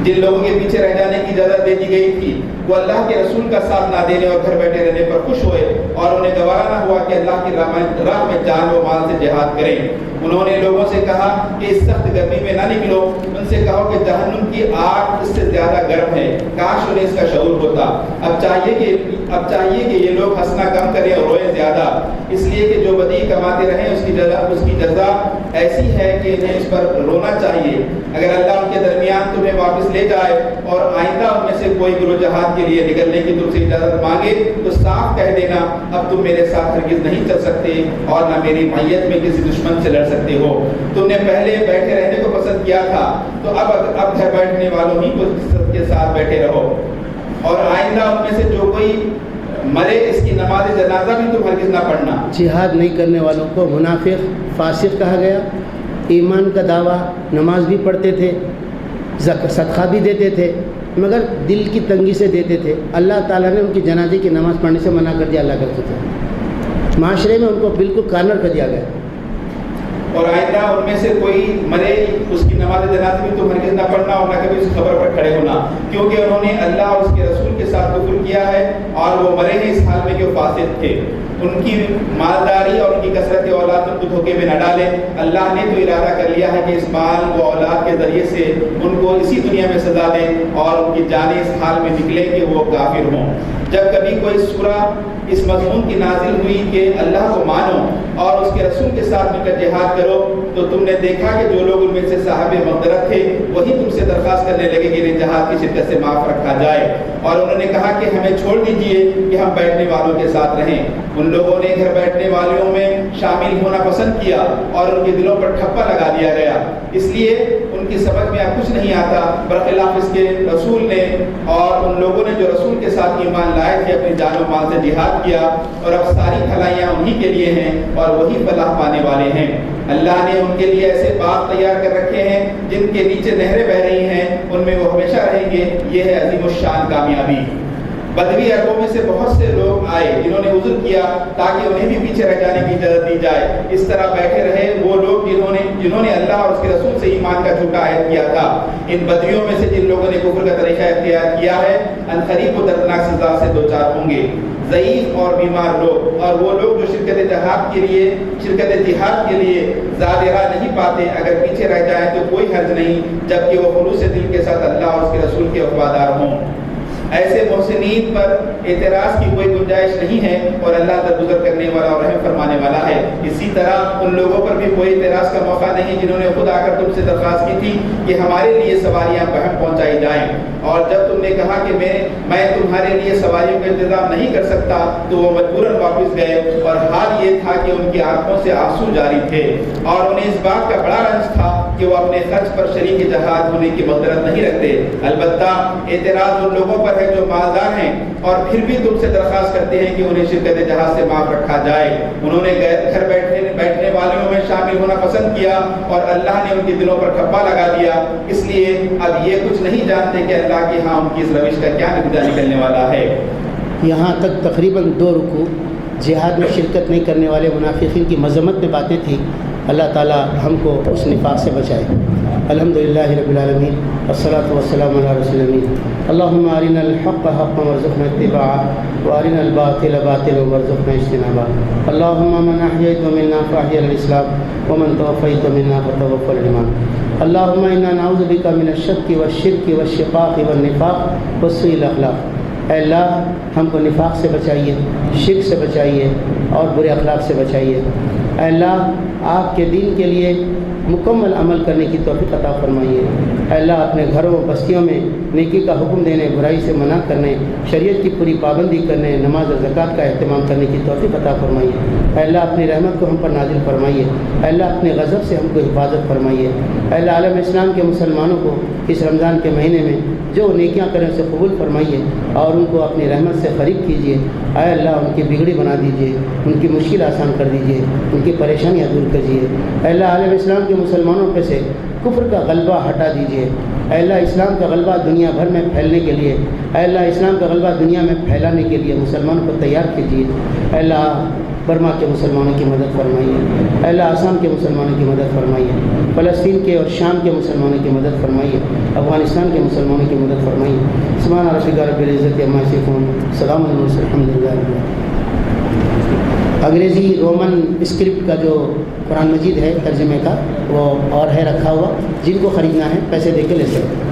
جن لوگوں کے پیچھے رہ جانے کی اجازت دے دی گئی تھی وہ اللہ کے رسول کا ساتھ نہ دینے اور گھر بیٹھے رہنے پر خوش ہوئے، اور انہیں گوارا نہ ہوا کہ اللہ کی راہ میں جان و مال سے جہاد کریں۔ انہوں نے لوگوں سے کہا کہ اس سخت گرمی میں نہ نکلو، ان سے کہو کہ جہنم کی آگ اس سے زیادہ گرم ہے، کاش انہیں اس کا شعور ہوتا۔ اب چاہیے کہ یہ لوگ ہنسنا کم کریں اور روئیں زیادہ، اس لیے کہ جو بدی کماتے رہیں اس کی جزا ایسی ہے کہ انہیں اس پر رونا چاہیے۔ اگر اللہ ان کے درمیان تمہیں واپس لے جائے اور آئندہ ان میں سے کوئی گروہ جہاد کے لیے نکلنے کی تم سے اجازت مانگے تو صاف کہہ دینا اب تم میرے ساتھ ہرگز نہیں چل سکتے اور نہ میری معیت میں کسی دشمن سے لڑ سکتے ہو۔ تم نے پہلے بیٹھے رہنے کو پسند کیا تھا تو اب گھر بیٹھنے والوں ہی کے ساتھ بیٹھے رہو، اور آئندہ ان میں سے جو کوئی مرے اس کی نماز جنازہ بھی تم ہرگز نہ پڑھنا۔ جہاد نہیں کرنے والوں کو منافق، فاسق کہا گیا۔ ایمان کا دعویٰ، نماز بھی پڑھتے تھے، صدقہ بھی دیتے تھے، مگر دل کی تنگی سے دیتے تھے۔ اللہ تعالیٰ نے ان کی جنازے کی نماز پڑھنے سے منع کر دیا اللہ کے رسول۔ معاشرے میں ان کو بالکل کارنر کر دیا گیا۔ اور آئندہ ان میں سے کوئی مرے اس کی نماز جنازہ بھی تم ہرگز نہ پڑھنا اور نہ کبھی اس خبر پر کھڑے ہونا، کیونکہ انہوں نے اللہ اور اس کے رسول کے ساتھ کفر کیا ہے اور وہ مرے ہیں اس حال میں کہ وہ فاسق تھے۔ ان کی مالداری اور ان کی کثرت اولاد ان کو دھوکے میں نہ ڈالے، اللہ نے تو ارادہ کر لیا ہے کہ اس مال و اولاد کے ذریعے سے ان کو اسی دنیا میں سزا دے اور ان کی جانیں اس حال میں نکلیں کہ وہ کافر ہوں۔ جب کبھی کوئی سورہ اس مضمون کی نازل ہوئی کہ اللہ کو مانو اور اس کے رسول کے ساتھ مل کر جہاد کرو، تو تم نے دیکھا کہ جو لوگ ان میں سے صاحب مغفرت تھے وہی تم سے درخواست کرنے لگے کہ انہیں جہاد کی شدت سے معاف رکھا جائے، اور انہوں نے کہا کہ ہمیں چھوڑ دیجئے کہ ہم بیٹھنے والوں کے ساتھ رہیں۔ ان لوگوں نے گھر بیٹھنے والوں میں شامل ہونا پسند کیا اور ان کے دلوں پر ٹھپا لگا دیا گیا، اس لیے ان کی سمجھ میں اب کچھ نہیں آتا، برخلاف اس کے رسول نے اور ان لوگوں نے جو رسول کے ساتھ ایمان لائے تھے اپنی جان و مال سے جہاد کیا، اور اب ساری بھلائیاں انہی کے لیے ہیں اور وہی فلاح پانے والے ہیں۔ اللہ نے ان کے لیے ایسے باغ تیار کر رکھے ہیں جن کے نیچے نہریں بہ رہی ہیں، ان میں وہ ہمیشہ رہیں گے، یہ ہے عظیم الشان کامیابی۔ بدوی عربوں میں سے بہت سے لوگ آئے جنہوں نے عذر کیا تاکہ انہیں بھی پیچھے رہ جانے کی اجازت دی جائے، اس طرح بیٹھے رہے وہ لوگ جنہوں نے اللہ اور اس کے رسول سے ایمان کا جھوٹا عہد کیا تھا۔ ان بدویوں میں سے جن لوگوں نے کفر کا طریقہ اختیار کیا ہے عنقریب و دردناک سزا سے دوچار ہوں گے۔ ضعیف اور بیمار لوگ اور وہ لوگ جو شرکت جہاد کے لیے زیادہ راہ نہیں پاتے، اگر پیچھے رہ جائیں تو کوئی حرج نہیں، جبکہ وہ خلوص دل کے ساتھ اللہ اور اس کے رسول کے وفادار ہوں۔ ایسے محسنین پر اعتراض کی کوئی گنجائش نہیں ہے اور اللہ درگزر کرنے والا اور رحم فرمانے والا ہے۔ اسی طرح ان لوگوں پر بھی کوئی اعتراض کا موقع نہیں جنہوں نے خود آ کر تم سے درخواست کی تھی کہ ہمارے لیے سواریاں بہم پہنچائی جائیں، اور جب تم نے کہا کہ میں تمہارے لیے سواریوں کا انتظام نہیں کر سکتا تو وہ مجبوراً واپس گئے، اور حال یہ تھا کہ ان کی آنکھوں سے آنسو جاری تھے اور انہیں اس بات کا بڑا رنج تھا کہ وہ اپنے خرچ پر شریک جہاد ہونے کی مقدرت نہیں رکھتے۔ البتہ اعتراض ان لوگوں پر ہے جو مالدار ہیں اور پھر بھی تم سے درخواست کرتے ہیں کہ انہیں شرکت جہاد سے معاف رکھا جائے۔ انہوں نے گھر بیٹھنے والوں میں شامل ہونا پسند کیا اور اللہ نے ان کے دلوں پر ٹھپا لگا دیا، اس لیے اب یہ کچھ نہیں جانتے کہ اللہ کے ہاں ان کی اس روش کا کیا نتیجہ نکلنے والا ہے۔ یہاں تک تقریباً 2 رکوع جہاد میں شرکت نہیں کرنے والے منافقین کی مذمت میں باتیں تھیں۔ اللہ تعالی ہم کو اس نفاق سے بچائے۔ الحمدللہ رب العالمین والصلاة والسلام علی رسول اللہ۔ اللہم ارنا الحق حقا وارزقنا اتباعہ وارنا الباطل باطلا وارزقنا اجتنابہ۔ اللہم من احییت منا فاحی الاسلام ومن توفیت منا فتوفى الایمان۔ اللہم انا نعوذ بک من الشک والشرک والشقاق والنفاق وسوء الاخلاق۔ اے اللہ ہم کو نفاق سے بچائیے، شرک سے بچائیے اور برے اخلاق سے بچائیے۔ اے اللہ آپ کے دین کے لیے مکمل عمل کرنے کی توفیق عطا فرمائیے۔ اے اللہ اپنے گھروں بستیوں میں نیکی کا حکم دینے، برائی سے منع کرنے، شریعت کی پوری پابندی کرنے، نماز اور زکوٰۃ کا اہتمام کرنے کی توفیق عطا فرمائیے۔ اے اللہ اپنی رحمت کو ہم پر نازل فرمائیے۔ اے اللہ اپنے غضب سے ہم کو حفاظت فرمائیے۔ اے اللہ عالم اسلام کے مسلمانوں کو اس رمضان کے مہینے میں جو نیکیاں کریں اسے قبول فرمائیے اور ان کو اپنی رحمت سے قریب کیجیے۔ اے اللہ ان کی بگڑی بنا دیجیے، ان کی مشکل آسان کر دیجیے، ان کی پریشانیاں دور کیجیے۔ اے اللہ عالم اسلام کے مسلمانوں پہ سے کفر کا غلبہ ہٹا دیجیے۔ اے اللہ اسلام کا غلبہ دنیا بھر میں پھیلنے کے لیے، اے اللہ اسلام کا غلبہ دنیا میں پھیلانے کے لیے مسلمانوں کو تیار کیجیے۔ اے اللہ برما کے مسلمانوں کی مدد فرمائیے، اے اللہ آسام کے مسلمانوں کی مدد فرمائیے، فلسطین کے اور شام کے مسلمانوں کی مدد فرمائیے، افغانستان کے مسلمانوں کی مدد فرمائیے۔ سبحان ربک رب العزت عما یصفون، سلام علی المرسلین، الحمد للہ رب العالمین۔ انگریزی رومن اسکرپٹ کا جو قرآن مجید ہے ترجمے کا وہ اور ہے رکھا ہوا، جن کو خریدنا ہے پیسے دے کے لے سکتے ہیں۔